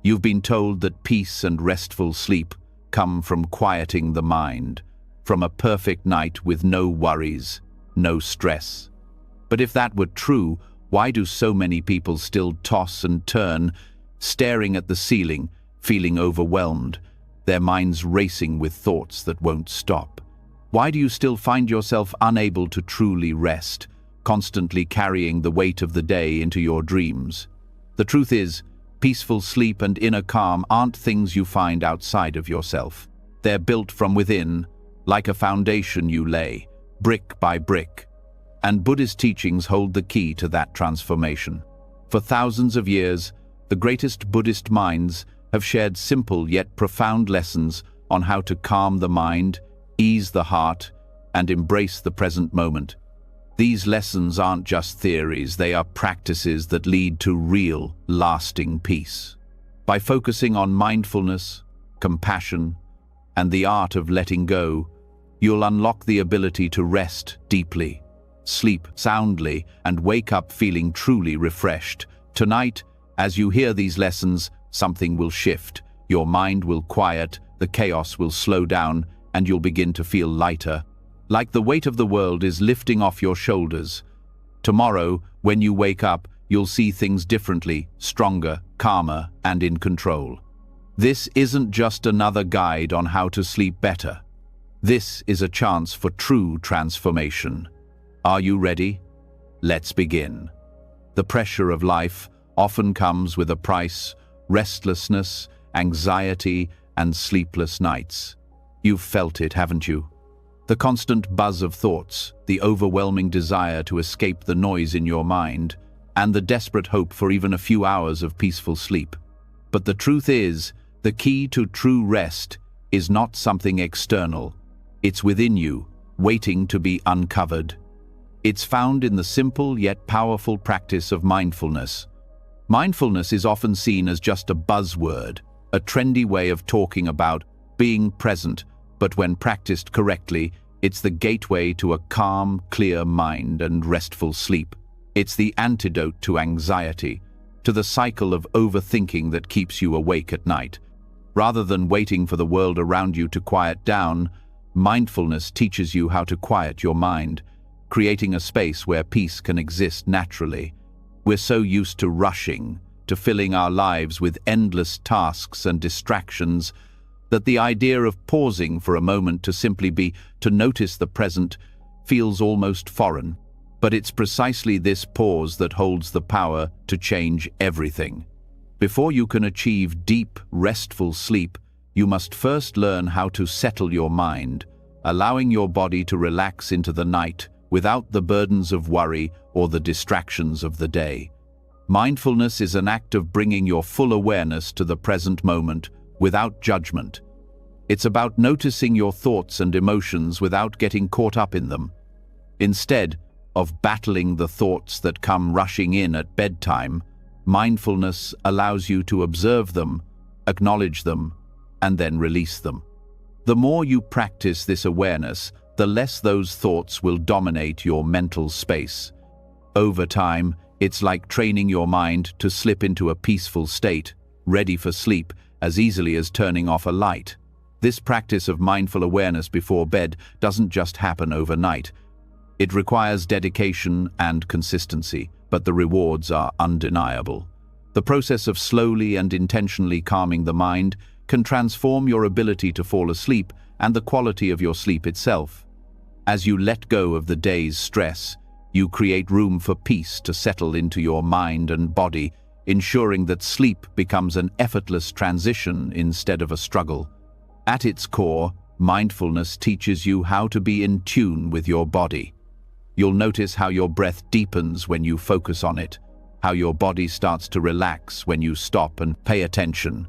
You've been told that peace and restful sleep come from quieting the mind, from a perfect night with no worries, no stress. But if that were true, why do so many people still toss and turn, staring at the ceiling, feeling overwhelmed, their minds racing with thoughts that won't stop? Why do you still find yourself unable to truly rest, constantly carrying the weight of the day into your dreams? The truth is, peaceful sleep and inner calm aren't things you find outside of yourself. They're built from within, like a foundation you lay, brick by brick. And Buddhist teachings hold the key to that transformation. For thousands of years, the greatest Buddhist minds have shared simple yet profound lessons on how to calm the mind, ease the heart, and embrace the present moment. These lessons aren't just theories, they are practices that lead to real, lasting peace. By focusing on mindfulness, compassion, and the art of letting go, you'll unlock the ability to rest deeply, sleep soundly, and wake up feeling truly refreshed. Tonight, as you hear these lessons, something will shift. Your mind will quiet, the chaos will slow down, and you'll begin to feel lighter, like the weight of the world is lifting off your shoulders. Tomorrow, when you wake up, you'll see things differently, stronger, calmer, and in control. This isn't just another guide on how to sleep better. This is a chance for true transformation. Are you ready? Let's begin. The pressure of life often comes with a price: restlessness, anxiety, and sleepless nights. You've felt it, haven't you? The constant buzz of thoughts, the overwhelming desire to escape the noise in your mind, and the desperate hope for even a few hours of peaceful sleep. But the truth is, the key to true rest is not something external. It's within you, waiting to be uncovered. It's found in the simple yet powerful practice of mindfulness. Mindfulness is often seen as just a buzzword, a trendy way of talking about being present, but when practiced correctly, it's the gateway to a calm, clear mind and restful sleep. It's the antidote to anxiety, to the cycle of overthinking that keeps you awake at night. Rather than waiting for the world around you to quiet down, mindfulness teaches you how to quiet your mind, creating a space where peace can exist naturally. We're so used to rushing, to filling our lives with endless tasks and distractions, that the idea of pausing for a moment to simply be, to notice the present, feels almost foreign. But it's precisely this pause that holds the power to change everything. Before you can achieve deep, restful sleep, you must first learn how to settle your mind, allowing your body to relax into the night without the burdens of worry or the distractions of the day. Mindfulness is an act of bringing your full awareness to the present moment without judgment. It's about noticing your thoughts and emotions without getting caught up in them. Instead of battling the thoughts that come rushing in at bedtime, mindfulness allows you to observe them, acknowledge them, and then release them. The more you practice this awareness, the less those thoughts will dominate your mental space. Over time, it's like training your mind to slip into a peaceful state, ready for sleep, as easily as turning off a light. This practice of mindful awareness before bed doesn't just happen overnight. It requires dedication and consistency, but the rewards are undeniable. The process of slowly and intentionally calming the mind can transform your ability to fall asleep and the quality of your sleep itself. As you let go of the day's stress, you create room for peace to settle into your mind and body, ensuring that sleep becomes an effortless transition instead of a struggle. At its core, mindfulness teaches you how to be in tune with your body. You'll notice how your breath deepens when you focus on it, how your body starts to relax when you stop and pay attention.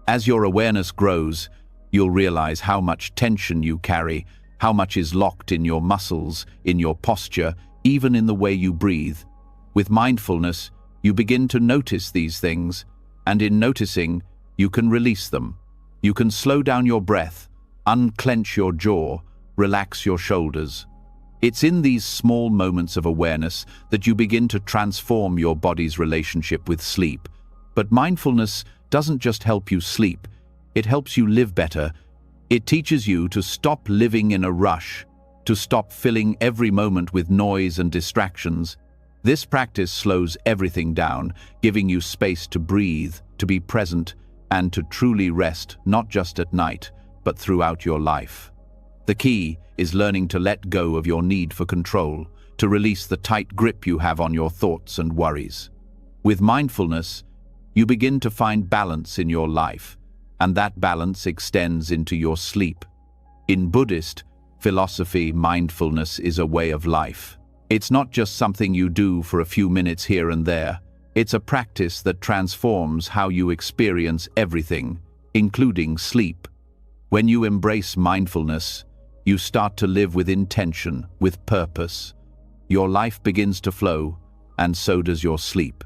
As your awareness grows, you'll realize how much tension you carry, how much is locked in your muscles, in your posture, even in the way you breathe. With mindfulness, you begin to notice these things, and in noticing, you can release them. You can slow down your breath, unclench your jaw, relax your shoulders. It's in these small moments of awareness that you begin to transform your body's relationship with sleep. But mindfulness doesn't just help you sleep, it helps you live better. It teaches you to stop living in a rush, to stop filling every moment with noise and distractions. This practice slows everything down, giving you space to breathe, to be present, and to truly rest, not just at night, but throughout your life. The key is learning to let go of your need for control, to release the tight grip you have on your thoughts and worries. With mindfulness, you begin to find balance in your life, and that balance extends into your sleep. In Buddhist philosophy, mindfulness is a way of life. It's not just something you do for a few minutes here and there. It's a practice that transforms how you experience everything, including sleep. When you embrace mindfulness, you start to live with intention, with purpose. Your life begins to flow, and so does your sleep.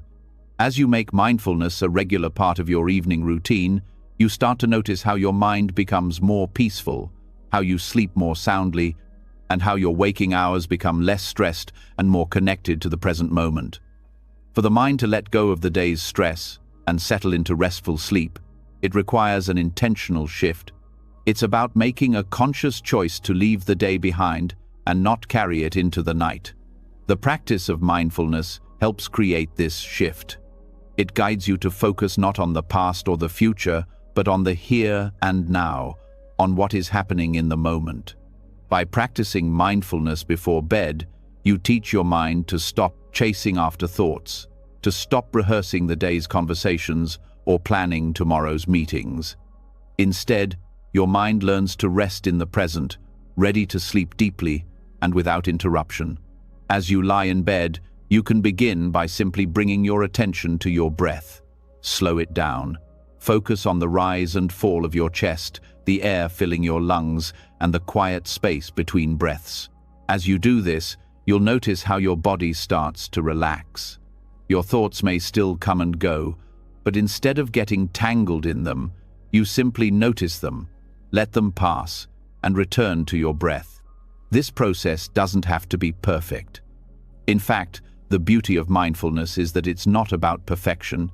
As you make mindfulness a regular part of your evening routine, you start to notice how your mind becomes more peaceful, how you sleep more soundly, and how your waking hours become less stressed and more connected to the present moment. For the mind to let go of the day's stress and settle into restful sleep, it requires an intentional shift. It's about making a conscious choice to leave the day behind and not carry it into the night. The practice of mindfulness helps create this shift. It guides you to focus not on the past or the future, but on the here and now, on what is happening in the moment. By practicing mindfulness before bed, you teach your mind to stop chasing after thoughts, to stop rehearsing the day's conversations or planning tomorrow's meetings. Instead, your mind learns to rest in the present, ready to sleep deeply and without interruption. As you lie in bed, you can begin by simply bringing your attention to your breath. Slow it down. Focus on the rise and fall of your chest, the air filling your lungs, and the quiet space between breaths. As you do this, you'll notice how your body starts to relax. Your thoughts may still come and go, but instead of getting tangled in them, you simply notice them, let them pass, and return to your breath. This process doesn't have to be perfect. In fact, the beauty of mindfulness is that it's not about perfection.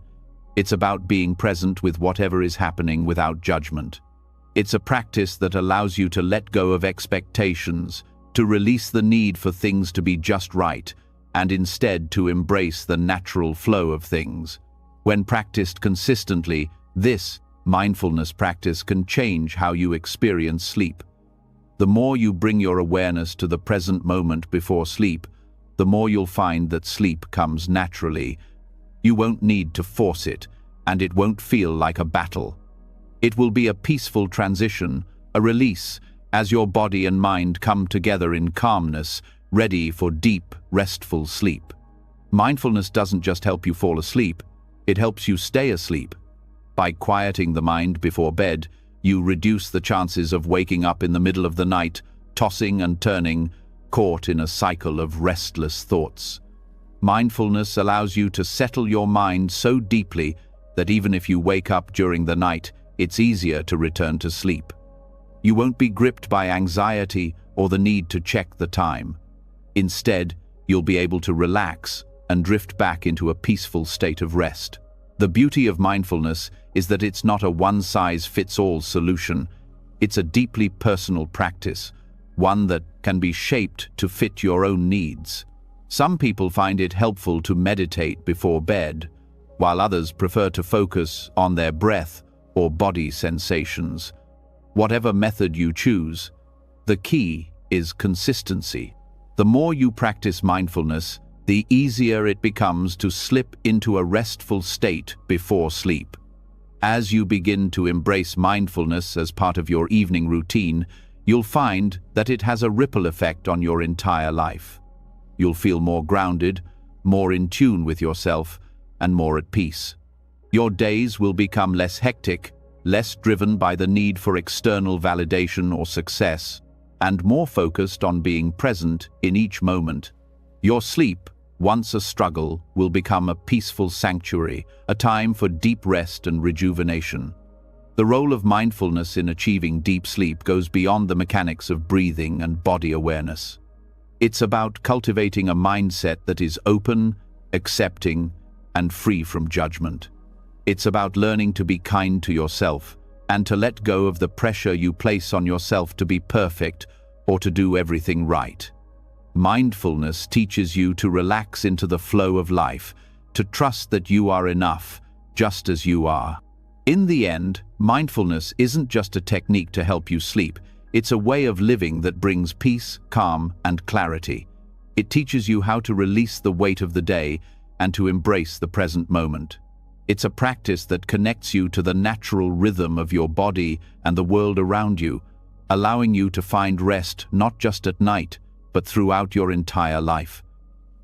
It's about being present with whatever is happening without judgment. It's a practice that allows you to let go of expectations, to release the need for things to be just right, and instead to embrace the natural flow of things. When practiced consistently, this mindfulness practice can change how you experience sleep. The more you bring your awareness to the present moment before sleep, the more you'll find that sleep comes naturally. You won't need to force it, and it won't feel like a battle. It will be a peaceful transition, a release, as your body and mind come together in calmness, ready for deep, restful sleep. Mindfulness doesn't just help you fall asleep, it helps you stay asleep. By quieting the mind before bed, you reduce the chances of waking up in the middle of the night, tossing and turning, caught in a cycle of restless thoughts. Mindfulness allows you to settle your mind so deeply that even if you wake up during the night, it's easier to return to sleep. You won't be gripped by anxiety or the need to check the time. Instead, you'll be able to relax and drift back into a peaceful state of rest. The beauty of mindfulness is that it's not a one-size-fits-all solution. It's a deeply personal practice, one that can be shaped to fit your own needs. Some people find it helpful to meditate before bed, while others prefer to focus on their breath or body sensations. Whatever method you choose, the key is consistency. The more you practice mindfulness, the easier it becomes to slip into a restful state before sleep. As you begin to embrace mindfulness as part of your evening routine, you'll find that it has a ripple effect on your entire life. You'll feel more grounded, more in tune with yourself, and more at peace. Your days will become less hectic, less driven by the need for external validation or success, and more focused on being present in each moment. Your sleep, once a struggle, will become a peaceful sanctuary, a time for deep rest and rejuvenation. The role of mindfulness in achieving deep sleep goes beyond the mechanics of breathing and body awareness. It's about cultivating a mindset that is open, accepting, and free from judgment. It's about learning to be kind to yourself and to let go of the pressure you place on yourself to be perfect or to do everything right. Mindfulness teaches you to relax into the flow of life, to trust that you are enough, just as you are. In the end, mindfulness isn't just a technique to help you sleep. It's a way of living that brings peace, calm, and clarity. It teaches you how to release the weight of the day and to embrace the present moment. It's a practice that connects you to the natural rhythm of your body and the world around you, allowing you to find rest not just at night, but throughout your entire life.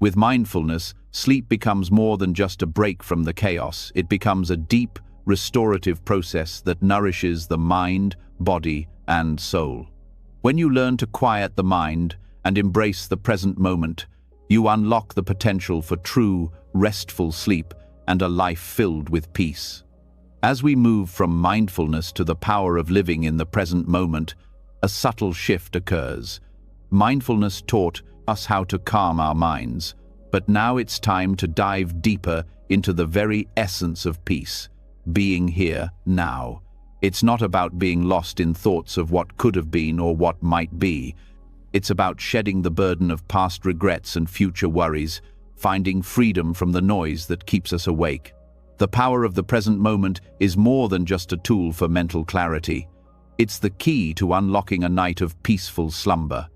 With mindfulness, sleep becomes more than just a break from the chaos. It becomes a deep, restorative process that nourishes the mind, body, and soul. When you learn to quiet the mind and embrace the present moment, you unlock the potential for true, restful sleep and a life filled with peace. As we move from mindfulness to the power of living in the present moment, a subtle shift occurs. Mindfulness taught us how to calm our minds, but now it's time to dive deeper into the very essence of peace, being here now. It's not about being lost in thoughts of what could have been or what might be. It's about shedding the burden of past regrets and future worries, finding freedom from the noise that keeps us awake. The power of the present moment is more than just a tool for mental clarity. It's the key to unlocking a night of peaceful slumber.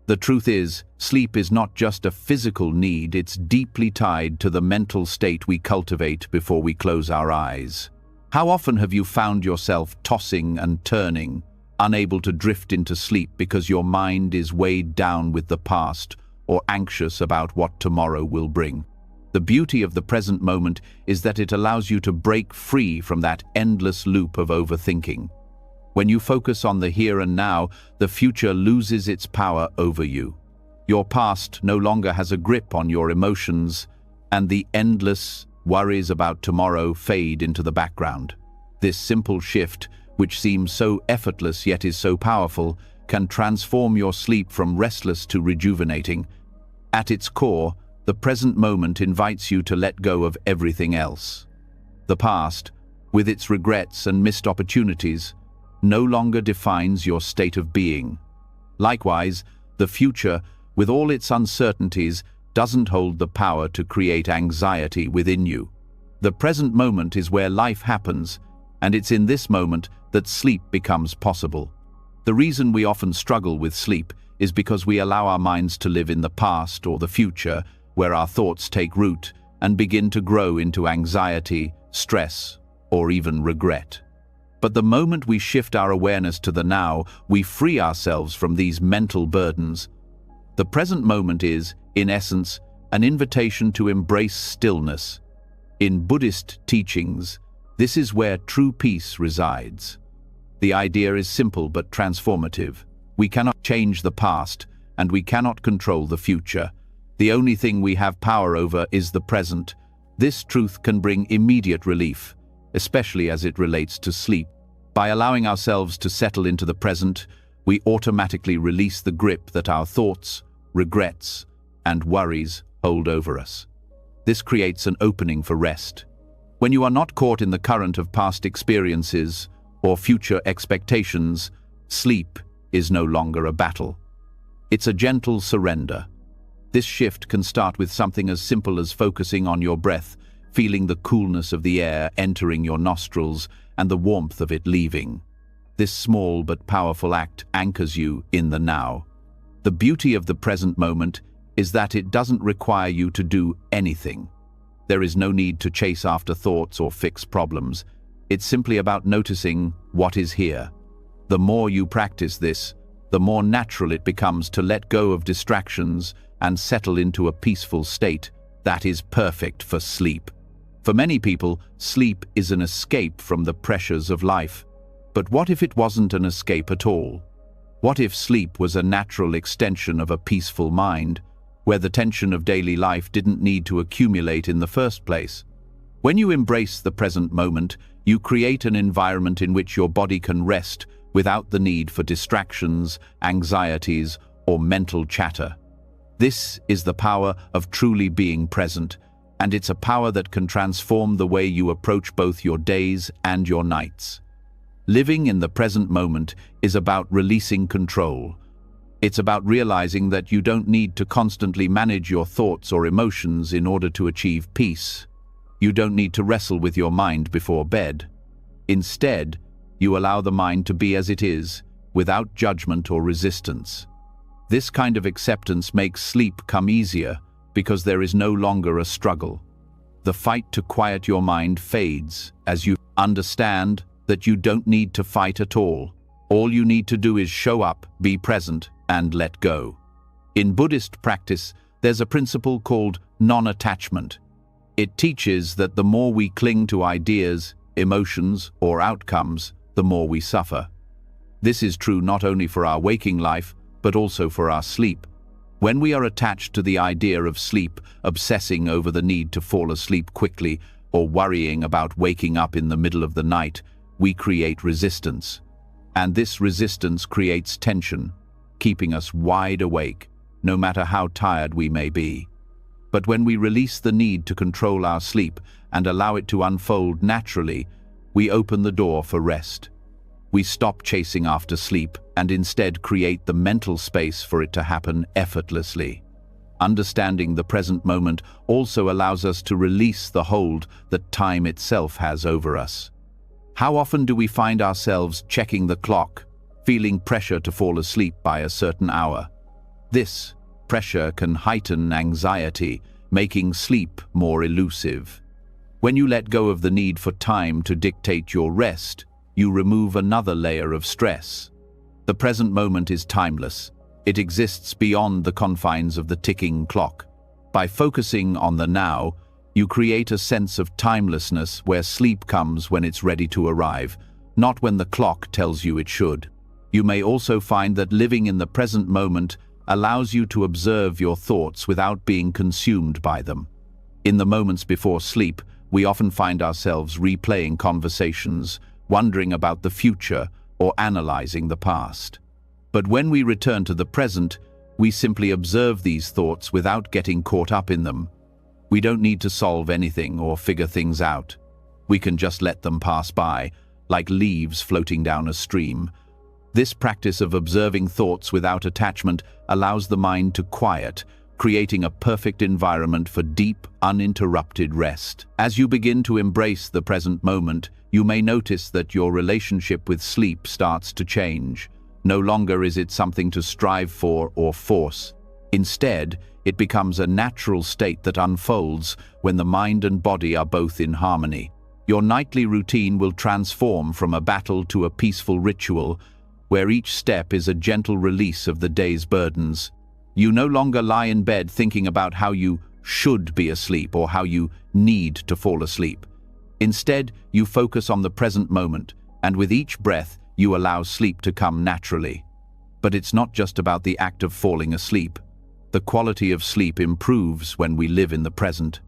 The truth is, sleep is not just a physical need, it's deeply tied to the mental state we cultivate before we close our eyes. How often have you found yourself tossing and turning, unable to drift into sleep because your mind is weighed down with the past or anxious about what tomorrow will bring? The beauty of the present moment is that it allows you to break free from that endless loop of overthinking. When you focus on the here and now, the future loses its power over you. Your past no longer has a grip on your emotions, and the endless worries about tomorrow fade into the background. This simple shift, which seems so effortless yet is so powerful, can transform your sleep from restless to rejuvenating. At its core, the present moment invites you to let go of everything else. The past, with its regrets and missed opportunities, no longer defines your state of being. Likewise, the future, with all its uncertainties, doesn't hold the power to create anxiety within you. The present moment is where life happens, and it's in this moment that sleep becomes possible. The reason we often struggle with sleep is because we allow our minds to live in the past or the future, where our thoughts take root and begin to grow into anxiety, stress, or even regret. But the moment we shift our awareness to the now, we free ourselves from these mental burdens. The present moment is, in essence, an invitation to embrace stillness. In Buddhist teachings, this is where true peace resides. The idea is simple but transformative. We cannot change the past, and we cannot control the future. The only thing we have power over is the present. This truth can bring immediate relief, especially as it relates to sleep. By allowing ourselves to settle into the present, we automatically release the grip that our thoughts, regrets, and worries hold over us. This creates an opening for rest. When you are not caught in the current of past experiences or future expectations, sleep is no longer a battle. It's a gentle surrender. This shift can start with something as simple as focusing on your breath, feeling the coolness of the air entering your nostrils and the warmth of it leaving. This small but powerful act anchors you in the now. The beauty of the present moment is that it doesn't require you to do anything. There is no need to chase after thoughts or fix problems. It's simply about noticing what is here. The more you practice this, the more natural it becomes to let go of distractions and settle into a peaceful state that is perfect for sleep. For many people, sleep is an escape from the pressures of life. But what if it wasn't an escape at all? What if sleep was a natural extension of a peaceful mind, where the tension of daily life didn't need to accumulate in the first place? When you embrace the present moment, you create an environment in which your body can rest without the need for distractions, anxieties, or mental chatter. This is the power of truly being present, and it's a power that can transform the way you approach both your days and your nights. Living in the present moment is about releasing control. It's about realizing that you don't need to constantly manage your thoughts or emotions in order to achieve peace. You don't need to wrestle with your mind before bed. Instead, you allow the mind to be as it is, without judgment or resistance. This kind of acceptance makes sleep come easier because there is no longer a struggle. The fight to quiet your mind fades as you understand that you don't need to fight at all. All you need to do is show up, be present, and let go. In Buddhist practice, there's a principle called non-attachment. It teaches that the more we cling to ideas, emotions, or outcomes, the more we suffer. This is true not only for our waking life, but also for our sleep. When we are attached to the idea of sleep, obsessing over the need to fall asleep quickly, or worrying about waking up in the middle of the night, we create resistance. And this resistance creates tension, keeping us wide awake, no matter how tired we may be. But when we release the need to control our sleep and allow it to unfold naturally, we open the door for rest. We stop chasing after sleep and instead create the mental space for it to happen effortlessly. Understanding the present moment also allows us to release the hold that time itself has over us. How often do we find ourselves checking the clock, feeling pressure to fall asleep by a certain hour? This pressure can heighten anxiety, making sleep more elusive. When you let go of the need for time to dictate your rest, you remove another layer of stress. The present moment is timeless. It exists beyond the confines of the ticking clock. By focusing on the now, you create a sense of timelessness where sleep comes when it's ready to arrive, not when the clock tells you it should. You may also find that living in the present moment allows you to observe your thoughts without being consumed by them. In the moments before sleep, we often find ourselves replaying conversations, wondering about the future, or analyzing the past. But when we return to the present, we simply observe these thoughts without getting caught up in them. We don't need to solve anything or figure things out. We can just let them pass by, like leaves floating down a stream. This practice of observing thoughts without attachment allows the mind to quiet, creating a perfect environment for deep, uninterrupted rest. As you begin to embrace the present moment, you may notice that your relationship with sleep starts to change. No longer is it something to strive for or force. Instead, it becomes a natural state that unfolds when the mind and body are both in harmony. Your nightly routine will transform from a battle to a peaceful ritual, where each step is a gentle release of the day's burdens. You no longer lie in bed thinking about how you should be asleep or how you need to fall asleep. Instead, you focus on the present moment, and with each breath, you allow sleep to come naturally. But it's not just about the act of falling asleep. The quality of sleep improves when we live in the present.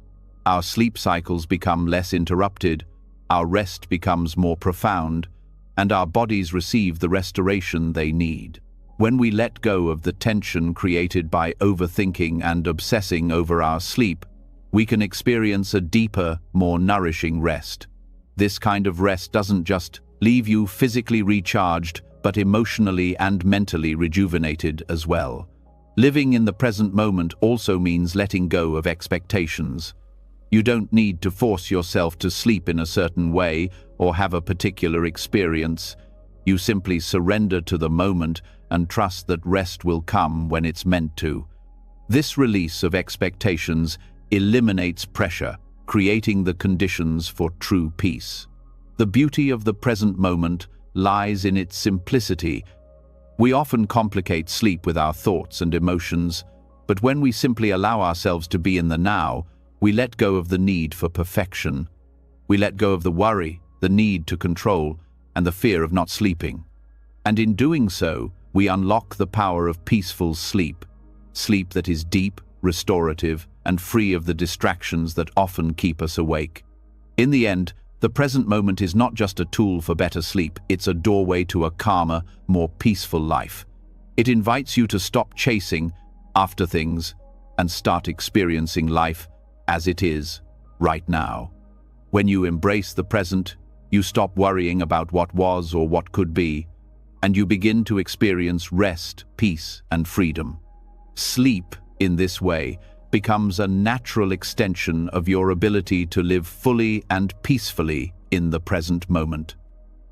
Our sleep cycles become less interrupted, our rest becomes more profound, and our bodies receive the restoration they need. When we let go of the tension created by overthinking and obsessing over our sleep, we can experience a deeper, more nourishing rest. This kind of rest doesn't just leave you physically recharged, but emotionally and mentally rejuvenated as well. Living in the present moment also means letting go of expectations. You don't need to force yourself to sleep in a certain way or have a particular experience. You simply surrender to the moment and trust that rest will come when it's meant to. This release of expectations eliminates pressure, creating the conditions for true peace. The beauty of the present moment lies in its simplicity. We often complicate sleep with our thoughts and emotions, but when we simply allow ourselves to be in the now, we let go of the need for perfection. We let go of the worry, the need to control, and the fear of not sleeping. And in doing so, we unlock the power of peaceful sleep, sleep that is deep, restorative, and free of the distractions that often keep us awake. In the end, the present moment is not just a tool for better sleep, it's a doorway to a calmer, more peaceful life. It invites you to stop chasing after things and start experiencing life as it is, right now. When you embrace the present, you stop worrying about what was or what could be, and you begin to experience rest, peace, and freedom. Sleep, in this way, becomes a natural extension of your ability to live fully and peacefully in the present moment.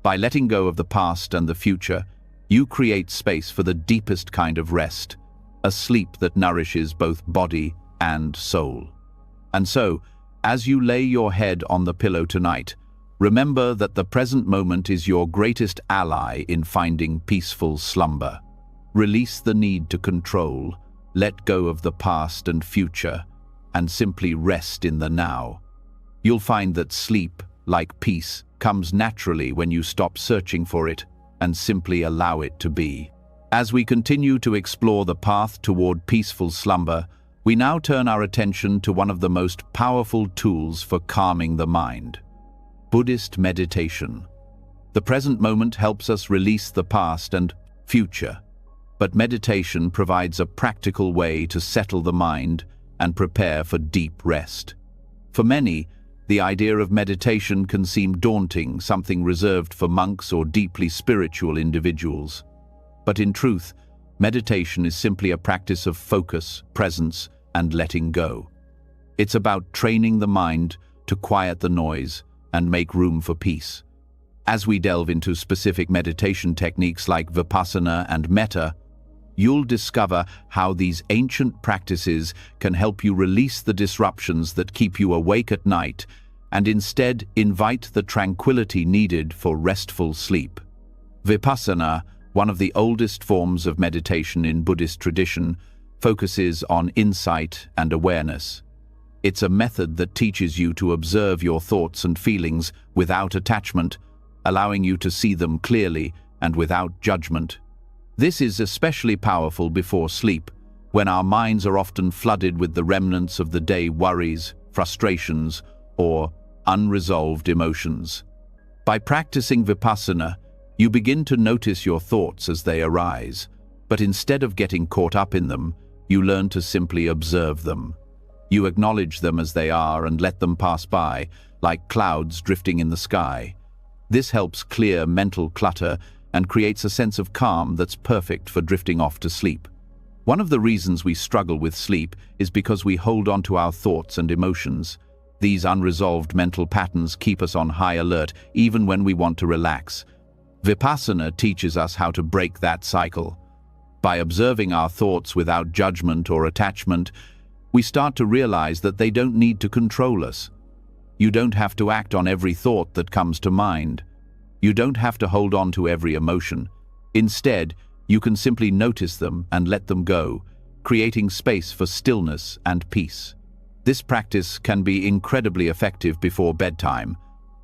By letting go of the past and the future, you create space for the deepest kind of rest, a sleep that nourishes both body and soul. And so, as you lay your head on the pillow tonight, remember that the present moment is your greatest ally in finding peaceful slumber. Release the need to control, let go of the past and future, and simply rest in the now. You'll find that sleep, like peace, comes naturally when you stop searching for it and simply allow it to be. As we continue to explore the path toward peaceful slumber, we now turn our attention to one of the most powerful tools for calming the mind: Buddhist meditation. The present moment helps us release the past and future, but meditation provides a practical way to settle the mind and prepare for deep rest. For many, the idea of meditation can seem daunting, something reserved for monks or deeply spiritual individuals. But in truth, meditation is simply a practice of focus, presence, and letting go. It's about training the mind to quiet the noise and make room for peace. As we delve into specific meditation techniques like Vipassana and Metta, you'll discover how these ancient practices can help you release the disruptions that keep you awake at night and instead invite the tranquility needed for restful sleep. Vipassana, one of the oldest forms of meditation in Buddhist tradition, focuses on insight and awareness. It's a method that teaches you to observe your thoughts and feelings without attachment, allowing you to see them clearly and without judgment. This is especially powerful before sleep, when our minds are often flooded with the remnants of the day worries, frustrations, or unresolved emotions. By practicing Vipassana, you begin to notice your thoughts as they arise, but instead of getting caught up in them, you learn to simply observe them. You acknowledge them as they are and let them pass by, like clouds drifting in the sky. This helps clear mental clutter and creates a sense of calm that's perfect for drifting off to sleep. One of the reasons we struggle with sleep is because we hold on to our thoughts and emotions. These unresolved mental patterns keep us on high alert even when we want to relax. Vipassana teaches us how to break that cycle. By observing our thoughts without judgment or attachment, we start to realize that they don't need to control us. You don't have to act on every thought that comes to mind. You don't have to hold on to every emotion. Instead, you can simply notice them and let them go, creating space for stillness and peace. This practice can be incredibly effective before bedtime,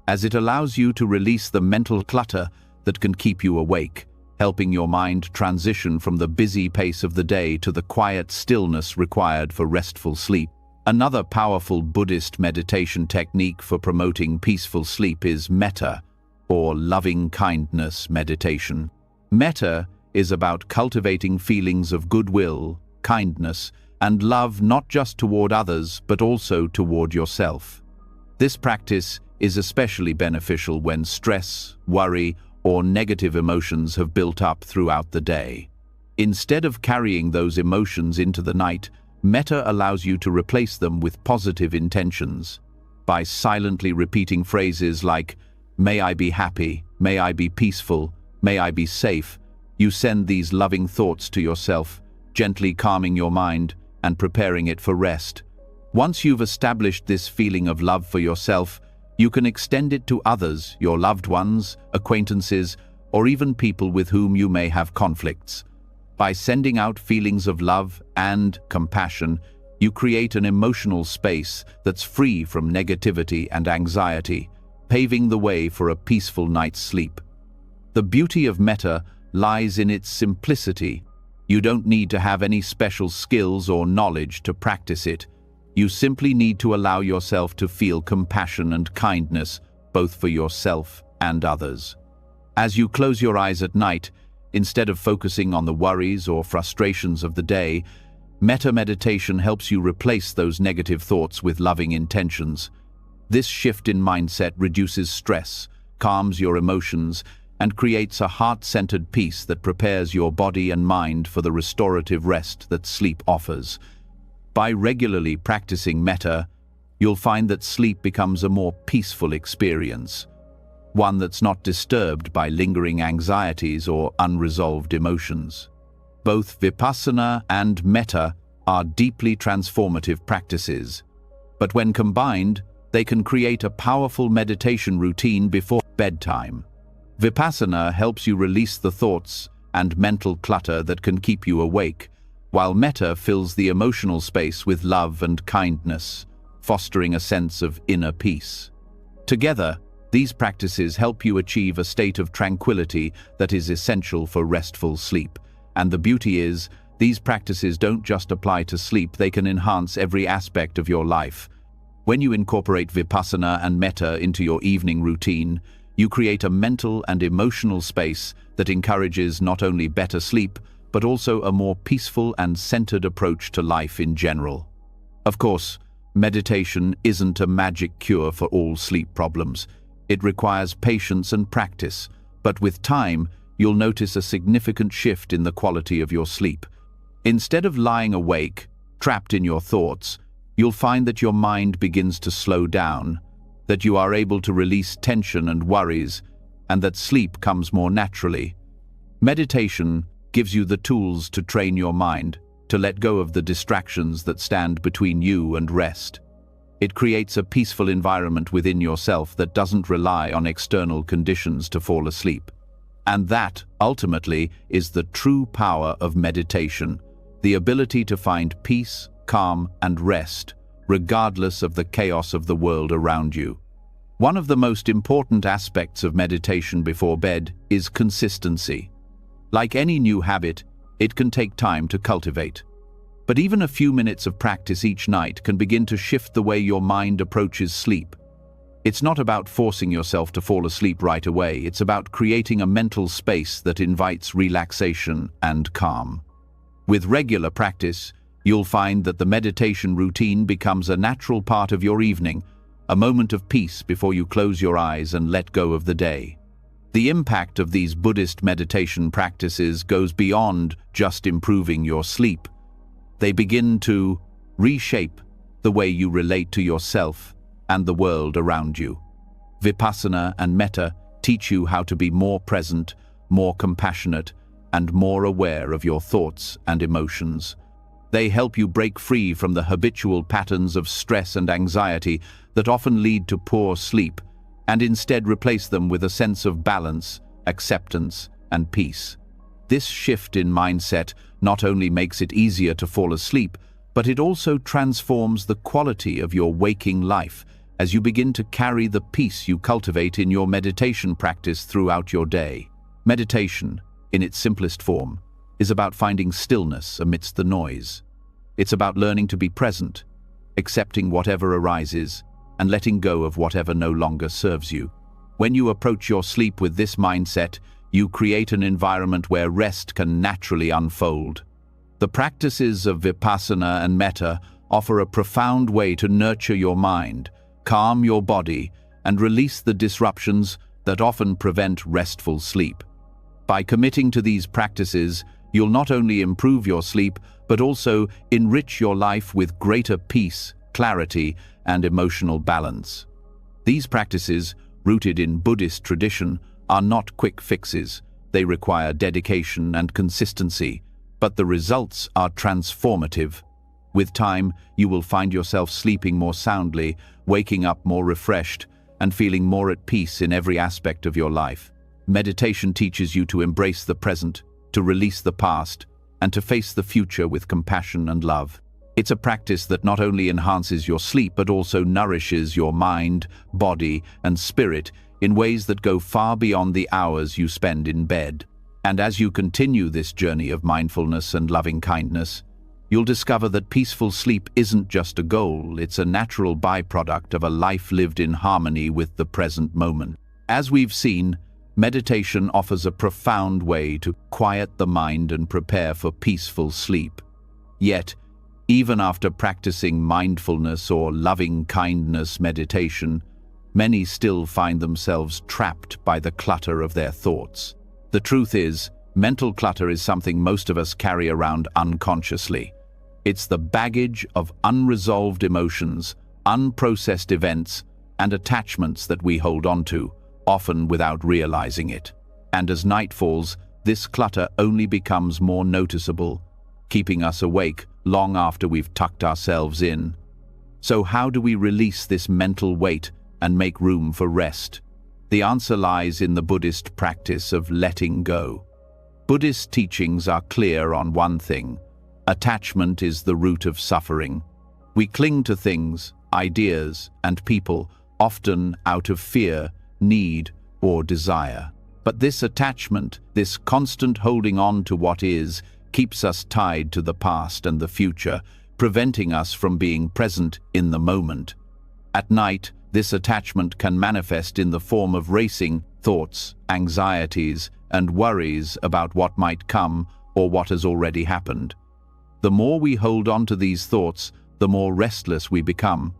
as it allows you to release the mental clutter that can keep you awake, helping your mind transition from the busy pace of the day to the quiet stillness required for restful sleep. Another powerful Buddhist meditation technique for promoting peaceful sleep is Metta, or loving-kindness meditation. Metta is about cultivating feelings of goodwill, kindness, and love not just toward others, but also toward yourself. This practice is especially beneficial when stress, worry, or negative emotions have built up throughout the day. Instead of carrying those emotions into the night, Metta allows you to replace them with positive intentions. By silently repeating phrases like, "May I be happy, may I be peaceful, may I be safe," you send these loving thoughts to yourself, gently calming your mind and preparing it for rest. Once you've established this feeling of love for yourself, you can extend it to others, your loved ones, acquaintances, or even people with whom you may have conflicts. By sending out feelings of love and compassion, you create an emotional space that's free from negativity and anxiety, paving the way for a peaceful night's sleep. The beauty of Metta lies in its simplicity. You don't need to have any special skills or knowledge to practice it. You simply need to allow yourself to feel compassion and kindness, both for yourself and others. As you close your eyes at night, instead of focusing on the worries or frustrations of the day, Metta meditation helps you replace those negative thoughts with loving intentions. This shift in mindset reduces stress, calms your emotions, and creates a heart-centered peace that prepares your body and mind for the restorative rest that sleep offers. By regularly practicing metta, you'll find that sleep becomes a more peaceful experience, one that's not disturbed by lingering anxieties or unresolved emotions. Both vipassana and metta are deeply transformative practices, but when combined, they can create a powerful meditation routine before bedtime. Vipassana helps you release the thoughts and mental clutter that can keep you awake, while metta fills the emotional space with love and kindness, fostering a sense of inner peace. Together, these practices help you achieve a state of tranquility that is essential for restful sleep. And the beauty is, these practices don't just apply to sleep, they can enhance every aspect of your life. When you incorporate vipassana and metta into your evening routine, you create a mental and emotional space that encourages not only better sleep, but also a more peaceful and centered approach to life in general. Of course, meditation isn't a magic cure for all sleep problems. It requires patience and practice, but with time, you'll notice a significant shift in the quality of your sleep. Instead of lying awake, trapped in your thoughts, you'll find that your mind begins to slow down, that you are able to release tension and worries, and that sleep comes more naturally. Meditation gives you the tools to train your mind, to let go of the distractions that stand between you and rest. It creates a peaceful environment within yourself that doesn't rely on external conditions to fall asleep. And that, ultimately, is the true power of meditation, the ability to find peace, calm, and rest, regardless of the chaos of the world around you. One of the most important aspects of meditation before bed is consistency. Like any new habit, it can take time to cultivate. But even a few minutes of practice each night can begin to shift the way your mind approaches sleep. It's not about forcing yourself to fall asleep right away, it's about creating a mental space that invites relaxation and calm. With regular practice, you'll find that the meditation routine becomes a natural part of your evening, a moment of peace before you close your eyes and let go of the day. The impact of these Buddhist meditation practices goes beyond just improving your sleep. They begin to reshape the way you relate to yourself and the world around you. Vipassana and metta teach you how to be more present, more compassionate, and more aware of your thoughts and emotions. They help you break free from the habitual patterns of stress and anxiety that often lead to poor sleep, and instead replace them with a sense of balance, acceptance, and peace. This shift in mindset not only makes it easier to fall asleep, but it also transforms the quality of your waking life as you begin to carry the peace you cultivate in your meditation practice throughout your day. Meditation, in its simplest form, is about finding stillness amidst the noise. It's about learning to be present, accepting whatever arises, and letting go of whatever no longer serves you. When you approach your sleep with this mindset, you create an environment where rest can naturally unfold. The practices of vipassana and metta offer a profound way to nurture your mind, calm your body, and release the disruptions that often prevent restful sleep. By committing to these practices, you'll not only improve your sleep, but also enrich your life with greater peace, clarity, and emotional balance. These practices, rooted in Buddhist tradition, are not quick fixes. They require dedication and consistency, but the results are transformative. With time, you will find yourself sleeping more soundly, waking up more refreshed, and feeling more at peace in every aspect of your life. Meditation teaches you to embrace the present, to release the past, and to face the future with compassion and love. It's a practice that not only enhances your sleep but also nourishes your mind, body, and spirit in ways that go far beyond the hours you spend in bed. And as you continue this journey of mindfulness and loving kindness, you'll discover that peaceful sleep isn't just a goal, it's a natural byproduct of a life lived in harmony with the present moment. As we've seen, meditation offers a profound way to quiet the mind and prepare for peaceful sleep. Yet, Even after practicing mindfulness or loving-kindness meditation, many still find themselves trapped by the clutter of their thoughts. The truth is, mental clutter is something most of us carry around unconsciously. It's the baggage of unresolved emotions, unprocessed events, and attachments that we hold onto, often without realizing it. And as night falls, this clutter only becomes more noticeable, keeping us awake long after we've tucked ourselves in. So how do we release this mental weight and make room for rest? The answer lies in the Buddhist practice of letting go. Buddhist teachings are clear on one thing: attachment is the root of suffering. We cling to things, ideas, and people, often out of fear, need, or desire. But this attachment, this constant holding on to what is, keeps us tied to the past and the future, preventing us from being present in the moment. At night, this attachment can manifest in the form of racing thoughts, anxieties, and worries about what might come or what has already happened. The more we hold on to these thoughts, the more restless we become.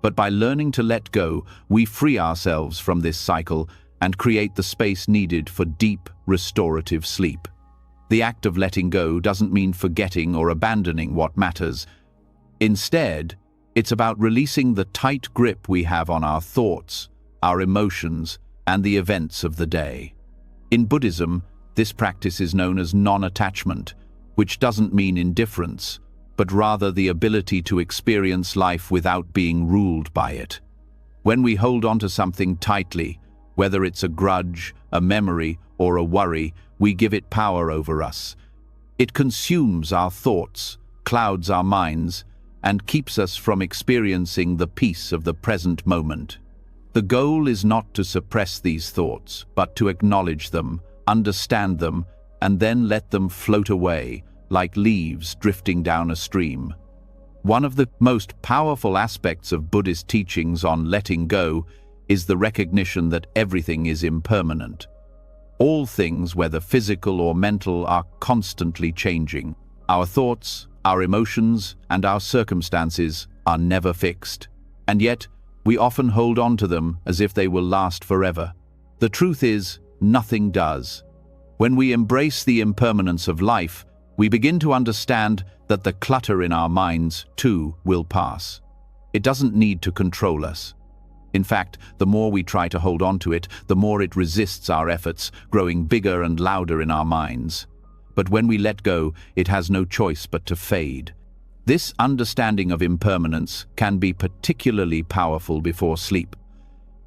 But by learning to let go, we free ourselves from this cycle and create the space needed for deep, restorative sleep. The act of letting go doesn't mean forgetting or abandoning what matters. Instead, it's about releasing the tight grip we have on our thoughts, our emotions, and the events of the day. In Buddhism, this practice is known as non-attachment, which doesn't mean indifference, but rather the ability to experience life without being ruled by it. When we hold on to something tightly, whether it's a grudge, a memory, or a worry, we give it power over us. It consumes our thoughts, clouds our minds, and keeps us from experiencing the peace of the present moment. The goal is not to suppress these thoughts, but to acknowledge them, understand them, and then let them float away, like leaves drifting down a stream. One of the most powerful aspects of Buddhist teachings on letting go is the recognition that everything is impermanent. All things, whether physical or mental, are constantly changing. Our thoughts, our emotions, and our circumstances are never fixed. And yet, we often hold on to them as if they will last forever. The truth is, nothing does. When we embrace the impermanence of life, we begin to understand that the clutter in our minds, too, will pass. It doesn't need to control us. In fact, the more we try to hold on to it, the more it resists our efforts, growing bigger and louder in our minds. But when we let go, it has no choice but to fade. This understanding of impermanence can be particularly powerful before sleep.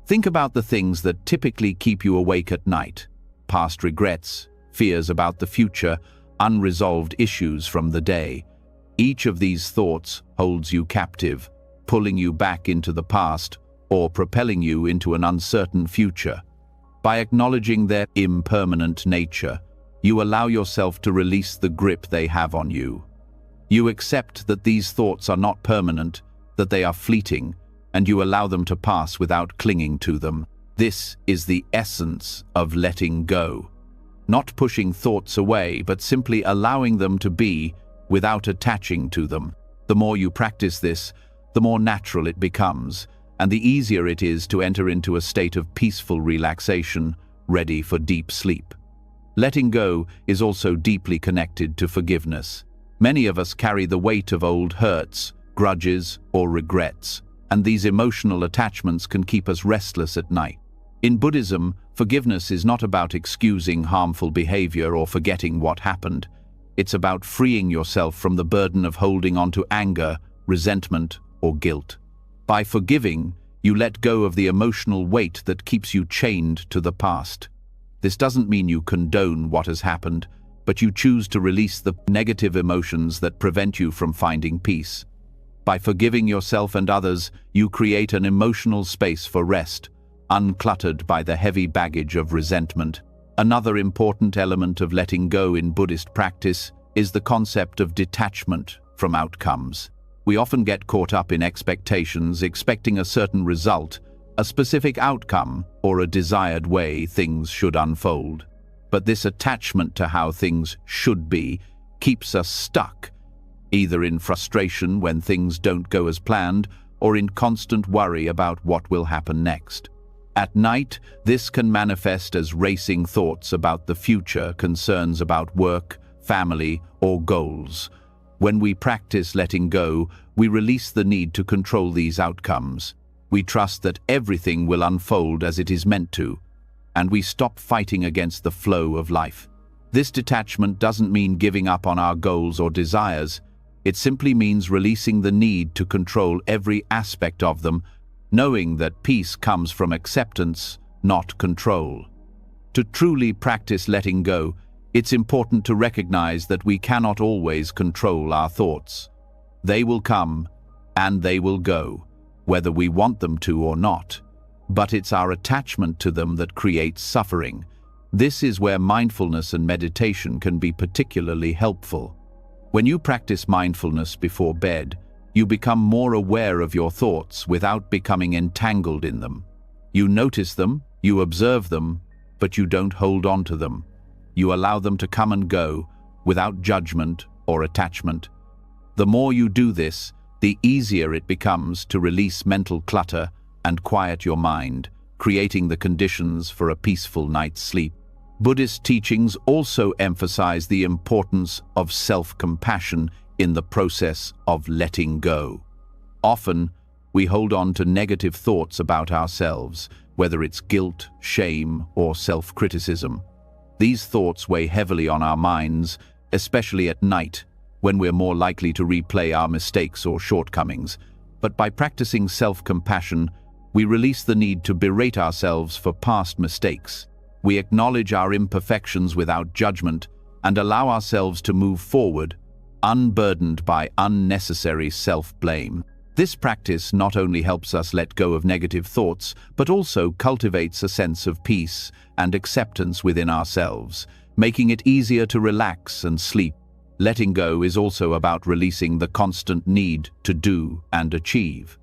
Think about the things that typically keep you awake at night: past regrets, fears about the future, unresolved issues from the day. Each of these thoughts holds you captive, pulling you back into the past or propelling you into an uncertain future. By acknowledging their impermanent nature, you allow yourself to release the grip they have on you. You accept that these thoughts are not permanent, that they are fleeting, and you allow them to pass without clinging to them. This is the essence of letting go. Not pushing thoughts away, but simply allowing them to be without attaching to them. The more you practice this, the more natural it becomes, and the easier it is to enter into a state of peaceful relaxation, ready for deep sleep. Letting go is also deeply connected to forgiveness. Many of us carry the weight of old hurts, grudges, or regrets, and these emotional attachments can keep us restless at night. In Buddhism, forgiveness is not about excusing harmful behavior or forgetting what happened. It's about freeing yourself from the burden of holding on to anger, resentment, or guilt. By forgiving, you let go of the emotional weight that keeps you chained to the past. This doesn't mean you condone what has happened, but you choose to release the negative emotions that prevent you from finding peace. By forgiving yourself and others, you create an emotional space for rest, uncluttered by the heavy baggage of resentment. Another important element of letting go in Buddhist practice is the concept of detachment from outcomes. We often get caught up in expectations, expecting a certain result, a specific outcome, or a desired way things should unfold. But this attachment to how things should be keeps us stuck. either in frustration when things don't go as planned or in constant worry about what will happen next. At night, this can manifest as racing thoughts about the future, concerns about work, family, or goals. When we practice letting go, we release the need to control these outcomes. We trust that everything will unfold as it is meant to, and we stop fighting against the flow of life. This detachment doesn't mean giving up on our goals or desires. It simply means releasing the need to control every aspect of them, knowing that peace comes from acceptance, not control. To truly practice letting go, it's important to recognize that we cannot always control our thoughts. They will come and they will go, whether we want them to or not. But it's our attachment to them that creates suffering. This is where mindfulness and meditation can be particularly helpful. When you practice mindfulness before bed, you become more aware of your thoughts without becoming entangled in them. You notice them, you observe them, but you don't hold on to them. You allow them to come and go without judgment or attachment. The more you do this, the easier it becomes to release mental clutter and quiet your mind, creating the conditions for a peaceful night's sleep. Buddhist teachings also emphasize the importance of self-compassion in the process of letting go. Often, we hold on to negative thoughts about ourselves, whether it's guilt, shame, or self-criticism. These thoughts weigh heavily on our minds, especially at night, when we're more likely to replay our mistakes or shortcomings. But by practicing self-compassion, we release the need to berate ourselves for past mistakes. We acknowledge our imperfections without judgment and allow ourselves to move forward, unburdened by unnecessary self-blame. This practice not only helps us let go of negative thoughts, but also cultivates a sense of peace and acceptance within ourselves, making it easier to relax and sleep. Letting go is also about releasing the constant need to do and achieve.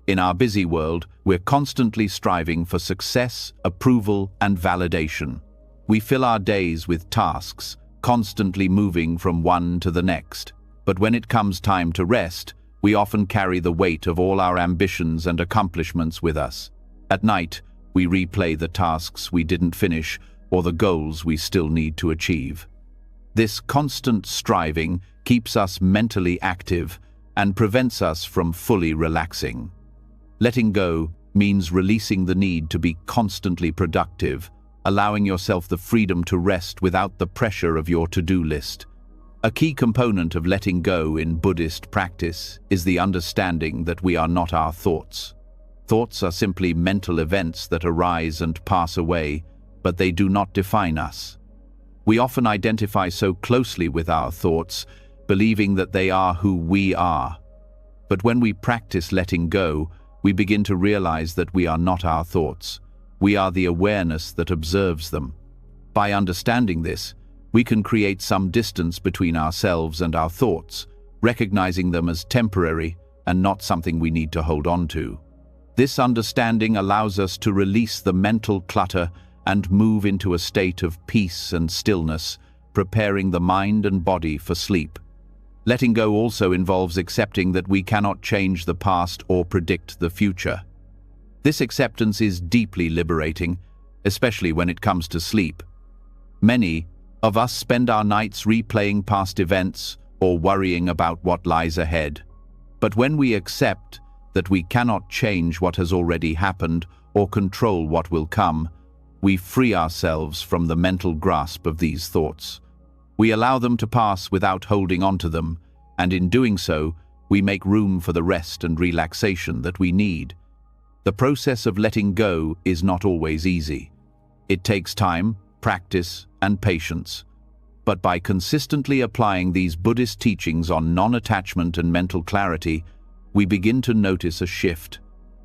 In our busy world, we're constantly striving for success, approval, and validation. We fill our days with tasks, constantly moving from one to the next. But when it comes time to rest, we often carry the weight of all our ambitions and accomplishments with us. At night, we replay the tasks we didn't finish or the goals we still need to achieve. This constant striving keeps us mentally active and prevents us from fully relaxing. Letting go means releasing the need to be constantly productive, allowing yourself the freedom to rest without the pressure of your to-do list. A key component of letting go in Buddhist practice is the understanding that we are not our thoughts. Thoughts are simply mental events that arise and pass away, but they do not define us. We often identify so closely with our thoughts, believing that they are who we are. But when we practice letting go, we begin to realize that we are not our thoughts. We are the awareness that observes them. By understanding this, we can create some distance between ourselves and our thoughts, recognizing them as temporary and not something we need to hold on to. This understanding allows us to release the mental clutter and move into a state of peace and stillness, preparing the mind and body for sleep. Letting go also involves accepting that we cannot change the past or predict the future. This acceptance is deeply liberating, especially when it comes to sleep. Many of us spend our nights replaying past events or worrying about what lies ahead. But when we accept that we cannot change what has already happened or control what will come, we free ourselves from the mental grasp of these thoughts. We allow them to pass without holding on to them, and in doing so, we make room for the rest and relaxation that we need. The process of letting go is not always easy. It takes time, practice, and patience. But by consistently applying these Buddhist teachings on non-attachment and mental clarity, we begin to notice a shift.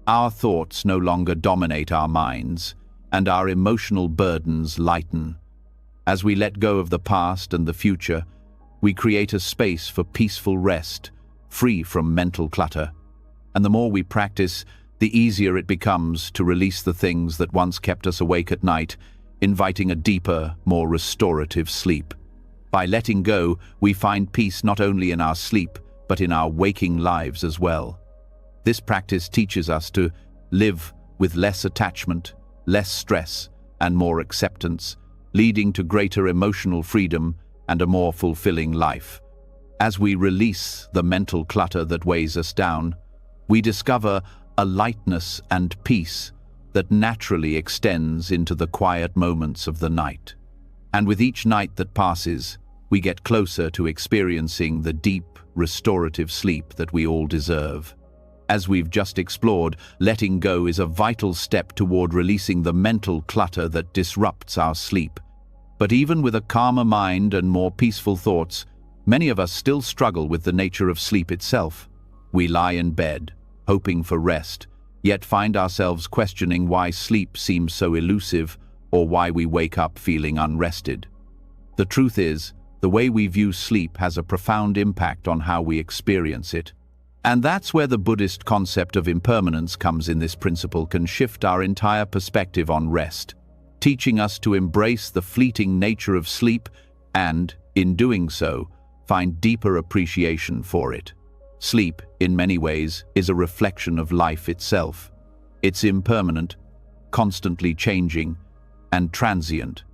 Our thoughts no longer dominate our minds, and our emotional burdens lighten. As we let go of the past and the future, we create a space for peaceful rest, free from mental clutter. And the more we practice, the easier it becomes to release the things that once kept us awake at night, inviting a deeper, more restorative sleep. By letting go, we find peace not only in our sleep, but in our waking lives as well. This practice teaches us to live with less attachment, less stress, and more acceptance, leading to greater emotional freedom and a more fulfilling life. As we release the mental clutter that weighs us down, we discover a lightness and peace that naturally extends into the quiet moments of the night. And with each night that passes, we get closer to experiencing the deep, restorative sleep that we all deserve. As we've just explored, letting go is a vital step toward releasing the mental clutter that disrupts our sleep. But even with a calmer mind and more peaceful thoughts, many of us still struggle with the nature of sleep itself. We lie in bed, hoping for rest, yet find ourselves questioning why sleep seems so elusive or why we wake up feeling unrested. The truth is, the way we view sleep has a profound impact on how we experience it. And that's where the Buddhist concept of impermanence comes in. This principle can shift our entire perspective on rest, teaching us to embrace the fleeting nature of sleep and, in doing so, find deeper appreciation for it. Sleep, in many ways, is a reflection of life itself. It's impermanent, constantly changing, and transient.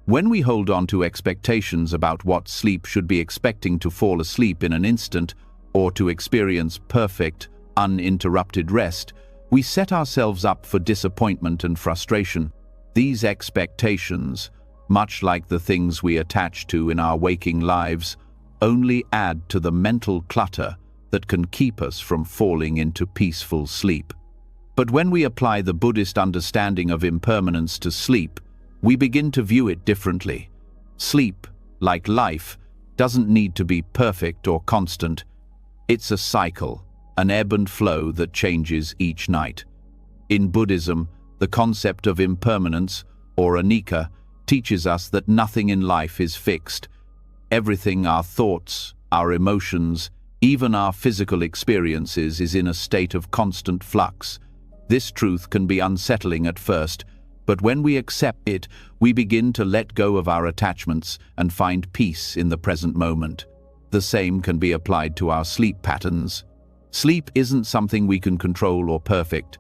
When we hold on to expectations about what sleep should be, expecting to fall asleep in an instant or to experience perfect, uninterrupted rest, we set ourselves up for disappointment and frustration. These expectations, much like the things we attach to in our waking lives, only add to the mental clutter that can keep us from falling into peaceful sleep. But when we apply the Buddhist understanding of impermanence to sleep, we begin to view it differently. Sleep, like life, doesn't need to be perfect or constant. It's a cycle, an ebb and flow that changes each night. In Buddhism, the concept of impermanence, or anicca, teaches us that nothing in life is fixed. Everything, our thoughts, our emotions, even our physical experiences, is in a state of constant flux. This truth can be unsettling at first, but when we accept it, we begin to let go of our attachments and find peace in the present moment. The same can be applied to our sleep patterns. Sleep isn't something we can control or perfect.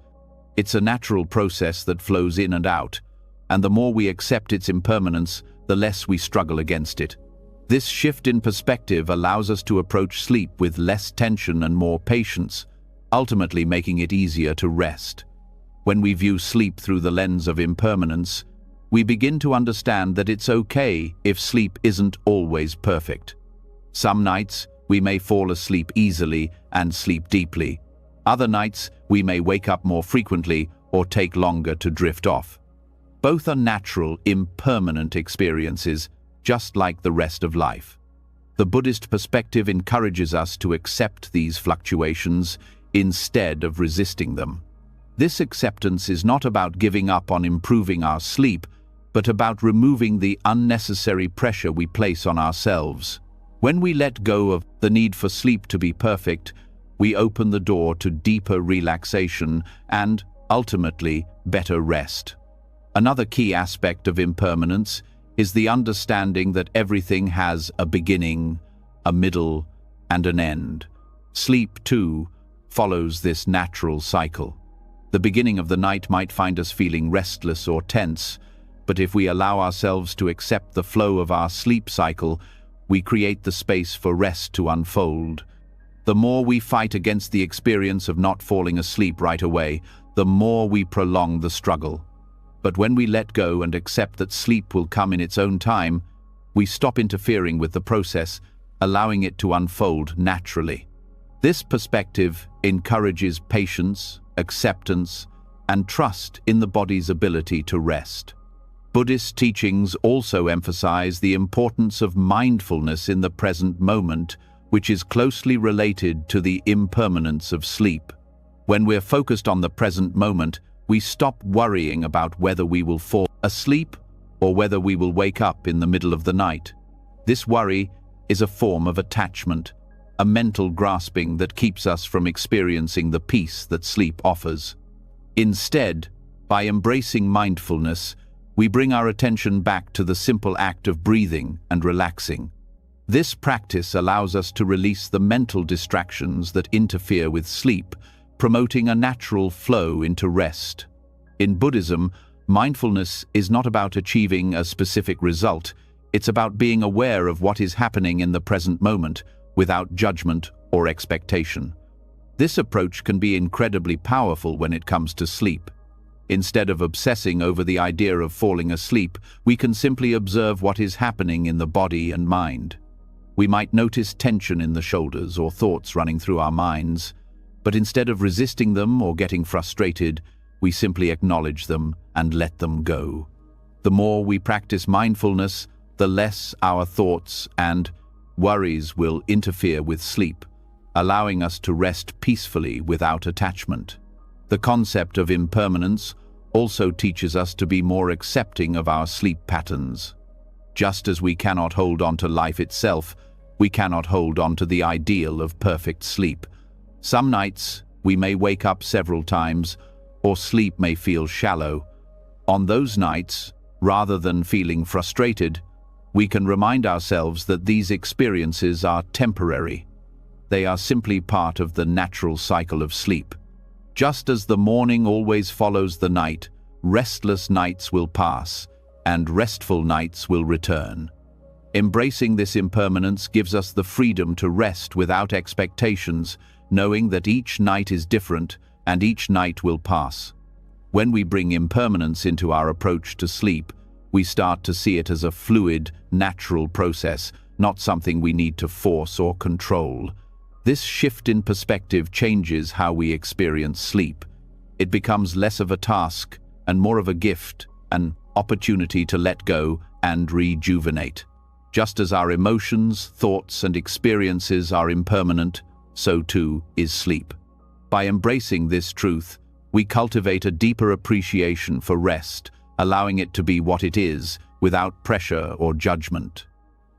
It's a natural process that flows in and out, and the more we accept its impermanence, the less we struggle against it. This shift in perspective allows us to approach sleep with less tension and more patience, ultimately making it easier to rest. When we view sleep through the lens of impermanence, we begin to understand that it's okay if sleep isn't always perfect. Some nights, we may fall asleep easily and sleep deeply. Other nights, we may wake up more frequently or take longer to drift off. Both are natural, impermanent experiences, just like the rest of life. The Buddhist perspective encourages us to accept these fluctuations instead of resisting them. This acceptance is not about giving up on improving our sleep, but about removing the unnecessary pressure we place on ourselves. When we let go of the need for sleep to be perfect, we open the door to deeper relaxation and, ultimately, better rest. Another key aspect of impermanence is the understanding that everything has a beginning, a middle, and an end. Sleep, too, follows this natural cycle. The beginning of the night might find us feeling restless or tense, but if we allow ourselves to accept the flow of our sleep cycle, we create the space for rest to unfold. The more we fight against the experience of not falling asleep right away, the more we prolong the struggle. But when we let go and accept that sleep will come in its own time, we stop interfering with the process, allowing it to unfold naturally. This perspective encourages patience, acceptance, and trust in the body's ability to rest. Buddhist teachings also emphasize the importance of mindfulness in the present moment, which is closely related to the impermanence of sleep. When we're focused on the present moment, we stop worrying about whether we will fall asleep or whether we will wake up in the middle of the night. This worry is a form of attachment, a mental grasping that keeps us from experiencing the peace that sleep offers. Instead, by embracing mindfulness, we bring our attention back to the simple act of breathing and relaxing. This practice allows us to release the mental distractions that interfere with sleep, promoting a natural flow into rest. In Buddhism, mindfulness is not about achieving a specific result. It's about being aware of what is happening in the present moment, without judgment or expectation. This approach can be incredibly powerful when it comes to sleep. Instead of obsessing over the idea of falling asleep, we can simply observe what is happening in the body and mind. We might notice tension in the shoulders or thoughts running through our minds, but instead of resisting them or getting frustrated, we simply acknowledge them and let them go. The more we practice mindfulness, the less our thoughts and worries will interfere with sleep, allowing us to rest peacefully without attachment. The concept of impermanence also teaches us to be more accepting of our sleep patterns. Just as we cannot hold on to life itself, we cannot hold on to the ideal of perfect sleep. Some nights, we may wake up several times, or sleep may feel shallow. On those nights, rather than feeling frustrated, we can remind ourselves that these experiences are temporary. They are simply part of the natural cycle of sleep. Just as the morning always follows the night, restless nights will pass, and restful nights will return. Embracing this impermanence gives us the freedom to rest without expectations, knowing that each night is different and each night will pass. When we bring impermanence into our approach to sleep, we start to see it as a fluid, natural process, not something we need to force or control. This shift in perspective changes how we experience sleep. It becomes less of a task and more of a gift, an opportunity to let go and rejuvenate. Just as our emotions, thoughts, and experiences are impermanent, so too is sleep. By embracing this truth, we cultivate a deeper appreciation for rest, allowing it to be what it is, without pressure or judgment.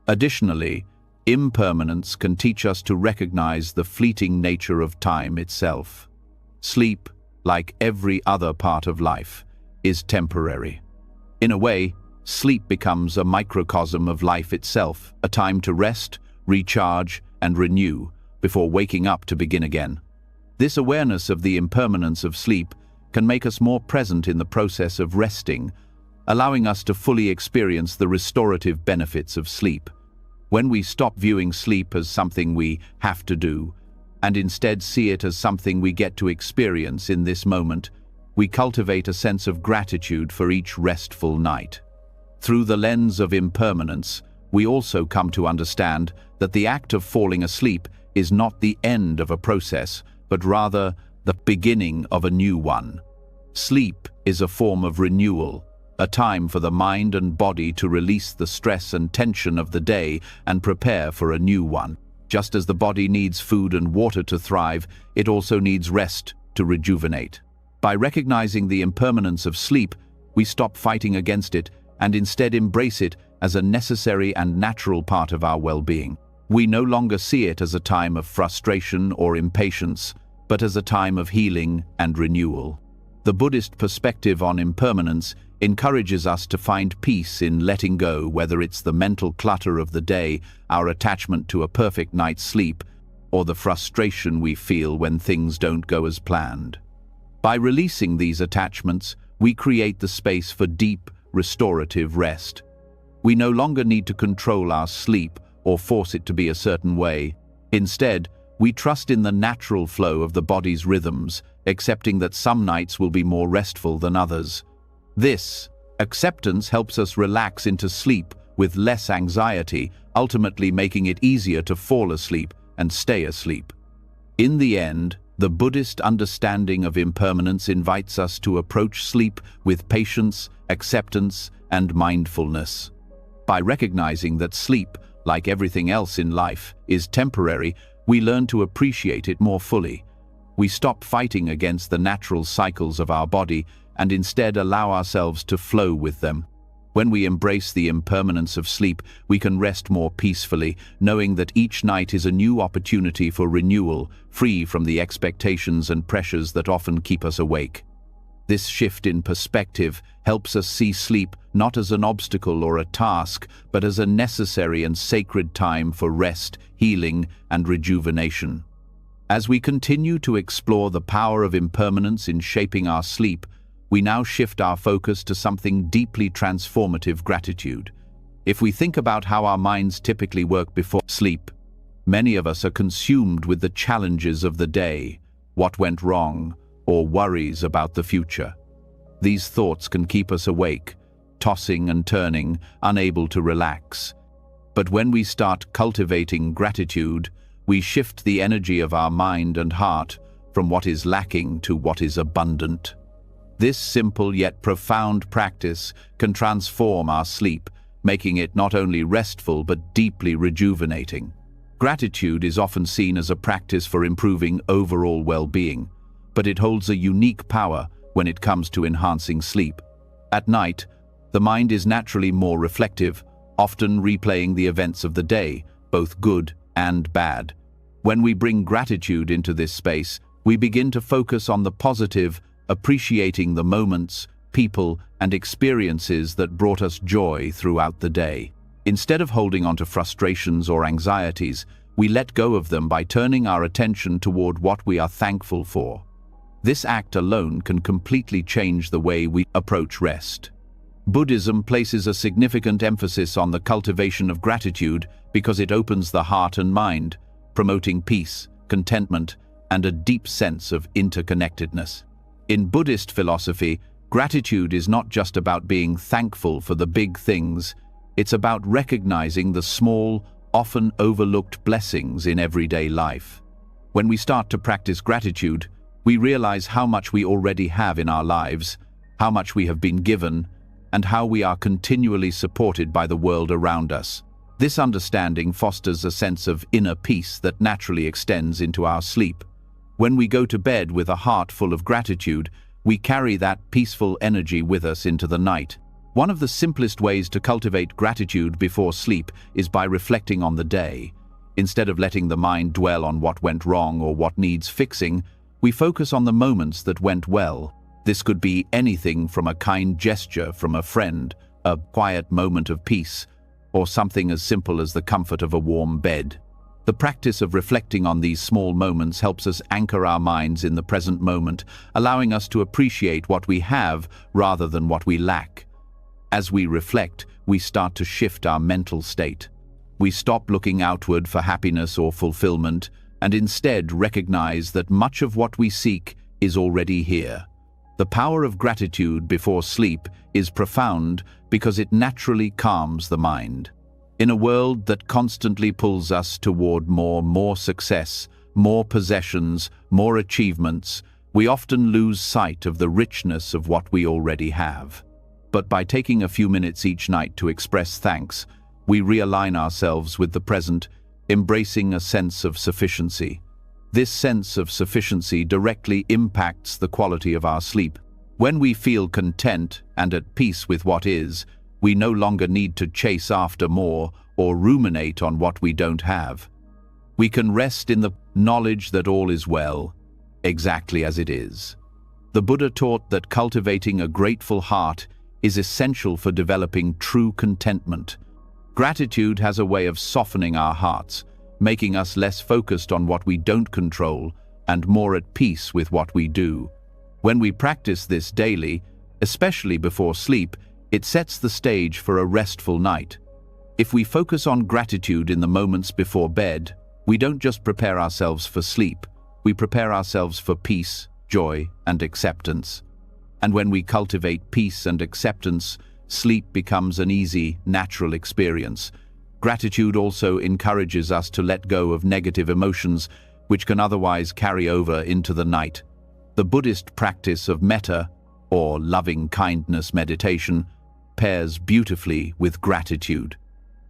Additionally, impermanence can teach us to recognize the fleeting nature of time itself. Sleep, like every other part of life, is temporary. In a way, sleep becomes a microcosm of life itself, a time to rest, recharge, and renew before waking up to begin again. This awareness of the impermanence of sleep can make us more present in the process of resting, allowing us to fully experience the restorative benefits of sleep. When we stop viewing sleep as something we have to do, and instead see it as something we get to experience in this moment, we cultivate a sense of gratitude for each restful night. Through the lens of impermanence, we also come to understand that the act of falling asleep is not the end of a process, but rather the beginning of a new one. Sleep is a form of renewal, a time for the mind and body to release the stress and tension of the day and prepare for a new one. Just as the body needs food and water to thrive, it also needs rest to rejuvenate. By recognizing the impermanence of sleep, we stop fighting against it and instead embrace it as a necessary and natural part of our well-being. We no longer see it as a time of frustration or impatience, but as a time of healing and renewal. The Buddhist perspective on impermanence encourages us to find peace in letting go, whether it's the mental clutter of the day, our attachment to a perfect night's sleep, or the frustration we feel when things don't go as planned. By releasing these attachments, we create the space for deep, restorative rest. We no longer need to control our sleep or force it to be a certain way. Instead, we trust in the natural flow of the body's rhythms, accepting that some nights will be more restful than others. This acceptance helps us relax into sleep with less anxiety, ultimately making it easier to fall asleep and stay asleep. In the end, the Buddhist understanding of impermanence invites us to approach sleep with patience, acceptance, and mindfulness. By recognizing that sleep, like everything else in life, is temporary, we learn to appreciate it more fully. We stop fighting against the natural cycles of our body and instead allow ourselves to flow with them. When we embrace the impermanence of sleep, we can rest more peacefully, knowing that each night is a new opportunity for renewal, free from the expectations and pressures that often keep us awake. This shift in perspective helps us see sleep not as an obstacle or a task, but as a necessary and sacred time for rest, healing, and rejuvenation. As we continue to explore the power of impermanence in shaping our sleep, we now shift our focus to something deeply transformative: gratitude. If we think about how our minds typically work before sleep, many of us are consumed with the challenges of the day, what went wrong, or worries about the future. These thoughts can keep us awake, tossing and turning, unable to relax. But when we start cultivating gratitude, we shift the energy of our mind and heart from what is lacking to what is abundant. This simple yet profound practice can transform our sleep, making it not only restful but deeply rejuvenating. Gratitude is often seen as a practice for improving overall well-being, but it holds a unique power when it comes to enhancing sleep. At night, the mind is naturally more reflective, often replaying the events of the day, both good and bad. When we bring gratitude into this space, we begin to focus on the positive, appreciating the moments, people, and experiences that brought us joy throughout the day. Instead of holding on to frustrations or anxieties, we let go of them by turning our attention toward what we are thankful for. This act alone can completely change the way we approach rest. Buddhism places a significant emphasis on the cultivation of gratitude because it opens the heart and mind, promoting peace, contentment, and a deep sense of interconnectedness. In Buddhist philosophy, gratitude is not just about being thankful for the big things. It's about recognizing the small, often overlooked blessings in everyday life. When we start to practice gratitude, we realize how much we already have in our lives, how much we have been given, and how we are continually supported by the world around us. This understanding fosters a sense of inner peace that naturally extends into our sleep. When we go to bed with a heart full of gratitude, we carry that peaceful energy with us into the night. One of the simplest ways to cultivate gratitude before sleep is by reflecting on the day. Instead of letting the mind dwell on what went wrong or what needs fixing, we focus on the moments that went well. This could be anything from a kind gesture from a friend, a quiet moment of peace, or something as simple as the comfort of a warm bed. The practice of reflecting on these small moments helps us anchor our minds in the present moment, allowing us to appreciate what we have rather than what we lack. As we reflect, we start to shift our mental state. We stop looking outward for happiness or fulfillment, and instead recognize that much of what we seek is already here. The power of gratitude before sleep is profound because it naturally calms the mind. In a world that constantly pulls us toward more success, more possessions, more achievements, we often lose sight of the richness of what we already have. But by taking a few minutes each night to express thanks, we realign ourselves with the present, embracing a sense of sufficiency. This sense of sufficiency directly impacts the quality of our sleep. When we feel content and at peace with what is, we no longer need to chase after more or ruminate on what we don't have. We can rest in the knowledge that all is well, exactly as it is. The Buddha taught that cultivating a grateful heart is essential for developing true contentment. Gratitude has a way of softening our hearts, making us less focused on what we don't control and more at peace with what we do. When we practice this daily, especially before sleep, it sets the stage for a restful night. If we focus on gratitude in the moments before bed, we don't just prepare ourselves for sleep, we prepare ourselves for peace, joy, and acceptance. And when we cultivate peace and acceptance, sleep becomes an easy, natural experience. Gratitude also encourages us to let go of negative emotions, which can otherwise carry over into the night. The Buddhist practice of metta, or loving-kindness meditation, pairs beautifully with gratitude.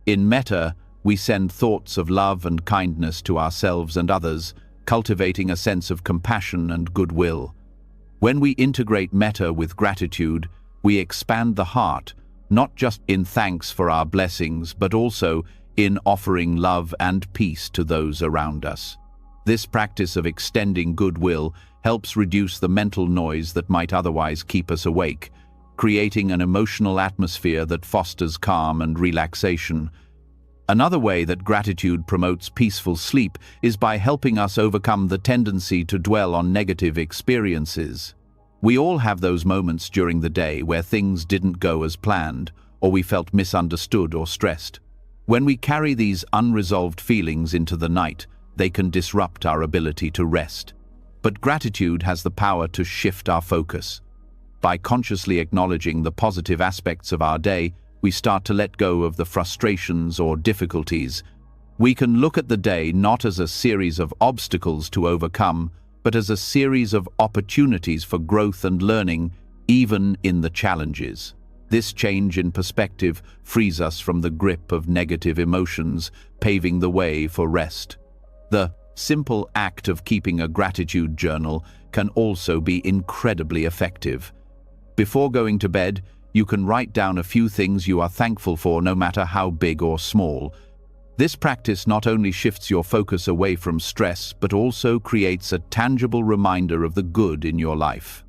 In metta, we send thoughts of love and kindness to ourselves and others, cultivating a sense of compassion and goodwill. When we integrate metta with gratitude, we expand the heart, not just in thanks for our blessings, but also in offering love and peace to those around us. This practice of extending goodwill helps reduce the mental noise that might otherwise keep us awake, creating an emotional atmosphere that fosters calm and relaxation. Another way that gratitude promotes peaceful sleep is by helping us overcome the tendency to dwell on negative experiences. We all have those moments during the day where things didn't go as planned, or we felt misunderstood or stressed. When we carry these unresolved feelings into the night, they can disrupt our ability to rest. But gratitude has the power to shift our focus. By consciously acknowledging the positive aspects of our day, we start to let go of the frustrations or difficulties. We can look at the day not as a series of obstacles to overcome, but as a series of opportunities for growth and learning, even in the challenges. This change in perspective frees us from the grip of negative emotions, paving the way for rest. The simple act of keeping a gratitude journal can also be incredibly effective. Before going to bed, you can write down a few things you are thankful for, no matter how big or small. This practice not only shifts your focus away from stress, but also creates a tangible reminder of the good in your life.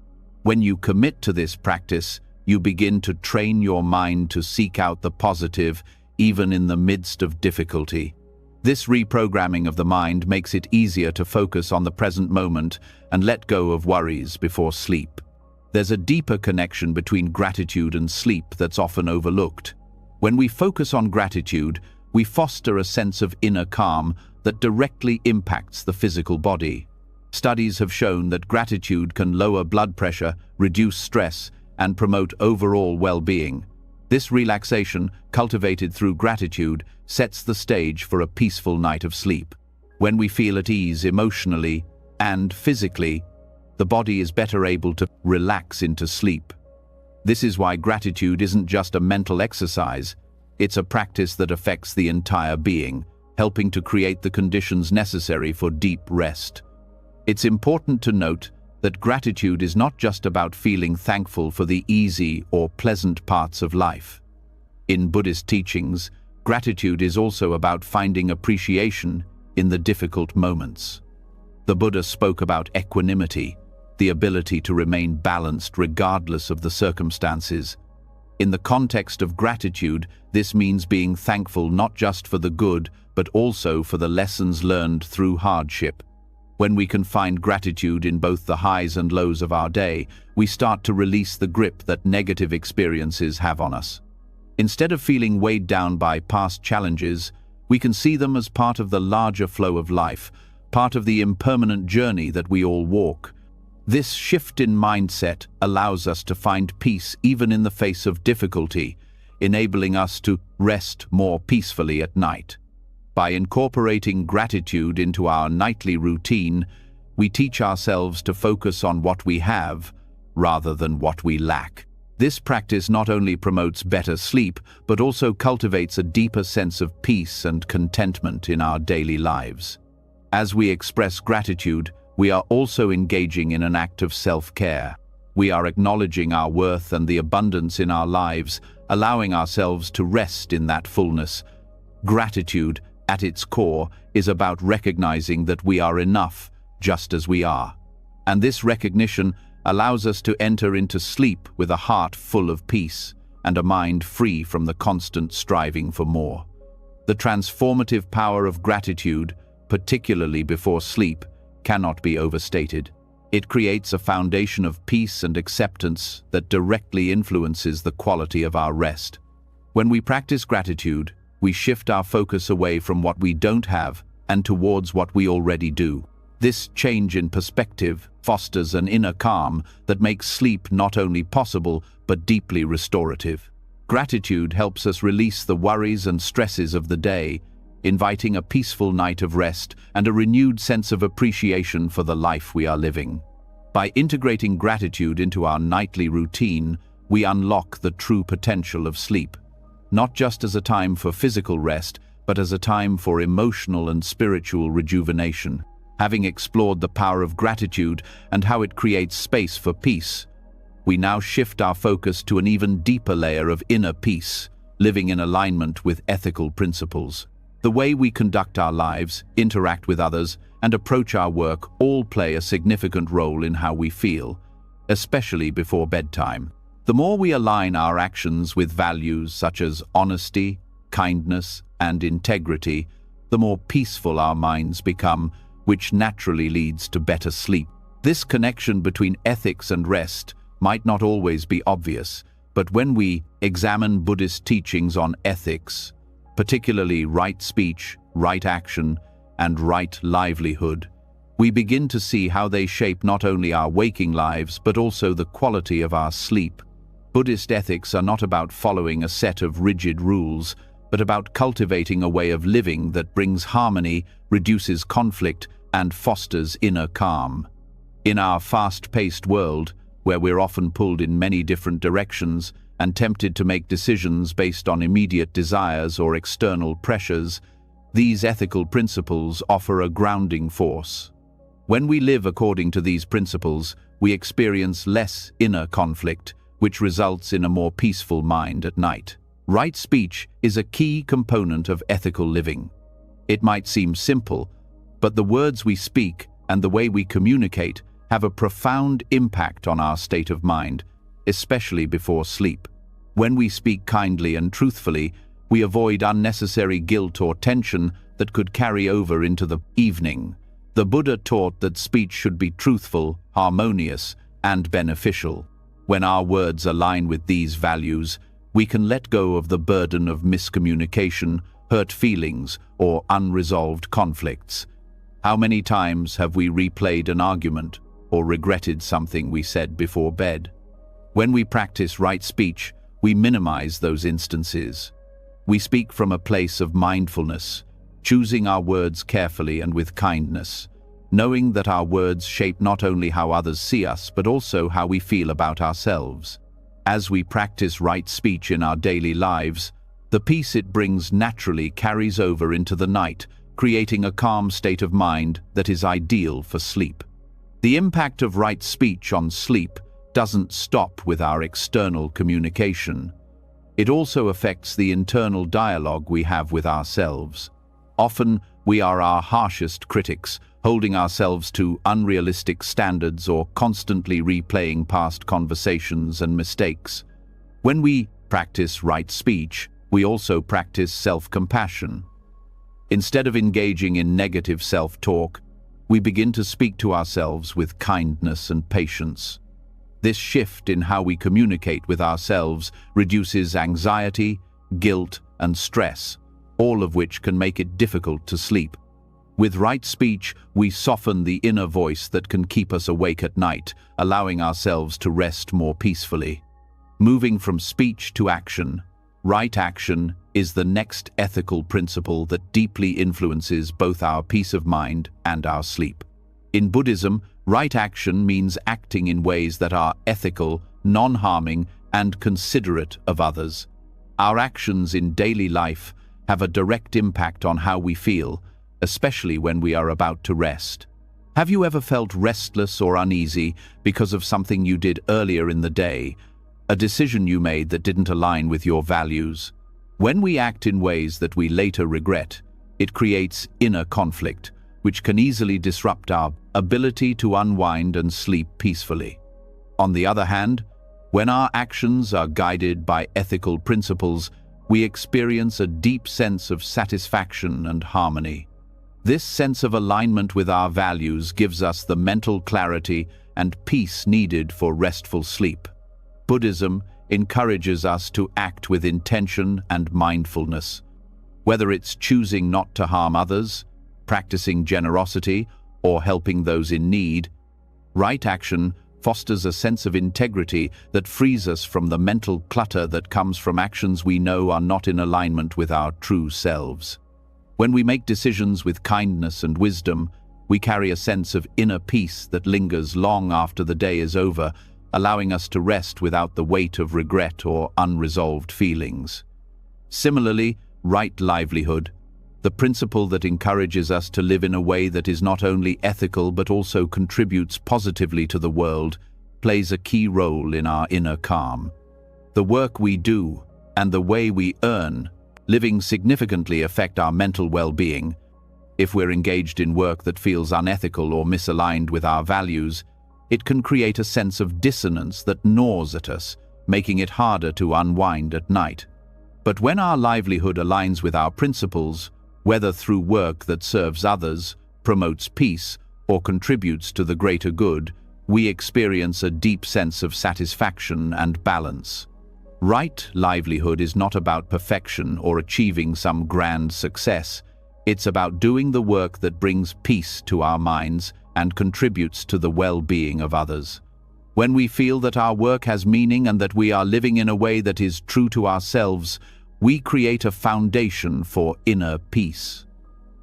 When you commit to this practice, you begin to train your mind to seek out the positive, even in the midst of difficulty. This reprogramming of the mind makes it easier to focus on the present moment and let go of worries before sleep. There's a deeper connection between gratitude and sleep that's often overlooked. When we focus on gratitude, we foster a sense of inner calm that directly impacts the physical body. Studies have shown that gratitude can lower blood pressure, reduce stress, and promote overall well-being. This relaxation, cultivated through gratitude, sets the stage for a peaceful night of sleep. When we feel at ease emotionally and physically, the body is better able to relax into sleep. This is why gratitude isn't just a mental exercise, it's a practice that affects the entire being, helping to create the conditions necessary for deep rest. It's important to note that gratitude is not just about feeling thankful for the easy or pleasant parts of life. In Buddhist teachings, gratitude is also about finding appreciation in the difficult moments. The Buddha spoke about equanimity, the ability to remain balanced regardless of the circumstances. In the context of gratitude, this means being thankful not just for the good, but also for the lessons learned through hardship. When we can find gratitude in both the highs and lows of our day, we start to release the grip that negative experiences have on us. Instead of feeling weighed down by past challenges, we can see them as part of the larger flow of life, part of the impermanent journey that we all walk. This shift in mindset allows us to find peace even in the face of difficulty, enabling us to rest more peacefully at night. By incorporating gratitude into our nightly routine, we teach ourselves to focus on what we have rather than what we lack. This practice not only promotes better sleep, but also cultivates a deeper sense of peace and contentment in our daily lives. As we express gratitude, we are also engaging in an act of self-care. We are acknowledging our worth and the abundance in our lives, allowing ourselves to rest in that fullness. Gratitude, at its core, is about recognizing that we are enough, just as we are. And this recognition allows us to enter into sleep with a heart full of peace and a mind free from the constant striving for more. The transformative power of gratitude, particularly before sleep, cannot be overstated. It creates a foundation of peace and acceptance that directly influences the quality of our rest. When we practice gratitude, we shift our focus away from what we don't have and towards what we already do. This change in perspective fosters an inner calm that makes sleep not only possible, but deeply restorative. Gratitude helps us release the worries and stresses of the day, inviting a peaceful night of rest and a renewed sense of appreciation for the life we are living. By integrating gratitude into our nightly routine, we unlock the true potential of sleep, not just as a time for physical rest, but as a time for emotional and spiritual rejuvenation. Having explored the power of gratitude and how it creates space for peace, we now shift our focus to an even deeper layer of inner peace, living in alignment with ethical principles. The way we conduct our lives, interact with others, and approach our work all play a significant role in how we feel, especially before bedtime. The more we align our actions with values such as honesty, kindness, and integrity, the more peaceful our minds become, which naturally leads to better sleep. This connection between ethics and rest might not always be obvious, but when we examine Buddhist teachings on ethics, particularly right speech, right action, and right livelihood, we begin to see how they shape not only our waking lives but also the quality of our sleep. Buddhist ethics are not about following a set of rigid rules, but about cultivating a way of living that brings harmony, reduces conflict, and fosters inner calm. In our fast-paced world, where we're often pulled in many different directions and tempted to make decisions based on immediate desires or external pressures, these ethical principles offer a grounding force. When we live according to these principles, we experience less inner conflict, which results in a more peaceful mind at night. Right speech is a key component of ethical living. It might seem simple, but the words we speak and the way we communicate have a profound impact on our state of mind, especially before sleep. When we speak kindly and truthfully, we avoid unnecessary guilt or tension that could carry over into the evening. The Buddha taught that speech should be truthful, harmonious, and beneficial. When our words align with these values, we can let go of the burden of miscommunication, hurt feelings, or unresolved conflicts. How many times have we replayed an argument or regretted something we said before bed? When we practice right speech, we minimize those instances. We speak from a place of mindfulness, choosing our words carefully and with kindness, knowing that our words shape not only how others see us, but also how we feel about ourselves. As we practice right speech in our daily lives, the peace it brings naturally carries over into the night, creating a calm state of mind that is ideal for sleep. The impact of right speech on sleep doesn't stop with our external communication. It also affects the internal dialogue we have with ourselves. Often, we are our harshest critics, holding ourselves to unrealistic standards or constantly replaying past conversations and mistakes. When we practice right speech, we also practice self-compassion. Instead of engaging in negative self-talk, we begin to speak to ourselves with kindness and patience. This shift in how we communicate with ourselves reduces anxiety, guilt, and stress, all of which can make it difficult to sleep. With right speech, we soften the inner voice that can keep us awake at night, allowing ourselves to rest more peacefully. Moving from speech to action, right action is the next ethical principle that deeply influences both our peace of mind and our sleep. In Buddhism, right action means acting in ways that are ethical, non-harming, and considerate of others. Our actions in daily life have a direct impact on how we feel, especially when we are about to rest. Have you ever felt restless or uneasy because of something you did earlier in the day, a decision you made that didn't align with your values? When we act in ways that we later regret, it creates inner conflict, which can easily disrupt our ability to unwind and sleep peacefully. On the other hand, when our actions are guided by ethical principles, we experience a deep sense of satisfaction and harmony. This sense of alignment with our values gives us the mental clarity and peace needed for restful sleep. Buddhism encourages us to act with intention and mindfulness. Whether it's choosing not to harm others, practicing generosity, or helping those in need, right action fosters a sense of integrity that frees us from the mental clutter that comes from actions we know are not in alignment with our true selves. When we make decisions with kindness and wisdom, we carry a sense of inner peace that lingers long after the day is over, allowing us to rest without the weight of regret or unresolved feelings. Similarly, right livelihood, the principle that encourages us to live in a way that is not only ethical but also contributes positively to the world, plays a key role in our inner calm. The work we do and the way we earn living significantly affect our mental well-being. If we're engaged in work that feels unethical or misaligned with our values, it can create a sense of dissonance that gnaws at us, making it harder to unwind at night. But when our livelihood aligns with our principles, whether through work that serves others, promotes peace, or contributes to the greater good, we experience a deep sense of satisfaction and balance. Right livelihood is not about perfection or achieving some grand success. It's about doing the work that brings peace to our minds and contributes to the well-being of others. When we feel that our work has meaning and that we are living in a way that is true to ourselves, we create a foundation for inner peace.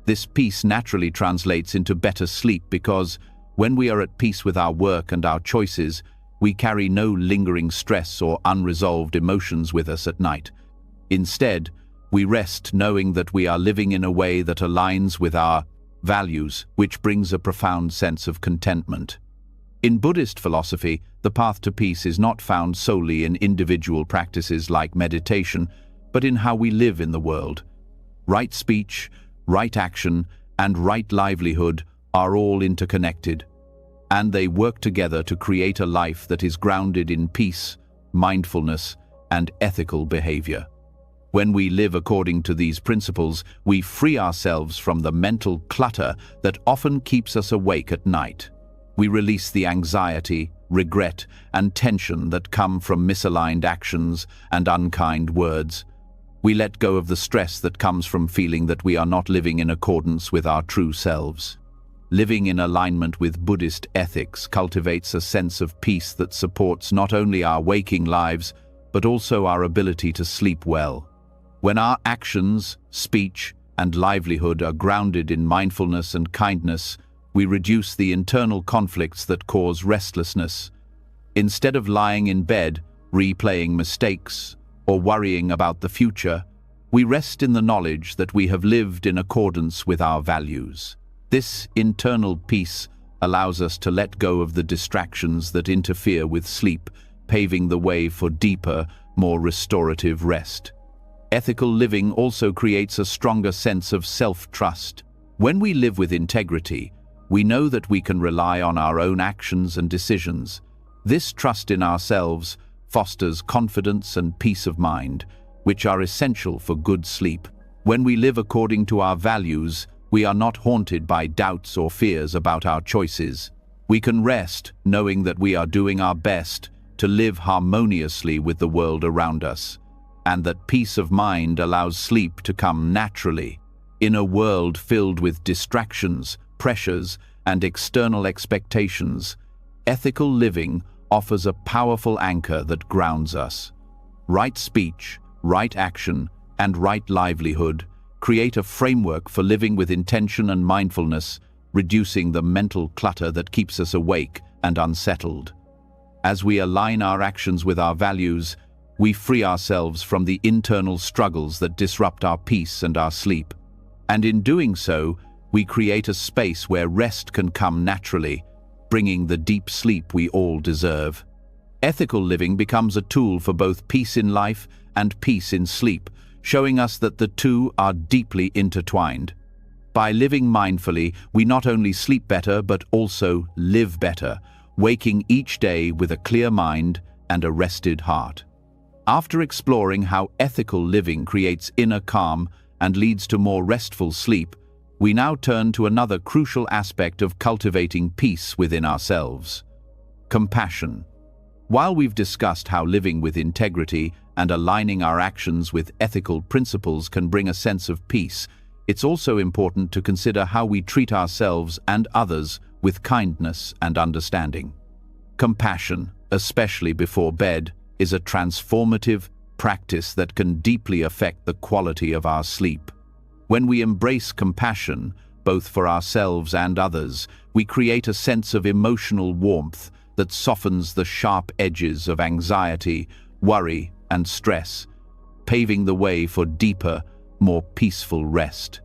This peace naturally translates into better sleep because, when we are at peace with our work and our choices, we carry no lingering stress or unresolved emotions with us at night. Instead, we rest knowing that we are living in a way that aligns with our values, which brings a profound sense of contentment. In Buddhist philosophy, the path to peace is not found solely in individual practices like meditation, but in how we live in the world. Right speech, right action, and right livelihood are all interconnected, and they work together to create a life that is grounded in peace, mindfulness, and ethical behavior. When we live according to these principles, we free ourselves from the mental clutter that often keeps us awake at night. We release the anxiety, regret, and tension that come from misaligned actions and unkind words. We let go of the stress that comes from feeling that we are not living in accordance with our true selves. Living in alignment with Buddhist ethics cultivates a sense of peace that supports not only our waking lives, but also our ability to sleep well. When our actions, speech, and livelihood are grounded in mindfulness and kindness, we reduce the internal conflicts that cause restlessness. Instead of lying in bed, replaying mistakes, or worrying about the future, we rest in the knowledge that we have lived in accordance with our values. This internal peace allows us to let go of the distractions that interfere with sleep, paving the way for deeper, more restorative rest. Ethical living also creates a stronger sense of self-trust. When we live with integrity, we know that we can rely on our own actions and decisions. This trust in ourselves fosters confidence and peace of mind, which are essential for good sleep. When we live according to our values, we are not haunted by doubts or fears about our choices. We can rest knowing that we are doing our best to live harmoniously with the world around us, and that peace of mind allows sleep to come naturally. In a world filled with distractions, pressures, and external expectations, ethical living offers a powerful anchor that grounds us. Right speech, right action, and right livelihood create a framework for living with intention and mindfulness, reducing the mental clutter that keeps us awake and unsettled. As we align our actions with our values, we free ourselves from the internal struggles that disrupt our peace and our sleep. And in doing so, we create a space where rest can come naturally, bringing the deep sleep we all deserve. Ethical living becomes a tool for both peace in life and peace in sleep, showing us that the two are deeply intertwined. By living mindfully, we not only sleep better but also live better, waking each day with a clear mind and a rested heart. After exploring how ethical living creates inner calm and leads to more restful sleep, we now turn to another crucial aspect of cultivating peace within ourselves: compassion. While we've discussed how living with integrity and aligning our actions with ethical principles can bring a sense of peace, it's also important to consider how we treat ourselves and others with kindness and understanding. Compassion, especially before bed, is a transformative practice that can deeply affect the quality of our sleep. When we embrace compassion, both for ourselves and others, we create a sense of emotional warmth that softens the sharp edges of anxiety, worry, and stress, paving the way for deeper, more peaceful rest.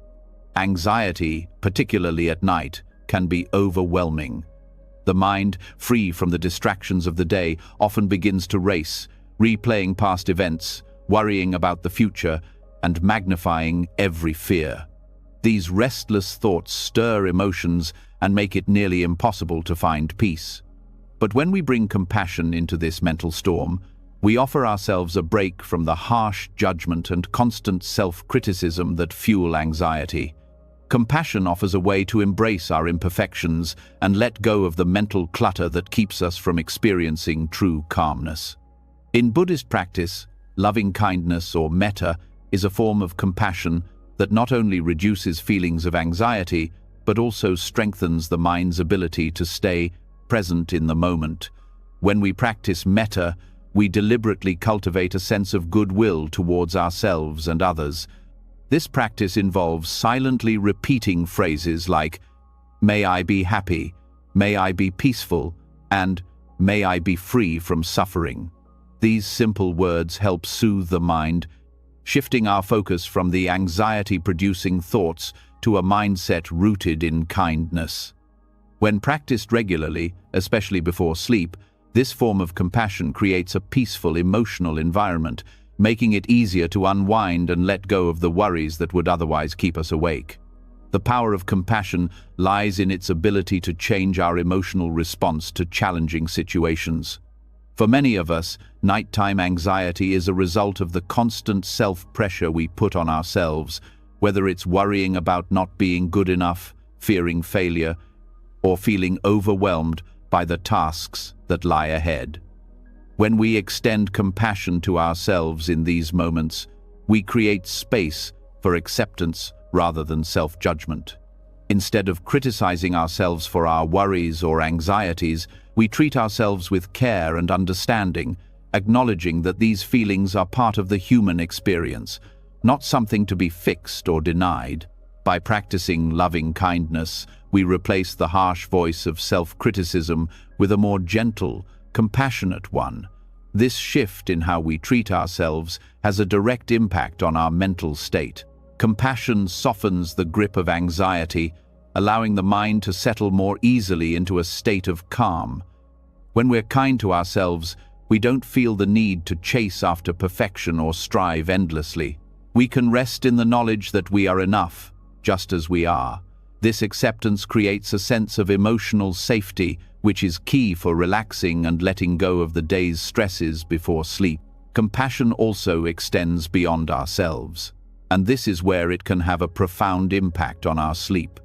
Anxiety, particularly at night, can be overwhelming. The mind, free from the distractions of the day, often begins to race, replaying past events, worrying about the future, and magnifying every fear. These restless thoughts stir emotions and make it nearly impossible to find peace. But when we bring compassion into this mental storm, We offer ourselves a break from the harsh judgment and constant self-criticism that fuel anxiety. Compassion offers a way to embrace our imperfections and let go of the mental clutter that keeps us from experiencing true calmness. In Buddhist practice, loving kindness or metta is a form of compassion that not only reduces feelings of anxiety, but also strengthens the mind's ability to stay present in the moment. When we practice metta, we deliberately cultivate a sense of goodwill towards ourselves and others. This practice involves silently repeating phrases like, "May I be happy," "May I be peaceful," and "May I be free from suffering." These simple words help soothe the mind, shifting our focus from the anxiety-producing thoughts to a mindset rooted in kindness. When practiced regularly, especially before sleep, this form of compassion creates a peaceful emotional environment, making it easier to unwind and let go of the worries that would otherwise keep us awake. The power of compassion lies in its ability to change our emotional response to challenging situations. For many of us, nighttime anxiety is a result of the constant self-pressure we put on ourselves, whether it's worrying about not being good enough, fearing failure, or feeling overwhelmed by the tasks that lie ahead. When we extend compassion to ourselves in these moments, we create space for acceptance rather than self-judgment. Instead of criticizing ourselves for our worries or anxieties, we treat ourselves with care and understanding, acknowledging that these feelings are part of the human experience, not something to be fixed or denied. By practicing loving kindness, we replace the harsh voice of self-criticism with a more gentle, compassionate one. This shift in how we treat ourselves has a direct impact on our mental state. Compassion softens the grip of anxiety, allowing the mind to settle more easily into a state of calm. When we're kind to ourselves, we don't feel the need to chase after perfection or strive endlessly. We can rest in the knowledge that we are enough, just as we are. This acceptance creates a sense of emotional safety, which is key for relaxing and letting go of the day's stresses before sleep. Compassion also extends beyond ourselves, and this is where it can have a profound impact on our sleep.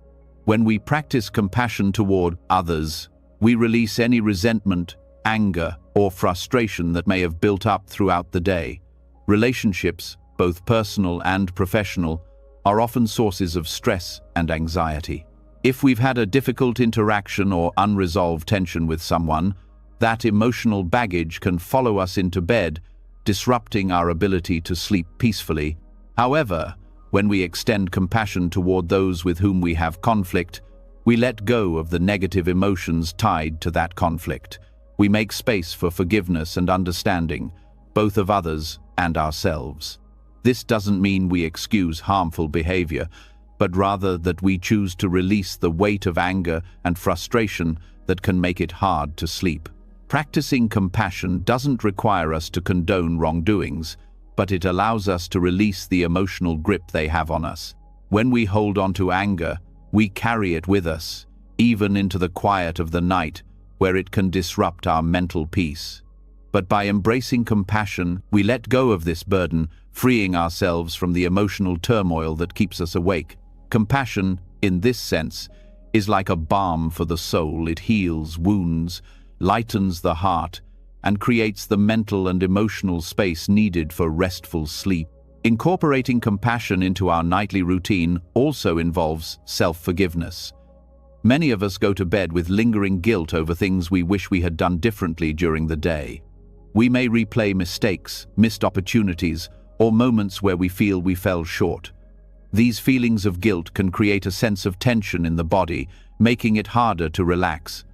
When we practice compassion toward others, we release any resentment, anger, or frustration that may have built up throughout the day. Relationships, both personal and professional, are often sources of stress and anxiety. If we've had a difficult interaction or unresolved tension with someone, that emotional baggage can follow us into bed, disrupting our ability to sleep peacefully. However, when we extend compassion toward those with whom we have conflict, we let go of the negative emotions tied to that conflict. We make space for forgiveness and understanding, both of others and ourselves. This doesn't mean we excuse harmful behavior, but rather that we choose to release the weight of anger and frustration that can make it hard to sleep. Practicing compassion doesn't require us to condone wrongdoings, but it allows us to release the emotional grip they have on us. When we hold on to anger, we carry it with us, even into the quiet of the night, where it can disrupt our mental peace. But by embracing compassion, we let go of this burden, freeing ourselves from the emotional turmoil that keeps us awake. Compassion, in this sense, is like a balm for the soul. It heals wounds, lightens the heart, and creates the mental and emotional space needed for restful sleep. Incorporating compassion into our nightly routine also involves self-forgiveness. Many of us go to bed with lingering guilt over things we wish we had done differently during the day. We may replay mistakes, missed opportunities, or moments where we feel we fell short. These feelings of guilt can create a sense of tension in the body, making it harder to relax.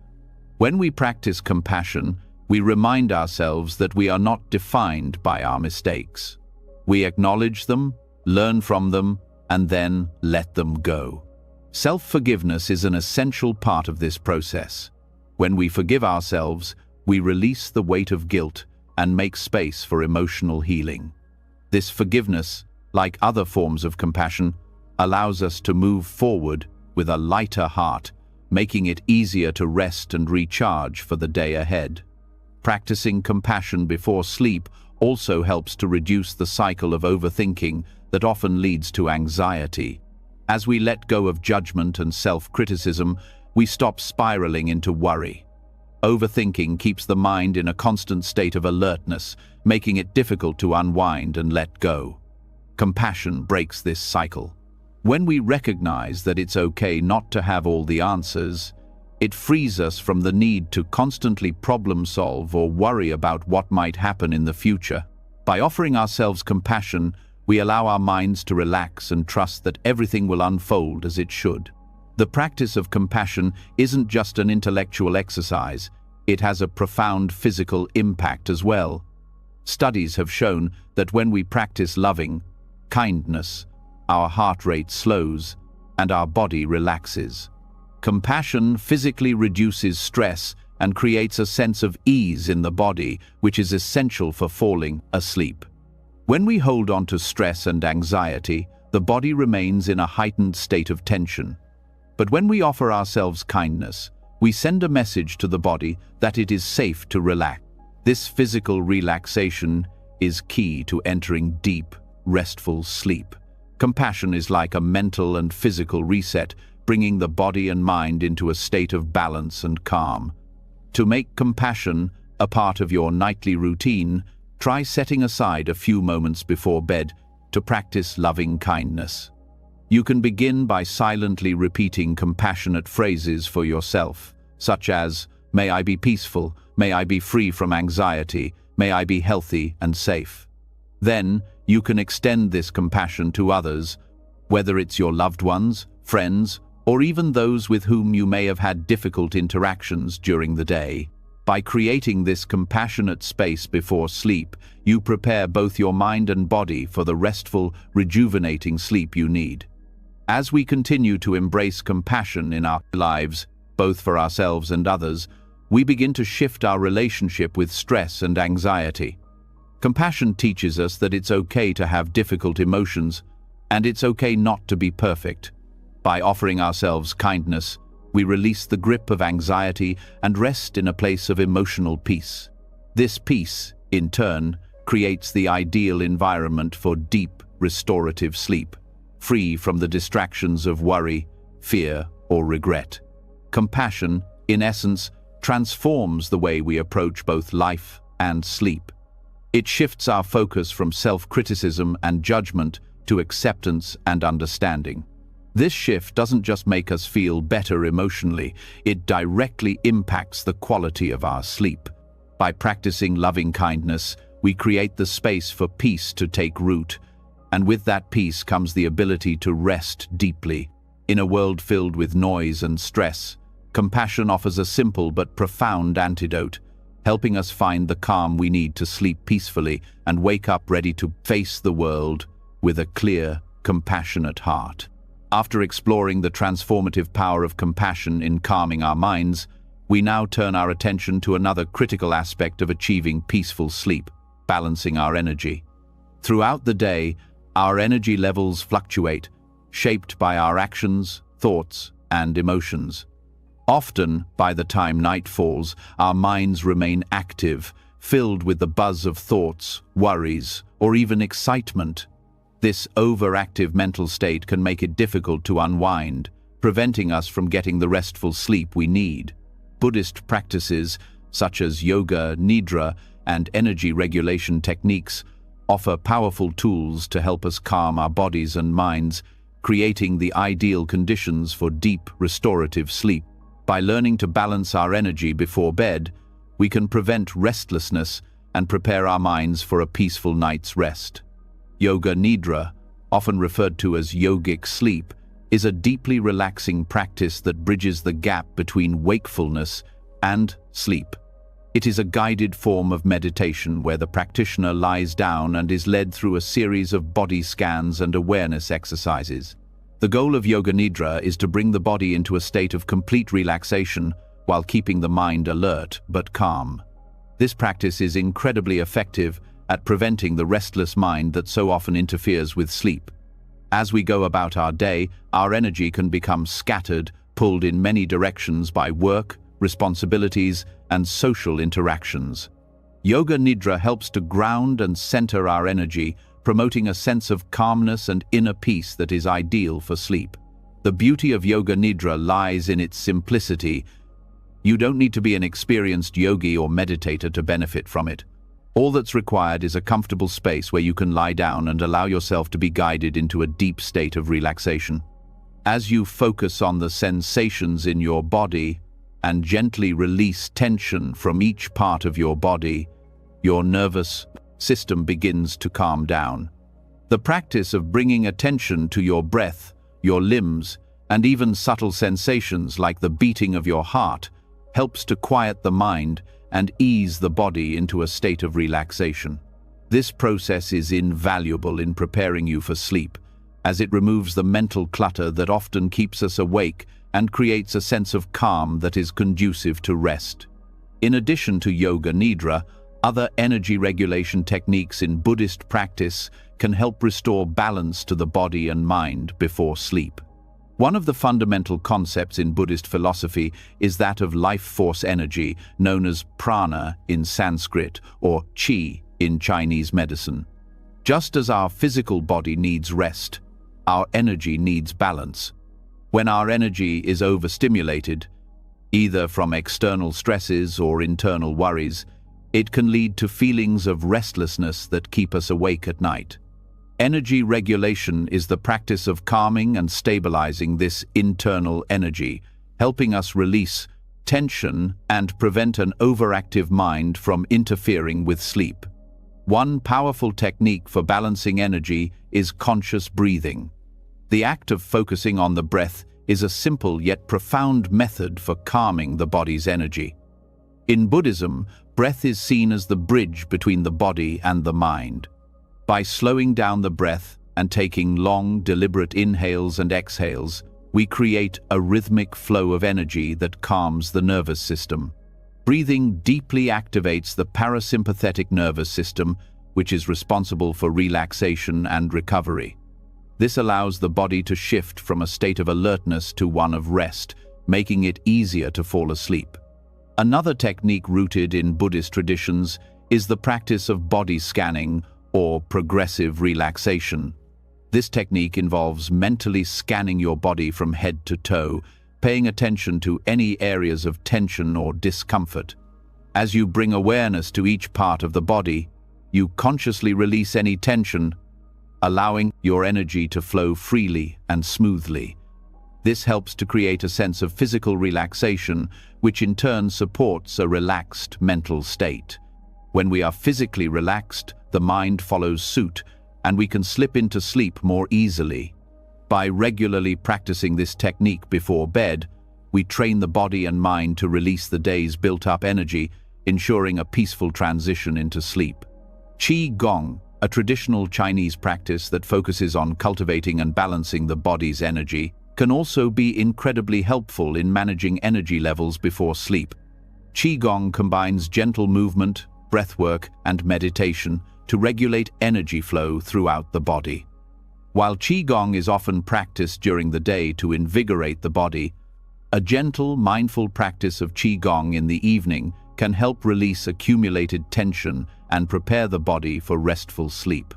When we practice compassion, we remind ourselves that we are not defined by our mistakes. We acknowledge them, learn from them, and then let them go. Self-forgiveness is an essential part of this process. When we forgive ourselves, we release the weight of guilt and make space for emotional healing. This forgiveness, like other forms of compassion, allows us to move forward with a lighter heart, making it easier to rest and recharge for the day ahead. Practicing compassion before sleep also helps to reduce the cycle of overthinking that often leads to anxiety. As we let go of judgment and self-criticism, we stop spiraling into worry. Overthinking keeps the mind in a constant state of alertness, making it difficult to unwind and let go. Compassion breaks this cycle. When we recognize that it's okay not to have all the answers, it frees us from the need to constantly problem solve or worry about what might happen in the future. By offering ourselves compassion, we allow our minds to relax and trust that everything will unfold as it should. The practice of compassion isn't just an intellectual exercise, it has a profound physical impact as well. Studies have shown that when we practice loving kindness, our heart rate slows and our body relaxes. Compassion physically reduces stress and creates a sense of ease in the body, which is essential for falling asleep. When we hold on to stress and anxiety, the body remains in a heightened state of tension. But when we offer ourselves kindness, we send a message to the body that it is safe to relax. This physical relaxation is key to entering deep, restful sleep. Compassion is like a mental and physical reset, bringing the body and mind into a state of balance and calm. To make compassion a part of your nightly routine, try setting aside a few moments before bed to practice loving kindness. You can begin by silently repeating compassionate phrases for yourself, such as, "May I be peaceful, may I be free from anxiety, may I be healthy and safe." Then, you can extend this compassion to others, whether it's your loved ones, friends, or even those with whom you may have had difficult interactions during the day. By creating this compassionate space before sleep, you prepare both your mind and body for the restful, rejuvenating sleep you need. As we continue to embrace compassion in our lives, both for ourselves and others, we begin to shift our relationship with stress and anxiety. Compassion teaches us that it's okay to have difficult emotions, and it's okay not to be perfect. By offering ourselves kindness, we release the grip of anxiety and rest in a place of emotional peace. This peace, in turn, creates the ideal environment for deep, restorative sleep, free from the distractions of worry, fear, or regret. Compassion, in essence, transforms the way we approach both life and sleep. It shifts our focus from self-criticism and judgment to acceptance and understanding. This shift doesn't just make us feel better emotionally, it directly impacts the quality of our sleep. By practicing loving kindness, we create the space for peace to take root, and with that peace comes the ability to rest deeply. In a world filled with noise and stress, compassion offers a simple but profound antidote, helping us find the calm we need to sleep peacefully and wake up ready to face the world with a clear, compassionate heart. After exploring the transformative power of compassion in calming our minds, we now turn our attention to another critical aspect of achieving peaceful sleep: balancing our energy. Throughout the day, our energy levels fluctuate, shaped by our actions, thoughts, and emotions. Often, by the time night falls, our minds remain active, filled with the buzz of thoughts, worries, or even excitement. This overactive mental state can make it difficult to unwind, preventing us from getting the restful sleep we need. Buddhist practices, such as yoga, nidra, and energy regulation techniques, offer powerful tools to help us calm our bodies and minds, creating the ideal conditions for deep, restorative sleep. By learning to balance our energy before bed, we can prevent restlessness and prepare our minds for a peaceful night's rest. Yoga Nidra, often referred to as yogic sleep, is a deeply relaxing practice that bridges the gap between wakefulness and sleep. It is a guided form of meditation where the practitioner lies down and is led through a series of body scans and awareness exercises. The goal of Yoga Nidra is to bring the body into a state of complete relaxation while keeping the mind alert but calm. This practice is incredibly effective at preventing the restless mind that so often interferes with sleep. As we go about our day, our energy can become scattered, pulled in many directions by work, responsibilities, and social interactions. Yoga Nidra helps to ground and center our energy, promoting a sense of calmness and inner peace that is ideal for sleep. The beauty of Yoga Nidra lies in its simplicity. You don't need to be an experienced yogi or meditator to benefit from it. All that's required is a comfortable space where you can lie down and allow yourself to be guided into a deep state of relaxation. As you focus on the sensations in your body and gently release tension from each part of your body, your nervous system begins to calm down. The practice of bringing attention to your breath, your limbs, and even subtle sensations like the beating of your heart helps to quiet the mind and ease the body into a state of relaxation. This process is invaluable in preparing you for sleep, as it removes the mental clutter that often keeps us awake and creates a sense of calm that is conducive to rest. In addition to Yoga Nidra, other energy regulation techniques in Buddhist practice can help restore balance to the body and mind before sleep. One of the fundamental concepts in Buddhist philosophy is that of life force energy, known as prana in Sanskrit or qi in Chinese medicine. Just as our physical body needs rest, our energy needs balance. When our energy is overstimulated, either from external stresses or internal worries, it can lead to feelings of restlessness that keep us awake at night. Energy regulation is the practice of calming and stabilizing this internal energy, helping us release tension and prevent an overactive mind from interfering with sleep. One powerful technique for balancing energy is conscious breathing. The act of focusing on the breath is a simple yet profound method for calming the body's energy. In Buddhism, breath is seen as the bridge between the body and the mind. By slowing down the breath and taking long, deliberate inhales and exhales, we create a rhythmic flow of energy that calms the nervous system. Breathing deeply activates the parasympathetic nervous system, which is responsible for relaxation and recovery. This allows the body to shift from a state of alertness to one of rest, making it easier to fall asleep. Another technique rooted in Buddhist traditions is the practice of body scanning or progressive relaxation. This technique involves mentally scanning your body from head to toe, paying attention to any areas of tension or discomfort. As you bring awareness to each part of the body, you consciously release any tension, allowing your energy to flow freely and smoothly. This helps to create a sense of physical relaxation, which in turn supports a relaxed mental state. When we are physically relaxed, the mind follows suit, and we can slip into sleep more easily. By regularly practicing this technique before bed, we train the body and mind to release the day's built-up energy, ensuring a peaceful transition into sleep. Qi Gong, a traditional Chinese practice that focuses on cultivating and balancing the body's energy, can also be incredibly helpful in managing energy levels before sleep. Qigong combines gentle movement, breathwork, and meditation to regulate energy flow throughout the body. While Qigong is often practiced during the day to invigorate the body, a gentle, mindful practice of Qigong in the evening can help release accumulated tension and prepare the body for restful sleep.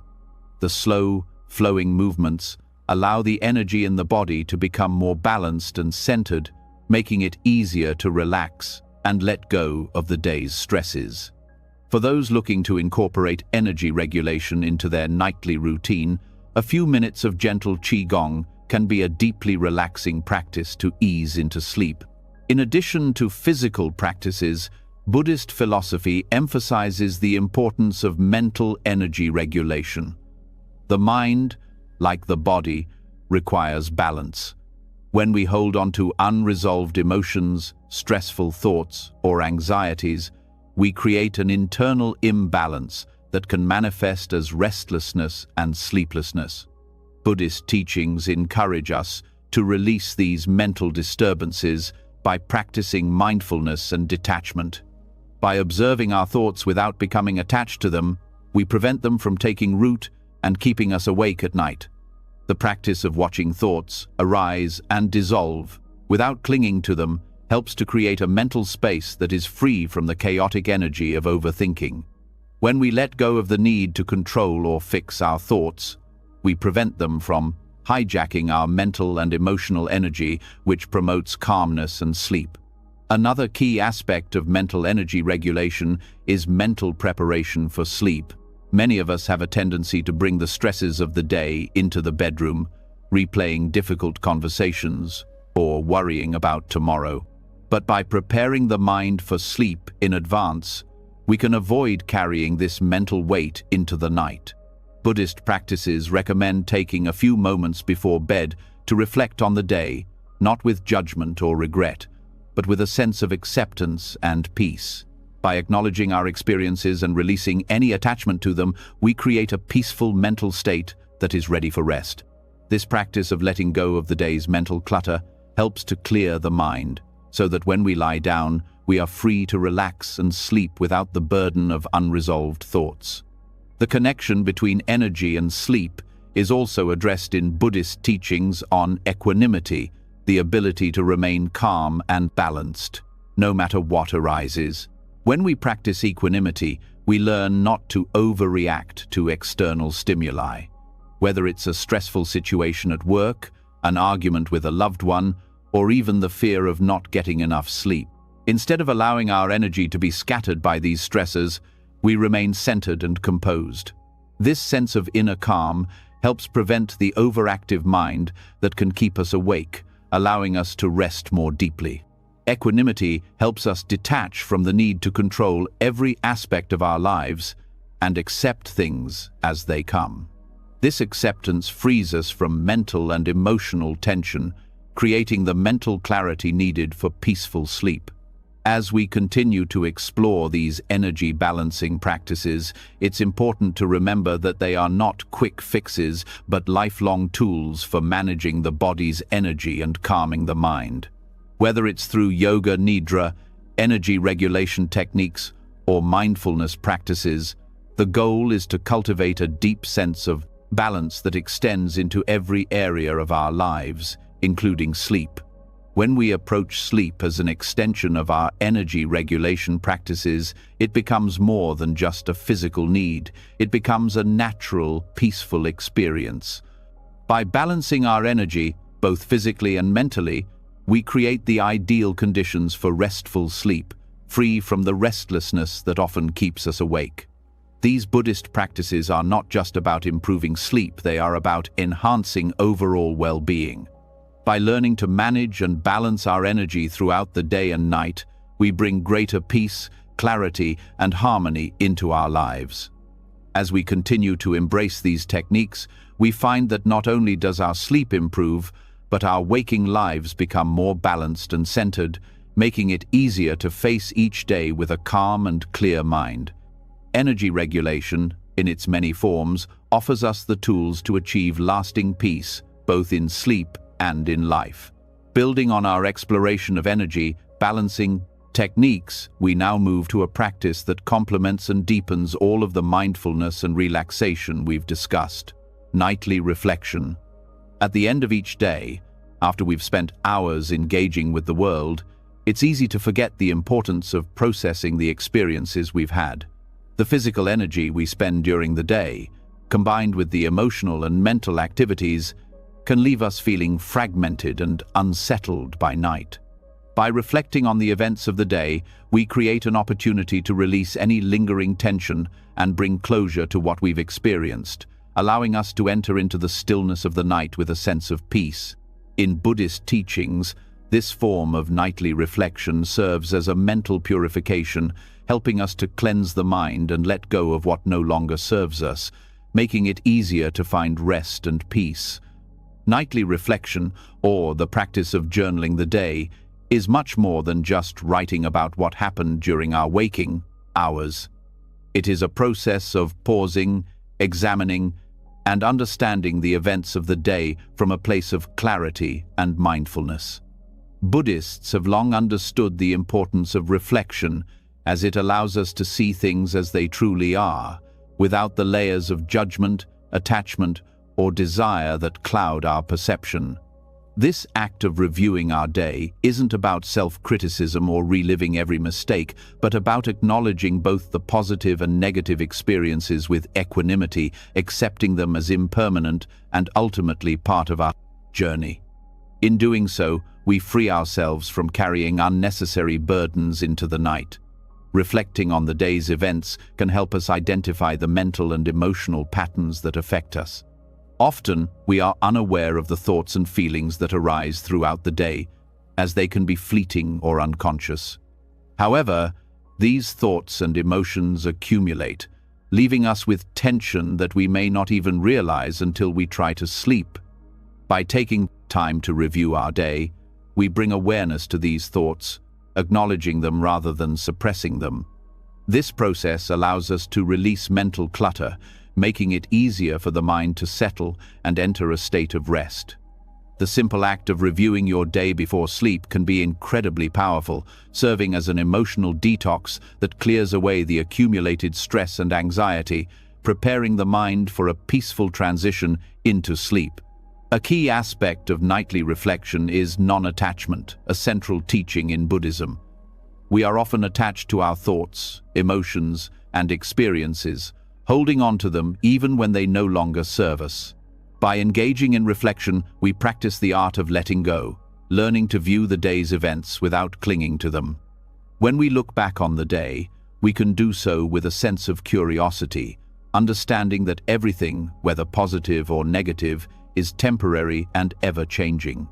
The slow, flowing movements allow the energy in the body to become more balanced and centered, making it easier to relax and let go of the day's stresses. For those looking to incorporate energy regulation into their nightly routine, a few minutes of gentle Qigong can be a deeply relaxing practice to ease into sleep. In addition to physical practices, Buddhist philosophy emphasizes the importance of mental energy regulation. The mind, like the body, requires balance. When we hold on to unresolved emotions, stressful thoughts, or anxieties, we create an internal imbalance that can manifest as restlessness and sleeplessness. Buddhist teachings encourage us to release these mental disturbances by practicing mindfulness and detachment. By observing our thoughts without becoming attached to them, we prevent them from taking root and keeping us awake at night. The practice of watching thoughts arise and dissolve without clinging to them helps to create a mental space that is free from the chaotic energy of overthinking. When we let go of the need to control or fix our thoughts, we prevent them from hijacking our mental and emotional energy, which promotes calmness and sleep. Another key aspect of mental energy regulation is mental preparation for sleep. Many of us have a tendency to bring the stresses of the day into the bedroom, replaying difficult conversations or worrying about tomorrow. But by preparing the mind for sleep in advance, we can avoid carrying this mental weight into the night. Buddhist practices recommend taking a few moments before bed to reflect on the day, not with judgment or regret, but with a sense of acceptance and peace. By acknowledging our experiences and releasing any attachment to them, we create a peaceful mental state that is ready for rest. This practice of letting go of the day's mental clutter helps to clear the mind, so that when we lie down, we are free to relax and sleep without the burden of unresolved thoughts. The connection between energy and sleep is also addressed in Buddhist teachings on equanimity, the ability to remain calm and balanced, no matter what arises. When we practice equanimity, we learn not to overreact to external stimuli. Whether it's a stressful situation at work, an argument with a loved one, or even the fear of not getting enough sleep. Instead of allowing our energy to be scattered by these stresses, we remain centered and composed. This sense of inner calm helps prevent the overactive mind that can keep us awake, allowing us to rest more deeply. Equanimity helps us detach from the need to control every aspect of our lives and accept things as they come. This acceptance frees us from mental and emotional tension, creating the mental clarity needed for peaceful sleep. As we continue to explore these energy balancing practices, it's important to remember that they are not quick fixes, but lifelong tools for managing the body's energy and calming the mind. Whether it's through yoga nidra, energy regulation techniques, or mindfulness practices, the goal is to cultivate a deep sense of balance that extends into every area of our lives, including sleep. When we approach sleep as an extension of our energy regulation practices, it becomes more than just a physical need. It becomes a natural, peaceful experience. By balancing our energy, both physically and mentally, we create the ideal conditions for restful sleep, free from the restlessness that often keeps us awake. These Buddhist practices are not just about improving sleep, they are about enhancing overall well-being. By learning to manage and balance our energy throughout the day and night, we bring greater peace, clarity, and harmony into our lives. As we continue to embrace these techniques, we find that not only does our sleep improve, but our waking lives become more balanced and centered, making it easier to face each day with a calm and clear mind. Energy regulation, in its many forms, offers us the tools to achieve lasting peace, both in sleep and in life. Building on our exploration of energy balancing techniques, we now move to a practice that complements and deepens all of the mindfulness and relaxation we've discussed: nightly reflection. At the end of each day, after we've spent hours engaging with the world, it's easy to forget the importance of processing the experiences we've had. The physical energy we spend during the day, combined with the emotional and mental activities, can leave us feeling fragmented and unsettled by night. By reflecting on the events of the day, we create an opportunity to release any lingering tension and bring closure to what we've experienced, allowing us to enter into the stillness of the night with a sense of peace. In Buddhist teachings, this form of nightly reflection serves as a mental purification, helping us to cleanse the mind and let go of what no longer serves us, making it easier to find rest and peace. Nightly reflection, or the practice of journaling the day, is much more than just writing about what happened during our waking hours. It is a process of pausing, examining, and understanding the events of the day from a place of clarity and mindfulness. Buddhists have long understood the importance of reflection, as it allows us to see things as they truly are, without the layers of judgment, attachment, or desire that cloud our perception. This act of reviewing our day isn't about self-criticism or reliving every mistake, but about acknowledging both the positive and negative experiences with equanimity, accepting them as impermanent and ultimately part of our journey. In doing so, we free ourselves from carrying unnecessary burdens into the night. Reflecting on the day's events can help us identify the mental and emotional patterns that affect us. Often, we are unaware of the thoughts and feelings that arise throughout the day, as they can be fleeting or unconscious. However, these thoughts and emotions accumulate, leaving us with tension that we may not even realize until we try to sleep. By taking time to review our day, we bring awareness to these thoughts, acknowledging them rather than suppressing them. This process allows us to release mental clutter, making it easier for the mind to settle and enter a state of rest. The simple act of reviewing your day before sleep can be incredibly powerful, serving as an emotional detox that clears away the accumulated stress and anxiety, preparing the mind for a peaceful transition into sleep. A key aspect of nightly reflection is non-attachment, a central teaching in Buddhism. We are often attached to our thoughts, emotions, and experiences, holding on to them even when they no longer serve us. By engaging in reflection, we practice the art of letting go, learning to view the day's events without clinging to them. When we look back on the day, we can do so with a sense of curiosity, understanding that everything, whether positive or negative, is temporary and ever-changing.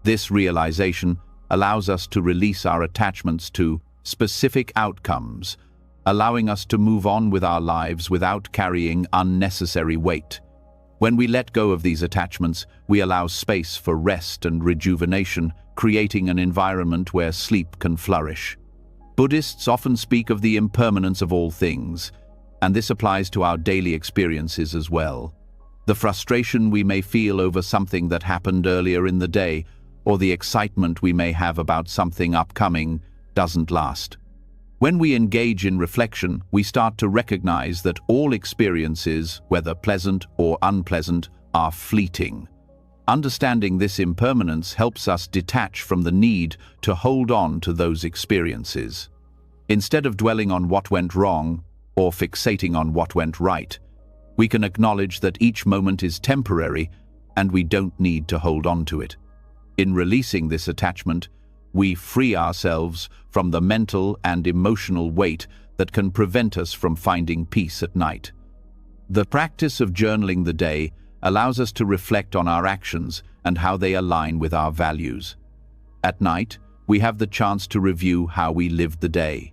This realization allows us to release our attachments to specific outcomes, allowing us to move on with our lives without carrying unnecessary weight. When we let go of these attachments, we allow space for rest and rejuvenation, creating an environment where sleep can flourish. Buddhists often speak of the impermanence of all things, and this applies to our daily experiences as well. The frustration we may feel over something that happened earlier in the day, or the excitement we may have about something upcoming, doesn't last. When we engage in reflection, we start to recognize that all experiences, whether pleasant or unpleasant, are fleeting. Understanding this impermanence helps us detach from the need to hold on to those experiences. Instead of dwelling on what went wrong or fixating on what went right, we can acknowledge that each moment is temporary and we don't need to hold on to it. In releasing this attachment, we free ourselves from the mental and emotional weight that can prevent us from finding peace at night. The practice of journaling the day allows us to reflect on our actions and how they align with our values. At night, we have the chance to review how we lived the day.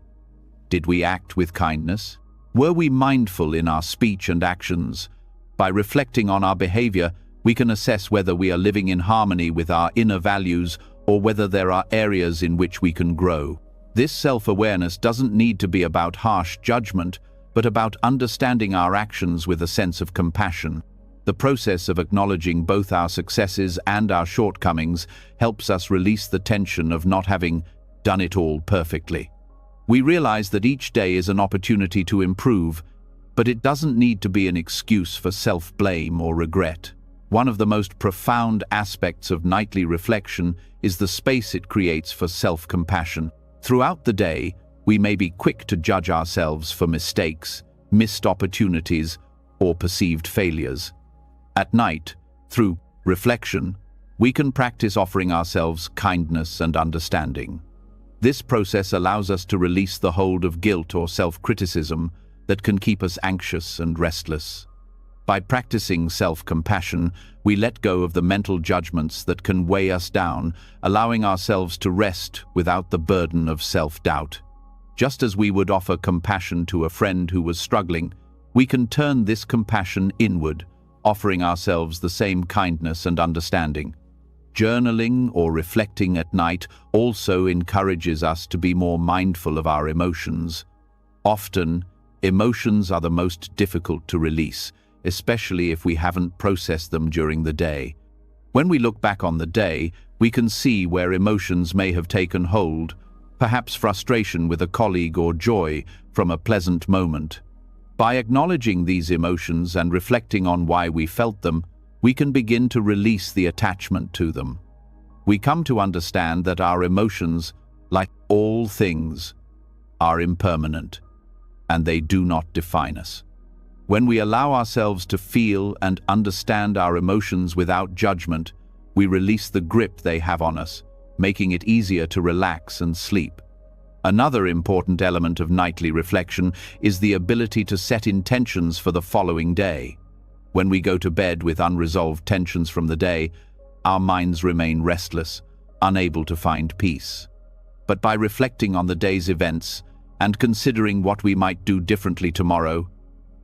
Did we act with kindness? Were we mindful in our speech and actions? By reflecting on our behavior, we can assess whether we are living in harmony with our inner values or whether there are areas in which we can grow. This self-awareness doesn't need to be about harsh judgment, but about understanding our actions with a sense of compassion. The process of acknowledging both our successes and our shortcomings helps us release the tension of not having done it all perfectly. We realize that each day is an opportunity to improve, but it doesn't need to be an excuse for self-blame or regret. One of the most profound aspects of nightly reflection is the space it creates for self-compassion. Throughout the day, we may be quick to judge ourselves for mistakes, missed opportunities, or perceived failures. At night, through reflection, we can practice offering ourselves kindness and understanding. This process allows us to release the hold of guilt or self-criticism that can keep us anxious and restless. By practicing self-compassion, we let go of the mental judgments that can weigh us down, allowing ourselves to rest without the burden of self-doubt. Just as we would offer compassion to a friend who was struggling, we can turn this compassion inward, offering ourselves the same kindness and understanding. Journaling or reflecting at night also encourages us to be more mindful of our emotions. Often, emotions are the most difficult to release, especially if we haven't processed them during the day. When we look back on the day, we can see where emotions may have taken hold, perhaps frustration with a colleague or joy from a pleasant moment. By acknowledging these emotions and reflecting on why we felt them, we can begin to release the attachment to them. we come to understand that our emotions, like all things, are impermanent, and they do not define us. When we allow ourselves to feel and understand our emotions without judgment, we release the grip they have on us, making it easier to relax and sleep. Another important element of nightly reflection is the ability to set intentions for the following day. When we go to bed with unresolved tensions from the day, our minds remain restless, unable to find peace. But by reflecting on the day's events and considering what we might do differently tomorrow,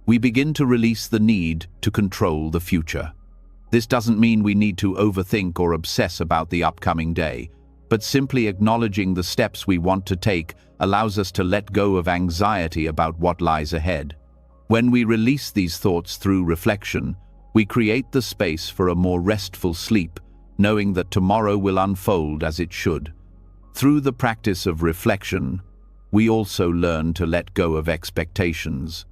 we begin to release the need to control the future. This doesn't mean we need to overthink or obsess about the upcoming day, but simply acknowledging the steps we want to take allows us to let go of anxiety about what lies ahead. When we release these thoughts through reflection, we create the space for a more restful sleep, knowing that tomorrow will unfold as it should. Through the practice of reflection, we also learn to let go of expectations.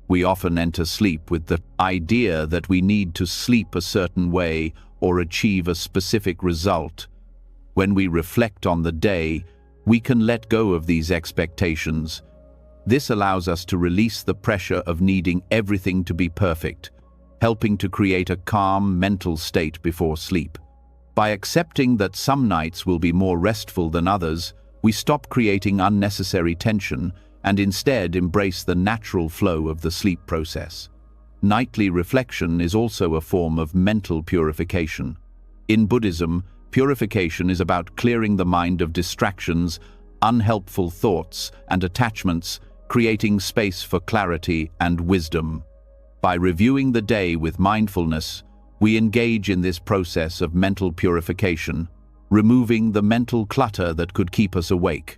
We often enter sleep with the idea that we need to sleep a certain way or achieve a specific result. When we reflect on the day, we can let go of these expectations. This allows us to release the pressure of needing everything to be perfect, helping to create a calm mental state before sleep. By accepting that some nights will be more restful than others, we stop creating unnecessary tension and instead embrace the natural flow of the sleep process. Nightly reflection is also a form of mental purification. In Buddhism, purification is about clearing the mind of distractions, unhelpful thoughts, and attachments, creating space for clarity and wisdom. By reviewing the day with mindfulness, we engage in this process of mental purification, removing the mental clutter that could keep us awake.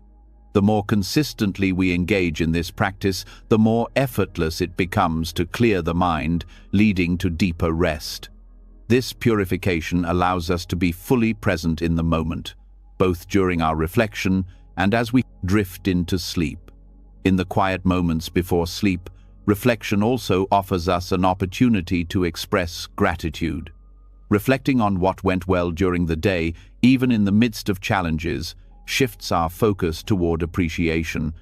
The more consistently we engage in this practice, the more effortless it becomes to clear the mind, leading to deeper rest. This purification allows us to be fully present in the moment, both during our reflection and as we drift into sleep. In the quiet moments before sleep, reflection also offers us an opportunity to express gratitude. Reflecting on what went well during the day, even in the midst of challenges, shifts our focus toward appreciation.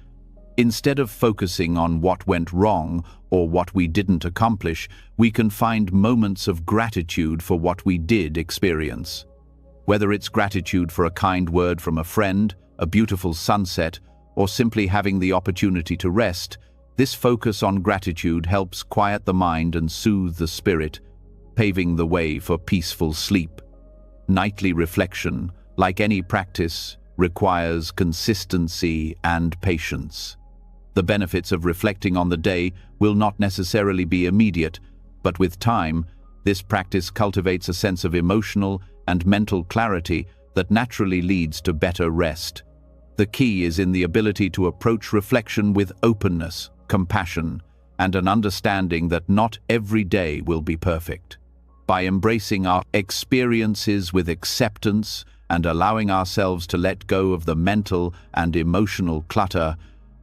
Instead of focusing on what went wrong or what we didn't accomplish, we can find moments of gratitude for what we did experience. Whether it's gratitude for a kind word from a friend, a beautiful sunset, or simply having the opportunity to rest, this focus on gratitude helps quiet the mind and soothe the spirit, paving the way for peaceful sleep. Nightly reflection, like any practice, requires consistency and patience. The benefits of reflecting on the day will not necessarily be immediate, but with time, this practice cultivates a sense of emotional and mental clarity that naturally leads to better rest. The key is in the ability to approach reflection with openness, compassion, and an understanding that not every day will be perfect. By embracing our experiences with acceptance and allowing ourselves to let go of the mental and emotional clutter,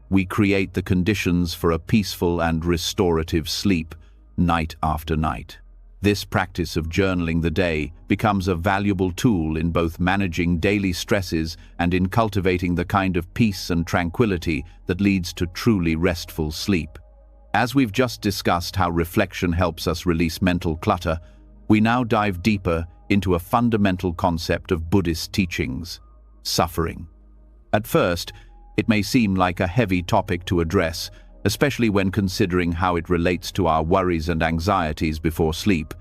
we create the conditions for a peaceful and restorative sleep, night after night. This practice of journaling the day becomes a valuable tool in both managing daily stresses and in cultivating the kind of peace and tranquility that leads to truly restful sleep. As we've just discussed how reflection helps us release mental clutter, we now dive deeper into a fundamental concept of Buddhist teachings: suffering. At first, it may seem like a heavy topic to address, especially when considering how it relates to our worries and anxieties before sleep.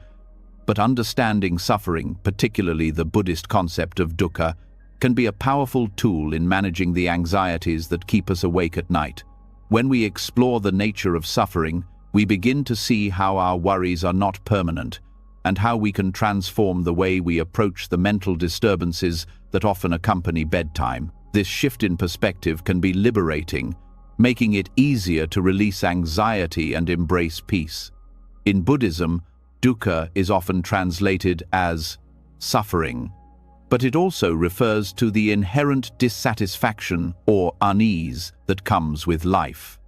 But understanding suffering, particularly the Buddhist concept of dukkha, can be a powerful tool in managing the anxieties that keep us awake at night. When we explore the nature of suffering, we begin to see how our worries are not permanent, and how we can transform the way we approach the mental disturbances that often accompany bedtime. This shift in perspective can be liberating, making it easier to release anxiety and embrace peace. In Buddhism, dukkha is often translated as suffering, but it also refers to the inherent dissatisfaction or unease that comes with life.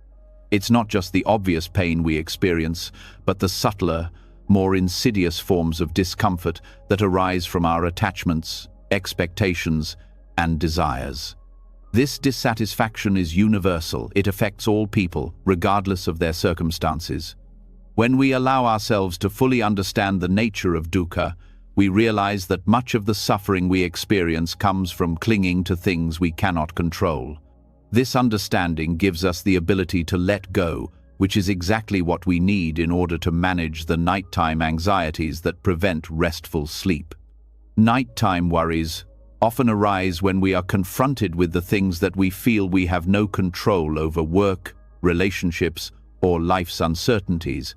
It's not just the obvious pain we experience, but the subtler, more insidious forms of discomfort that arise from our attachments, expectations, and desires. This dissatisfaction is universal. It affects all people, regardless of their circumstances. When we allow ourselves to fully understand the nature of dukkha, we realize that much of the suffering we experience comes from clinging to things we cannot control. This understanding gives us the ability to let go, which is exactly what we need in order to manage the nighttime anxieties that prevent restful sleep. Nighttime worries often arise when we are confronted with the things that we feel we have no control over: work, relationships, or life's uncertainties.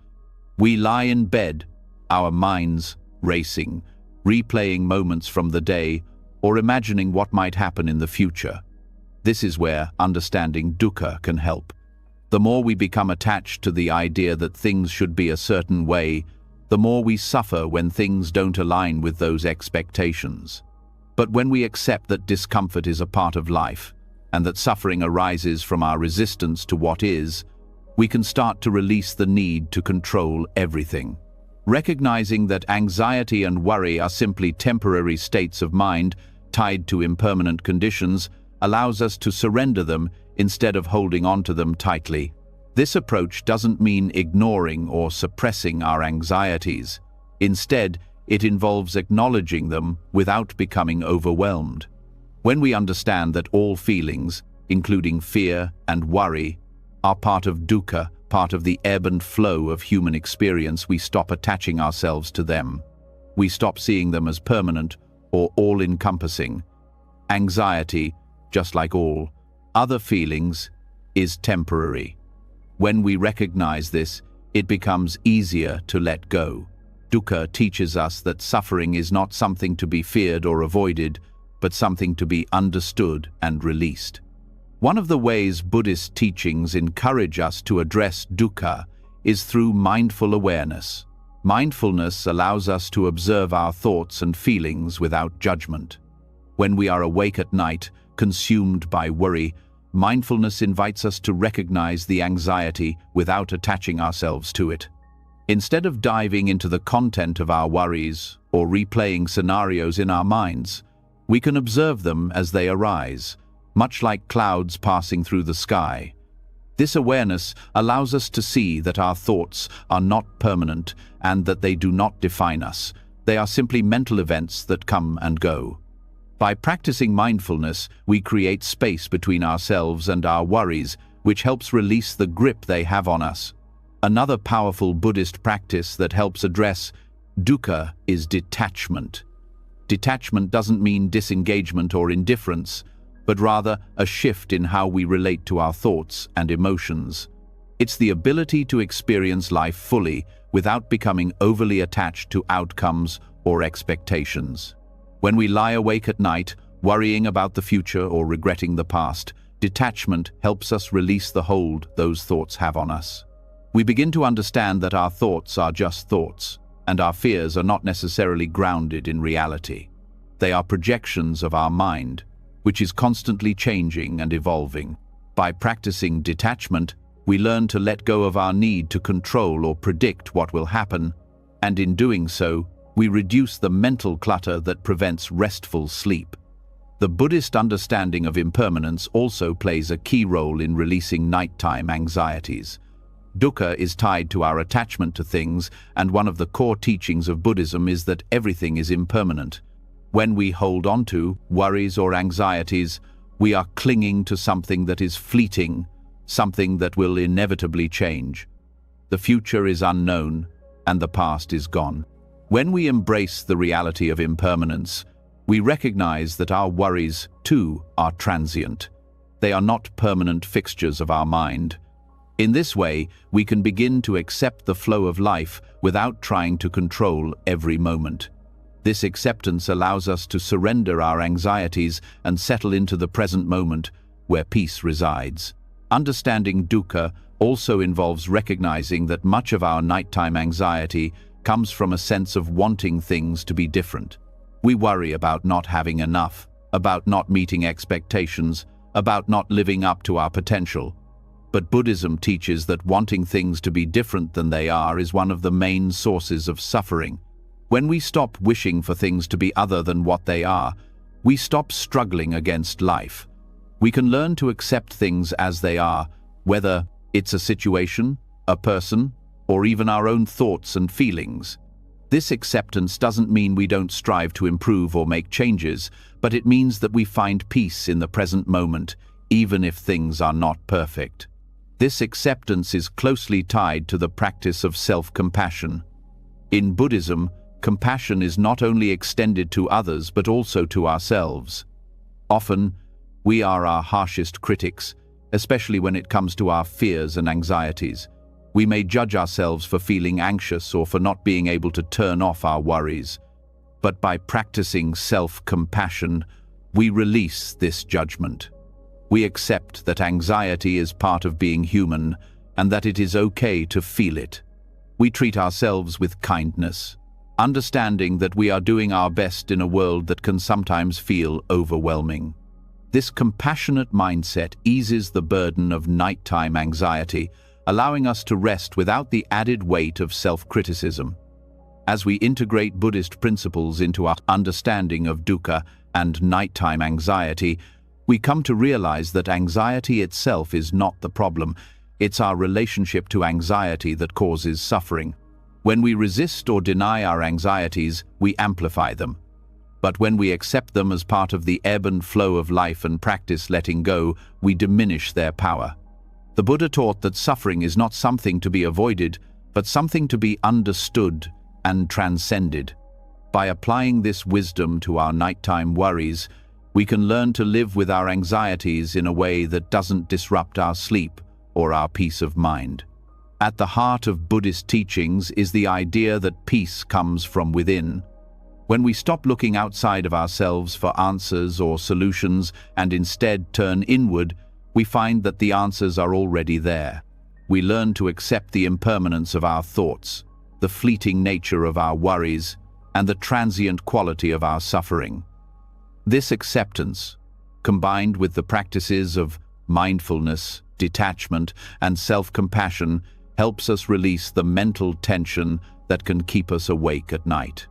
We lie in bed, our minds racing, replaying moments from the day, or imagining what might happen in the future. This is where understanding dukkha can help. The more we become attached to the idea that things should be a certain way, the more we suffer when things don't align with those expectations. But when we accept that discomfort is a part of life, and that suffering arises from our resistance to what is, we can start to release the need to control everything. Recognizing that anxiety and worry are simply temporary states of mind tied to impermanent conditions allows us to surrender them instead of holding on to them tightly. This approach doesn't mean ignoring or suppressing our anxieties. Instead, it involves acknowledging them without becoming overwhelmed. When we understand that all feelings, including fear and worry, are part of dukkha, part of the ebb and flow of human experience, we stop attaching ourselves to them. We stop seeing them as permanent or all-encompassing. Anxiety, just like all other feelings, is temporary. When we recognize this, it becomes easier to let go. Dukkha teaches us that suffering is not something to be feared or avoided, but something to be understood and released. One of the ways Buddhist teachings encourage us to address dukkha is through mindful awareness. Mindfulness allows us to observe our thoughts and feelings without judgment. When we are awake at night, consumed by worry, mindfulness invites us to recognize the anxiety without attaching ourselves to it. Instead of diving into the content of our worries or replaying scenarios in our minds, we can observe them as they arise, much like clouds passing through the sky. This awareness allows us to see that our thoughts are not permanent and that they do not define us. They are simply mental events that come and go. By practicing mindfulness, we create space between ourselves and our worries, which helps release the grip they have on us. Another powerful Buddhist practice that helps address dukkha is detachment. Detachment doesn't mean disengagement or indifference, but rather a shift in how we relate to our thoughts and emotions. It's the ability to experience life fully without becoming overly attached to outcomes or expectations. When we lie awake at night, worrying about the future or regretting the past, detachment helps us release the hold those thoughts have on us. We begin to understand that our thoughts are just thoughts, and our fears are not necessarily grounded in reality. They are projections of our mind, which is constantly changing and evolving. By practicing detachment, we learn to let go of our need to control or predict what will happen, and in doing so, we reduce the mental clutter that prevents restful sleep. The Buddhist understanding of impermanence also plays a key role in releasing nighttime anxieties. Dukkha is tied to our attachment to things, and one of the core teachings of Buddhism is that everything is impermanent. When we hold on to worries or anxieties, we are clinging to something that is fleeting, something that will inevitably change. The future is unknown, and the past is gone. When we embrace the reality of impermanence, we recognize that our worries, too, are transient. They are not permanent fixtures of our mind. In this way, we can begin to accept the flow of life without trying to control every moment. This acceptance allows us to surrender our anxieties and settle into the present moment, where peace resides. Understanding dukkha also involves recognizing that much of our nighttime anxiety comes from a sense of wanting things to be different. We worry about not having enough, about not meeting expectations, about not living up to our potential. But Buddhism teaches that wanting things to be different than they are is one of the main sources of suffering. When we stop wishing for things to be other than what they are, we stop struggling against life. We can learn to accept things as they are, whether it's a situation, a person, or even our own thoughts and feelings. This acceptance doesn't mean we don't strive to improve or make changes, but it means that we find peace in the present moment, even if things are not perfect. This acceptance is closely tied to the practice of self-compassion. In Buddhism, compassion is not only extended to others but also to ourselves. Often, we are our harshest critics, especially when it comes to our fears and anxieties. We may judge ourselves for feeling anxious or for not being able to turn off our worries. But by practicing self-compassion, we release this judgment. We accept that anxiety is part of being human and that it is okay to feel it. We treat ourselves with kindness, understanding that we are doing our best in a world that can sometimes feel overwhelming. This compassionate mindset eases the burden of nighttime anxiety, allowing us to rest without the added weight of self-criticism. As we integrate Buddhist principles into our understanding of dukkha and nighttime anxiety, we come to realize that anxiety itself is not the problem. It's our relationship to anxiety that causes suffering. When we resist or deny our anxieties, we amplify them. But when we accept them as part of the ebb and flow of life and practice letting go, we diminish their power. The Buddha taught that suffering is not something to be avoided, but something to be understood and transcended. By applying this wisdom to our nighttime worries, we can learn to live with our anxieties in a way that doesn't disrupt our sleep or our peace of mind. At the heart of Buddhist teachings is the idea that peace comes from within. When we stop looking outside of ourselves for answers or solutions and instead turn inward, we find that the answers are already there. We learn to accept the impermanence of our thoughts, the fleeting nature of our worries, and the transient quality of our suffering. This acceptance, combined with the practices of mindfulness, detachment, and self-compassion, helps us release the mental tension that can keep us awake at night.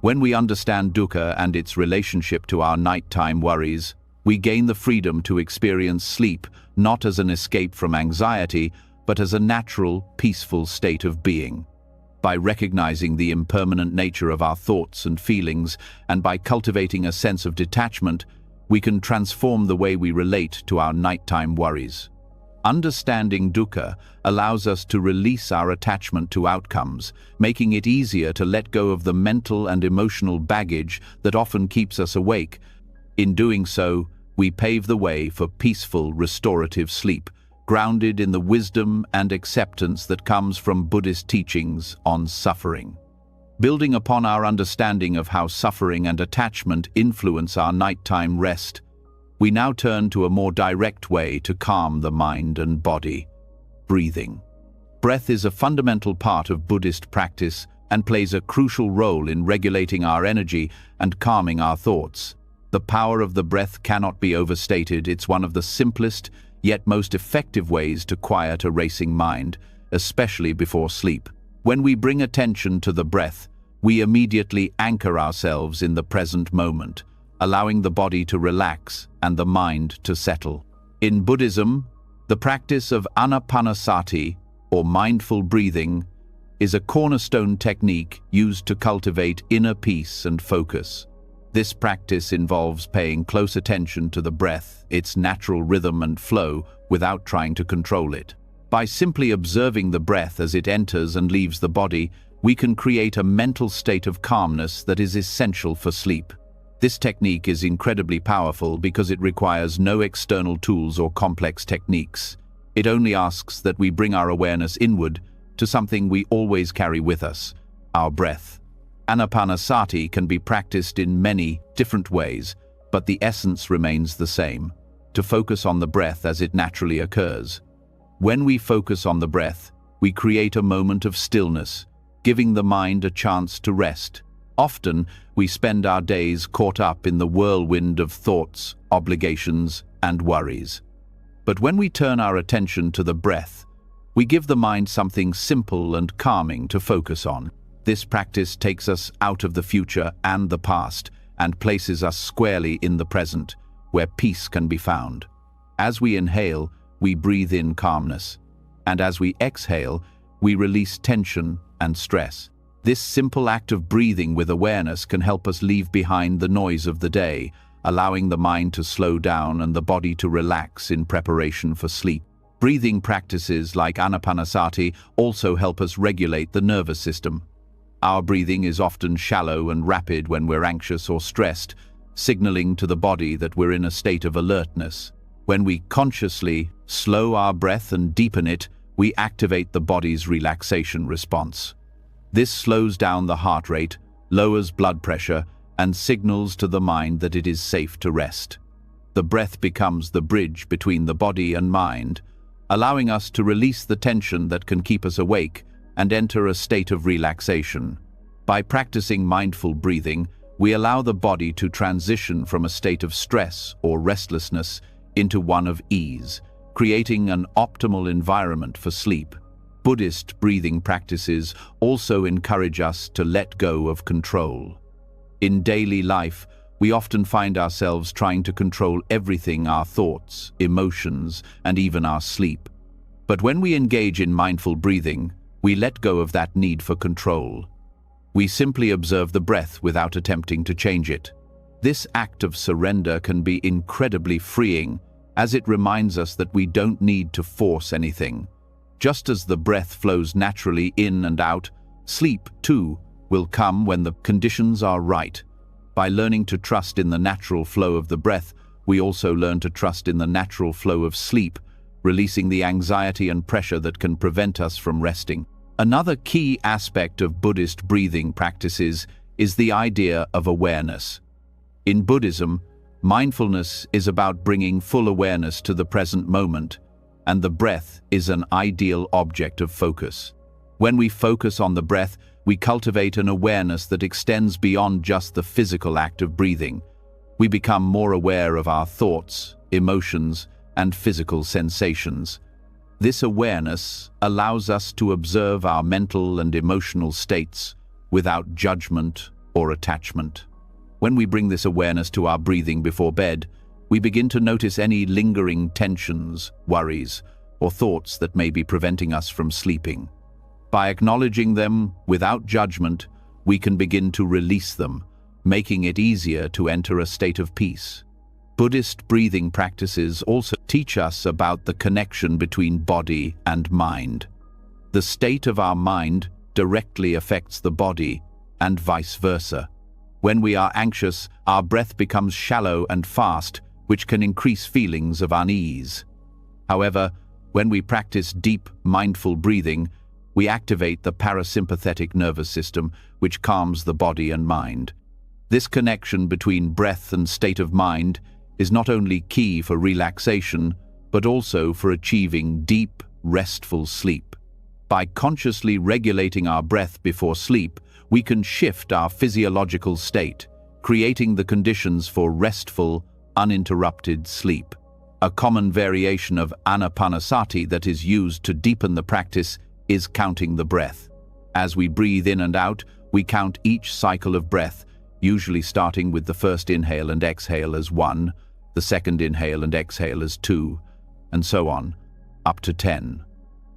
When we understand dukkha and its relationship to our nighttime worries, we gain the freedom to experience sleep not as an escape from anxiety, but as a natural, peaceful state of being. By recognizing the impermanent nature of our thoughts and feelings, and by cultivating a sense of detachment, we can transform the way we relate to our nighttime worries. Understanding dukkha allows us to release our attachment to outcomes, making it easier to let go of the mental and emotional baggage that often keeps us awake. In doing so, we pave the way for peaceful, restorative sleep, grounded in the wisdom and acceptance that comes from Buddhist teachings on suffering. Building upon our understanding of how suffering and attachment influence our nighttime rest, we now turn to a more direct way to calm the mind and body: breathing. Breath is a fundamental part of Buddhist practice and plays a crucial role in regulating our energy and calming our thoughts. The power of the breath cannot be overstated. It's one of the simplest yet most effective ways to quiet a racing mind, especially before sleep. When we bring attention to the breath, we immediately anchor ourselves in the present moment, allowing the body to relax and the mind to settle. In Buddhism, the practice of anapanasati, or mindful breathing, is a cornerstone technique used to cultivate inner peace and focus. This practice involves paying close attention to the breath, its natural rhythm and flow, without trying to control it. By simply observing the breath as it enters and leaves the body, we can create a mental state of calmness that is essential for sleep. This technique is incredibly powerful because it requires no external tools or complex techniques. It only asks that we bring our awareness inward to something we always carry with us: our breath. Anapanasati can be practiced in many different ways, but the essence remains the same: to focus on the breath as it naturally occurs. When we focus on the breath, we create a moment of stillness, giving the mind a chance to rest. Often, we spend our days caught up in the whirlwind of thoughts, obligations, and worries. But when we turn our attention to the breath, we give the mind something simple and calming to focus on. This practice takes us out of the future and the past, and places us squarely in the present, where peace can be found. As we inhale, we breathe in calmness, and as we exhale, we release tension and stress. This simple act of breathing with awareness can help us leave behind the noise of the day, allowing the mind to slow down and the body to relax in preparation for sleep. Breathing practices like anapanasati also help us regulate the nervous system. Our breathing is often shallow and rapid when we're anxious or stressed, signaling to the body that we're in a state of alertness. When we consciously slow our breath and deepen it, we activate the body's relaxation response. This slows down the heart rate, lowers blood pressure, and signals to the mind that it is safe to rest. The breath becomes the bridge between the body and mind, allowing us to release the tension that can keep us awake and enter a state of relaxation. By practicing mindful breathing, we allow the body to transition from a state of stress or restlessness into one of ease, creating an optimal environment for sleep. Buddhist breathing practices also encourage us to let go of control. In daily life, we often find ourselves trying to control everything: our thoughts, emotions, and even our sleep. But when we engage in mindful breathing, we let go of that need for control. We simply observe the breath without attempting to change it. This act of surrender can be incredibly freeing, as it reminds us that we don't need to force anything. Just as the breath flows naturally in and out, sleep, too, will come when the conditions are right. By learning to trust in the natural flow of the breath, we also learn to trust in the natural flow of sleep, releasing the anxiety and pressure that can prevent us from resting. Another key aspect of Buddhist breathing practices is the idea of awareness. In Buddhism, mindfulness is about bringing full awareness to the present moment, and the breath is an ideal object of focus. When we focus on the breath, we cultivate an awareness that extends beyond just the physical act of breathing. We become more aware of our thoughts, emotions, and physical sensations. This awareness allows us to observe our mental and emotional states without judgment or attachment. When we bring this awareness to our breathing before bed, we begin to notice any lingering tensions, worries, or thoughts that may be preventing us from sleeping. By acknowledging them without judgment, we can begin to release them, making it easier to enter a state of peace. Buddhist breathing practices also teach us about the connection between body and mind. The state of our mind directly affects the body, and vice versa. When we are anxious, our breath becomes shallow and fast, which can increase feelings of unease. However, when we practice deep, mindful breathing, we activate the parasympathetic nervous system, which calms the body and mind. This connection between breath and state of mind is not only key for relaxation, but also for achieving deep, restful sleep. By consciously regulating our breath before sleep, we can shift our physiological state, creating the conditions for restful, uninterrupted sleep. A common variation of anapanasati that is used to deepen the practice is counting the breath. As we breathe in and out, we count each cycle of breath, usually starting with the first inhale and exhale as 1, the second inhale and exhale as 2, and so on, up to 10.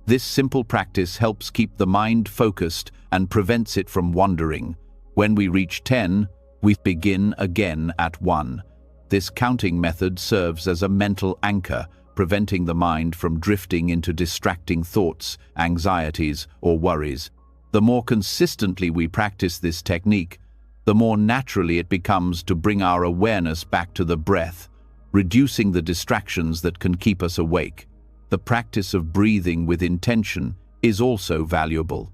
This simple practice helps keep the mind focused and prevents it from wandering. When we reach 10, we begin again at 1. This counting method serves as a mental anchor, preventing the mind from drifting into distracting thoughts, anxieties, or worries. The more consistently we practice this technique, the more naturally it becomes to bring our awareness back to the breath, reducing the distractions that can keep us awake. The practice of breathing with intention is also valuable.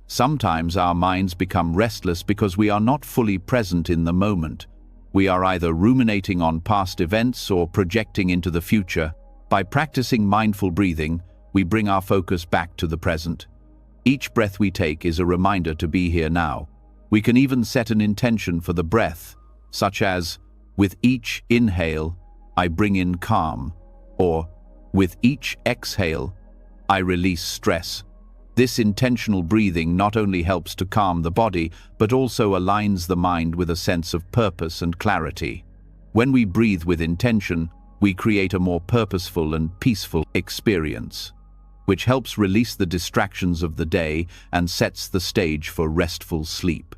Sometimes our minds become restless because we are not fully present in the moment. We are either ruminating on past events or projecting into the future. By practicing mindful breathing, we bring our focus back to the present. Each breath we take is a reminder to be here now. We can even set an intention for the breath, such as, with each inhale, I bring in calm, or with each exhale, I release stress. This intentional breathing not only helps to calm the body, but also aligns the mind with a sense of purpose and clarity. When we breathe with intention, we create a more purposeful and peaceful experience, which helps release the distractions of the day and sets the stage for restful sleep.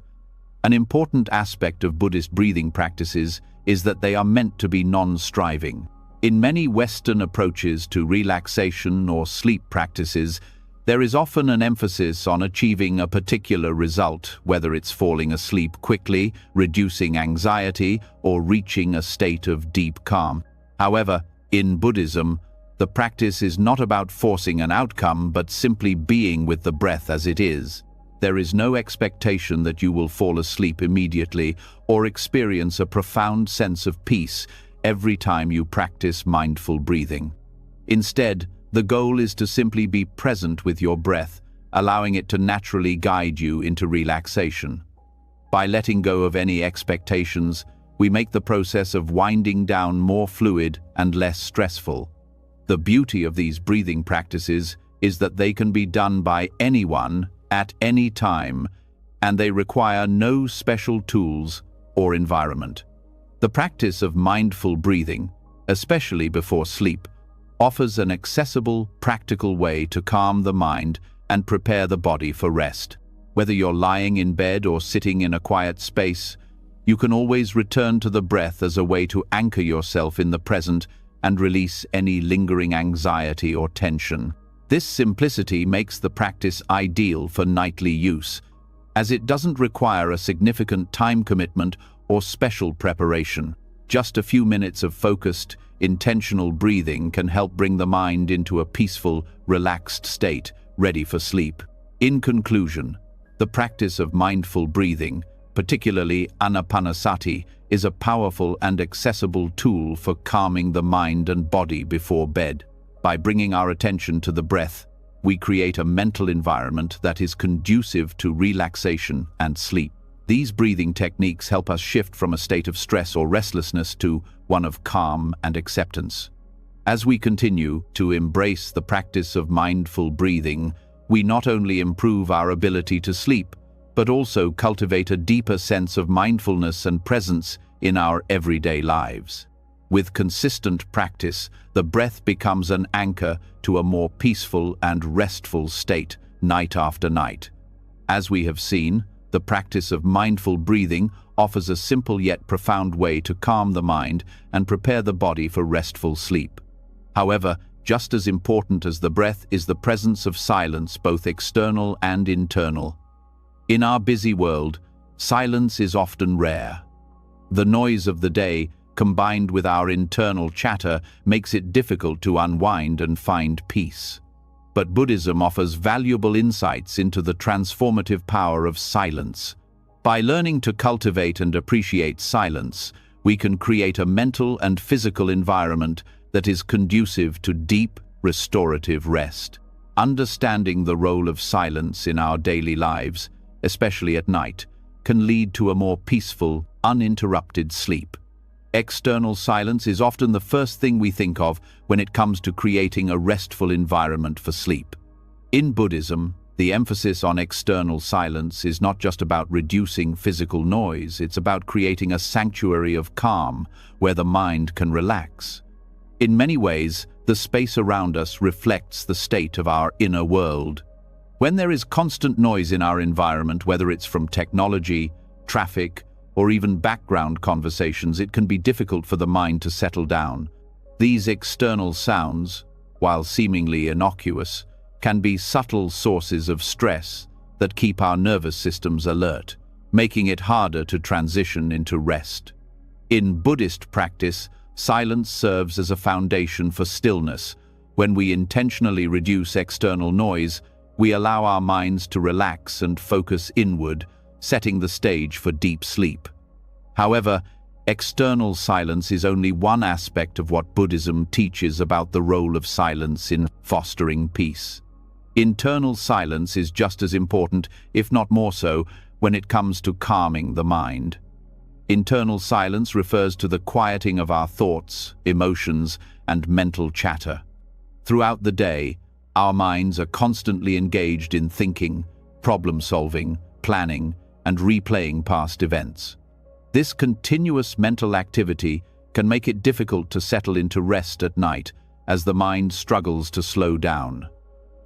An important aspect of Buddhist breathing practices is that they are meant to be non-striving. In many Western approaches to relaxation or sleep practices, there is often an emphasis on achieving a particular result, whether it's falling asleep quickly, reducing anxiety, or reaching a state of deep calm. However, in Buddhism, the practice is not about forcing an outcome, but simply being with the breath as it is. There is no expectation that you will fall asleep immediately or experience a profound sense of peace every time you practice mindful breathing. Instead, the goal is to simply be present with your breath, allowing it to naturally guide you into relaxation. By letting go of any expectations, we make the process of winding down more fluid and less stressful. The beauty of these breathing practices is that they can be done by anyone at any time, and they require no special tools or environment. The practice of mindful breathing, especially before sleep, offers an accessible, practical way to calm the mind and prepare the body for rest. Whether you're lying in bed or sitting in a quiet space, you can always return to the breath as a way to anchor yourself in the present and release any lingering anxiety or tension. This simplicity makes the practice ideal for nightly use, as it doesn't require a significant time commitment or special preparation. Just a few minutes of focused, intentional breathing can help bring the mind into a peaceful, relaxed state, ready for sleep. In conclusion, the practice of mindful breathing, particularly anapanasati, is a powerful and accessible tool for calming the mind and body before bed. By bringing our attention to the breath, we create a mental environment that is conducive to relaxation and sleep. These breathing techniques help us shift from a state of stress or restlessness to one of calm and acceptance. As we continue to embrace the practice of mindful breathing, we not only improve our ability to sleep, but also cultivate a deeper sense of mindfulness and presence in our everyday lives. With consistent practice, the breath becomes an anchor to a more peaceful and restful state night after night. As we have seen, the practice of mindful breathing offers a simple yet profound way to calm the mind and prepare the body for restful sleep. However, just as important as the breath is the presence of silence, both external and internal. In our busy world, silence is often rare. The noise of the day, combined with our internal chatter, makes it difficult to unwind and find peace. But Buddhism offers valuable insights into the transformative power of silence. By learning to cultivate and appreciate silence, we can create a mental and physical environment that is conducive to deep, restorative rest. Understanding the role of silence in our daily lives, especially at night, can lead to a more peaceful, uninterrupted sleep. External silence is often the first thing we think of when it comes to creating a restful environment for sleep. In Buddhism, the emphasis on external silence is not just about reducing physical noise, it's about creating a sanctuary of calm where the mind can relax. In many ways, the space around us reflects the state of our inner world. When there is constant noise in our environment, whether it's from technology, traffic, or even background conversations, it can be difficult for the mind to settle down. These external sounds, while seemingly innocuous, can be subtle sources of stress that keep our nervous systems alert, making it harder to transition into rest. In Buddhist practice, silence serves as a foundation for stillness. When we intentionally reduce external noise, we allow our minds to relax and focus inward, setting the stage for deep sleep. However, external silence is only one aspect of what Buddhism teaches about the role of silence in fostering peace. Internal silence is just as important, if not more so, when it comes to calming the mind. Internal silence refers to the quieting of our thoughts, emotions, and mental chatter. Throughout the day, Our minds are constantly engaged in thinking, problem-solving, planning, and replaying past events. This continuous mental activity can make it difficult to settle into rest at night as the mind struggles to slow down.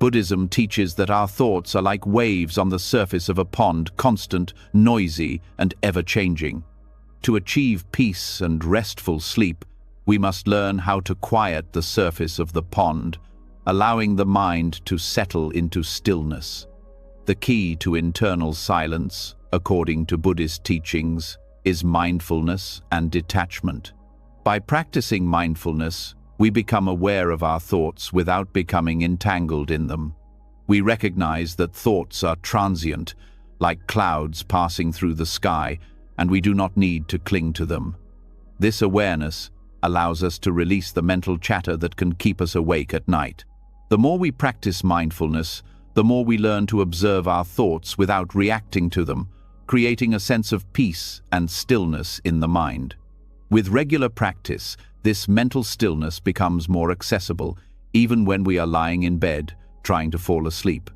Buddhism teaches that our thoughts are like waves on the surface of a pond, constant, noisy, and ever-changing. To achieve peace and restful sleep, we must learn how to quiet the surface of the pond, allowing the mind to settle into stillness. The key to internal silence, according to Buddhist teachings, is mindfulness and detachment. By practicing mindfulness, we become aware of our thoughts without becoming entangled in them. We recognize that thoughts are transient, like clouds passing through the sky, and we do not need to cling to them. This awareness allows us to release the mental chatter that can keep us awake at night. The more we practice mindfulness, the more we learn to observe our thoughts without reacting to them, creating a sense of peace and stillness in the mind. With regular practice, this mental stillness becomes more accessible, even when we are lying in bed, trying to fall asleep.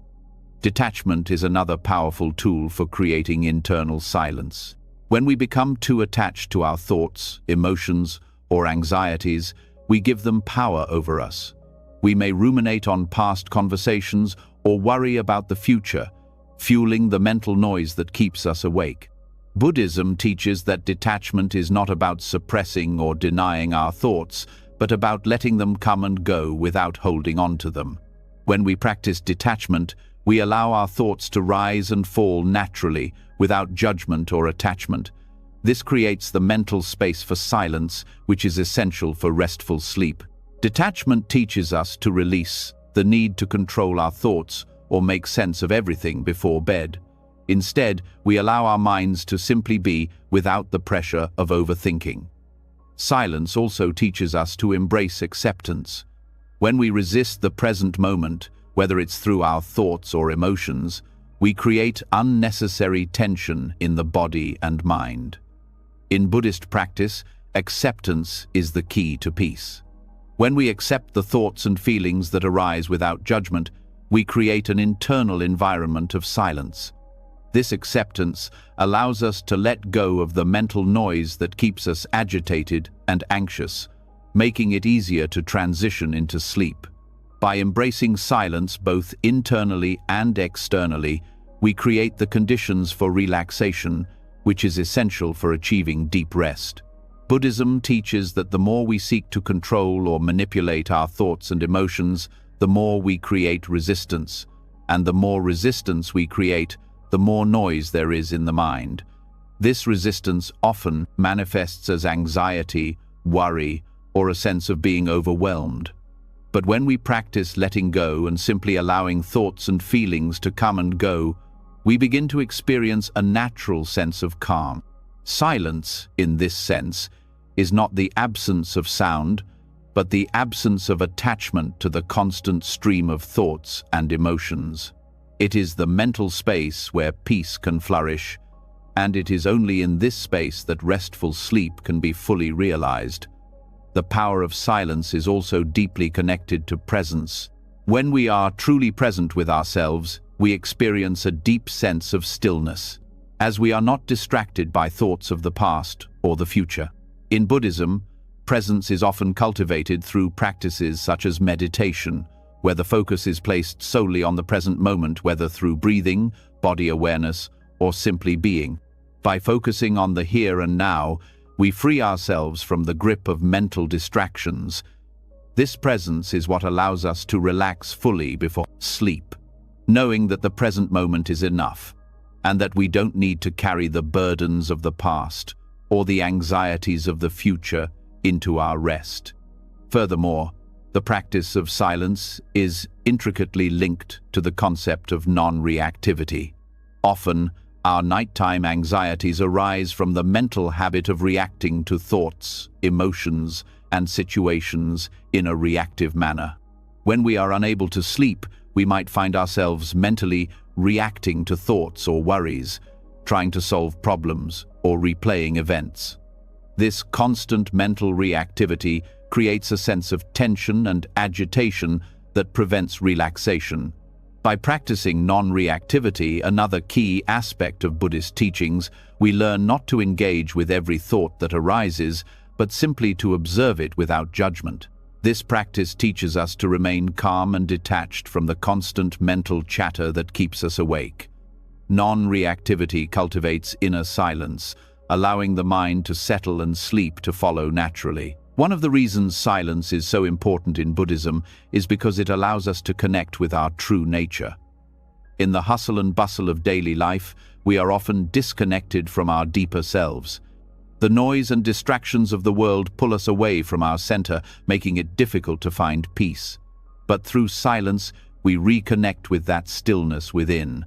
Detachment is another powerful tool for creating internal silence. When we become too attached to our thoughts, emotions, or anxieties, we give them power over us. We may ruminate on past conversations or worry about the future, fueling the mental noise that keeps us awake. Buddhism teaches that detachment is not about suppressing or denying our thoughts, but about letting them come and go without holding on to them. When we practice detachment, we allow our thoughts to rise and fall naturally, without judgment or attachment. This creates the mental space for silence, which is essential for restful sleep. Detachment teaches us to release the need to control our thoughts or make sense of everything before bed. Instead, we allow our minds to simply be without the pressure of overthinking. Silence also teaches us to embrace acceptance. When we resist the present moment, whether it's through our thoughts or emotions, we create unnecessary tension in the body and mind. In Buddhist practice, acceptance is the key to peace. When we accept the thoughts and feelings that arise without judgment, we create an internal environment of silence. This acceptance allows us to let go of the mental noise that keeps us agitated and anxious, making it easier to transition into sleep. By embracing silence both internally and externally, we create the conditions for relaxation, which is essential for achieving deep rest. Buddhism teaches that the more we seek to control or manipulate our thoughts and emotions, the more we create resistance, and the more resistance we create, the more noise there is in the mind. This resistance often manifests as anxiety, worry, or a sense of being overwhelmed. But when we practice letting go and simply allowing thoughts and feelings to come and go, we begin to experience a natural sense of calm. Silence, in this sense, is not the absence of sound, but the absence of attachment to the constant stream of thoughts and emotions. It is the mental space where peace can flourish, and it is only in this space that restful sleep can be fully realized. The power of silence is also deeply connected to presence. When we are truly present with ourselves, we experience a deep sense of stillness, as we are not distracted by thoughts of the past or the future. In Buddhism, presence is often cultivated through practices such as meditation, where the focus is placed solely on the present moment, whether through breathing, body awareness, or simply being. By focusing on the here and now, we free ourselves from the grip of mental distractions. This presence is what allows us to relax fully before sleep, knowing that the present moment is enough, and that we don't need to carry the burdens of the past or the anxieties of the future into our rest. Furthermore, the practice of silence is intricately linked to the concept of non-reactivity. Often, our nighttime anxieties arise from the mental habit of reacting to thoughts, emotions, and situations in a reactive manner. When we are unable to sleep, we might find ourselves mentally reacting to thoughts or worries, trying to solve problems or replaying events. This constant mental reactivity creates a sense of tension and agitation that prevents relaxation. By practicing non-reactivity, another key aspect of Buddhist teachings, we learn not to engage with every thought that arises, but simply to observe it without judgment. This practice teaches us to remain calm and detached from the constant mental chatter that keeps us awake. Non-reactivity cultivates inner silence, allowing the mind to settle and sleep to follow naturally. One of the reasons silence is so important in Buddhism is because it allows us to connect with our true nature. In the hustle and bustle of daily life, we are often disconnected from our deeper selves. The noise and distractions of the world pull us away from our center, making it difficult to find peace. But through silence, we reconnect with that stillness within.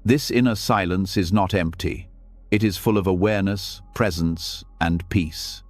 This inner silence is not empty. It is full of awareness, presence, and peace.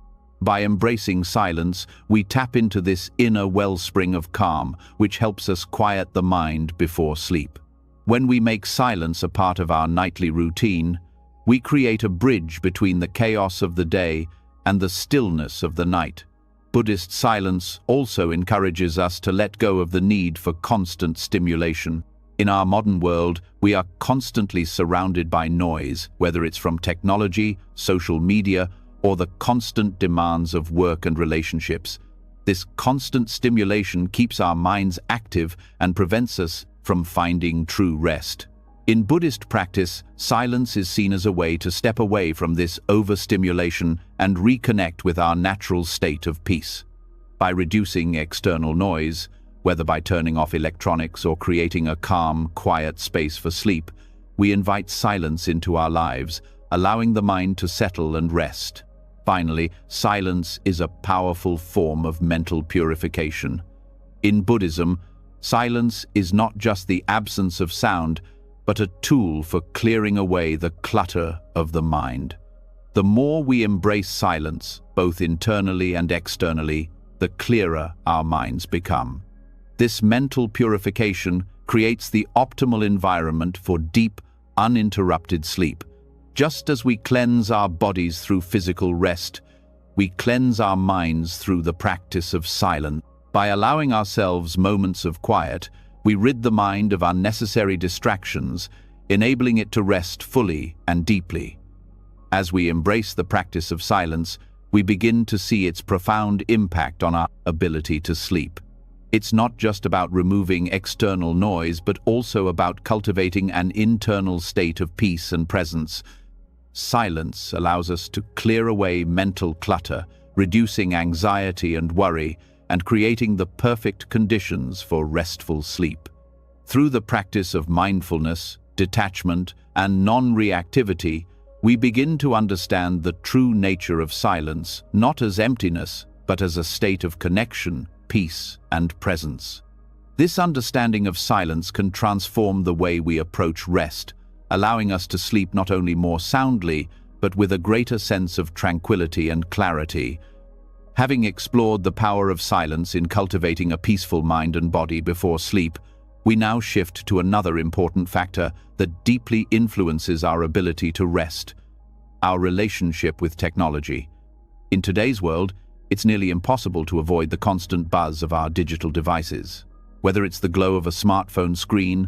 By embracing silence, we tap into this inner wellspring of calm, which helps us quiet the mind before sleep. When we make silence a part of our nightly routine, we create a bridge between the chaos of the day and the stillness of the night. Buddhist silence also encourages us to let go of the need for constant stimulation. In our modern world, we are constantly surrounded by noise, whether it's from technology, social media, or the constant demands of work and relationships. This constant stimulation keeps our minds active and prevents us from finding true rest. In Buddhist practice, silence is seen as a way to step away from this overstimulation and reconnect with our natural state of peace. By reducing external noise, whether by turning off electronics or creating a calm, quiet space for sleep, we invite silence into our lives, allowing the mind to settle and rest. Finally, silence is a powerful form of mental purification. In Buddhism, silence is not just the absence of sound, but a tool for clearing away the clutter of the mind. The more we embrace silence, both internally and externally, the clearer our minds become. This mental purification creates the optimal environment for deep, uninterrupted sleep. Just as we cleanse our bodies through physical rest, we cleanse our minds through the practice of silence. By allowing ourselves moments of quiet, we rid the mind of unnecessary distractions, enabling it to rest fully and deeply. As we embrace the practice of silence, we begin to see its profound impact on our ability to sleep. It's not just about removing external noise, but also about cultivating an internal state of peace and presence. Silence allows us to clear away mental clutter, reducing anxiety and worry, and creating the perfect conditions for restful sleep. Through the practice of mindfulness, detachment, and non-reactivity, we begin to understand the true nature of silence, not as emptiness, but as a state of connection, peace, and presence. This understanding of silence can transform the way we approach rest, allowing us to sleep not only more soundly, but with a greater sense of tranquility and clarity. Having explored the power of silence in cultivating a peaceful mind and body before sleep, we now shift to another important factor that deeply influences our ability to rest: our relationship with technology. In today's world, it's nearly impossible to avoid the constant buzz of our digital devices. Whether it's the glow of a smartphone screen,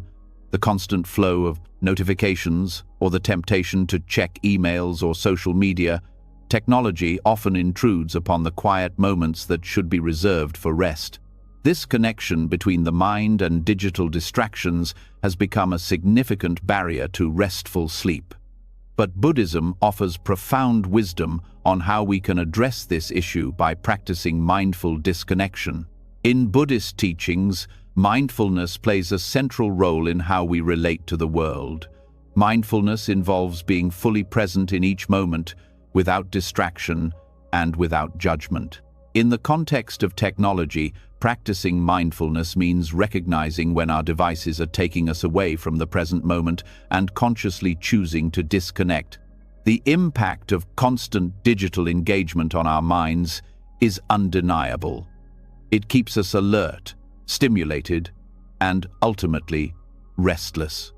the constant flow of notifications, or the temptation to check emails or social media, technology often intrudes upon the quiet moments that should be reserved for rest. This connection between the mind and digital distractions has become a significant barrier to restful sleep. But Buddhism offers profound wisdom on how we can address this issue by practicing mindful disconnection. In Buddhist teachings, mindfulness plays a central role in how we relate to the world. Mindfulness involves being fully present in each moment, without distraction and without judgment. In the context of technology, practicing mindfulness means recognizing when our devices are taking us away from the present moment and consciously choosing to disconnect. The impact of constant digital engagement on our minds is undeniable. It keeps us alert, stimulated, and ultimately restless.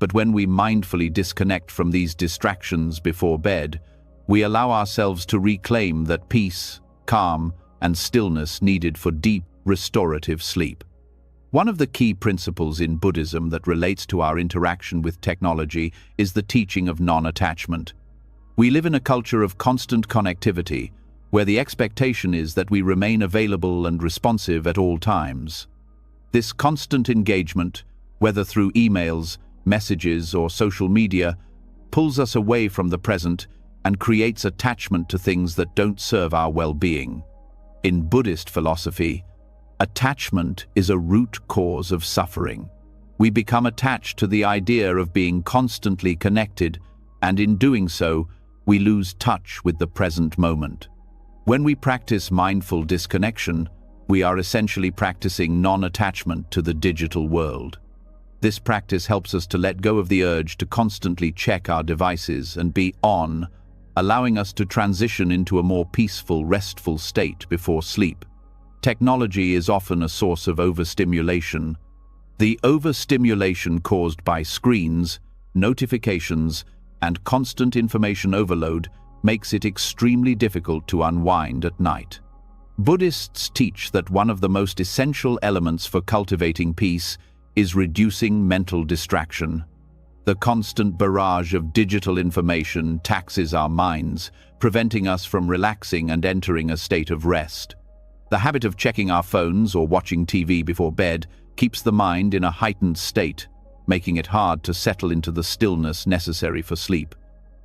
But when we mindfully disconnect from these distractions before bed, we allow ourselves to reclaim that peace, calm, and stillness needed for deep, restorative sleep. One of the key principles in Buddhism that relates to our interaction with technology is the teaching of non-attachment. We live in a culture of constant connectivity, where the expectation is that we remain available and responsive at all times. This constant engagement, whether through emails, messages, or social media, pulls us away from the present and creates attachment to things that don't serve our well-being. In Buddhist philosophy, attachment is a root cause of suffering. We become attached to the idea of being constantly connected, and in doing so, we lose touch with the present moment. When we practice mindful disconnection, we are essentially practicing non-attachment to the digital world. This practice helps us to let go of the urge to constantly check our devices and be on, allowing us to transition into a more peaceful, restful state before sleep. Technology is often a source of overstimulation. The overstimulation caused by screens, notifications, and constant information overload makes it extremely difficult to unwind at night. Buddhists teach that one of the most essential elements for cultivating peace is reducing mental distraction. The constant barrage of digital information taxes our minds, preventing us from relaxing and entering a state of rest. The habit of checking our phones or watching TV before bed keeps the mind in a heightened state, making it hard to settle into the stillness necessary for sleep.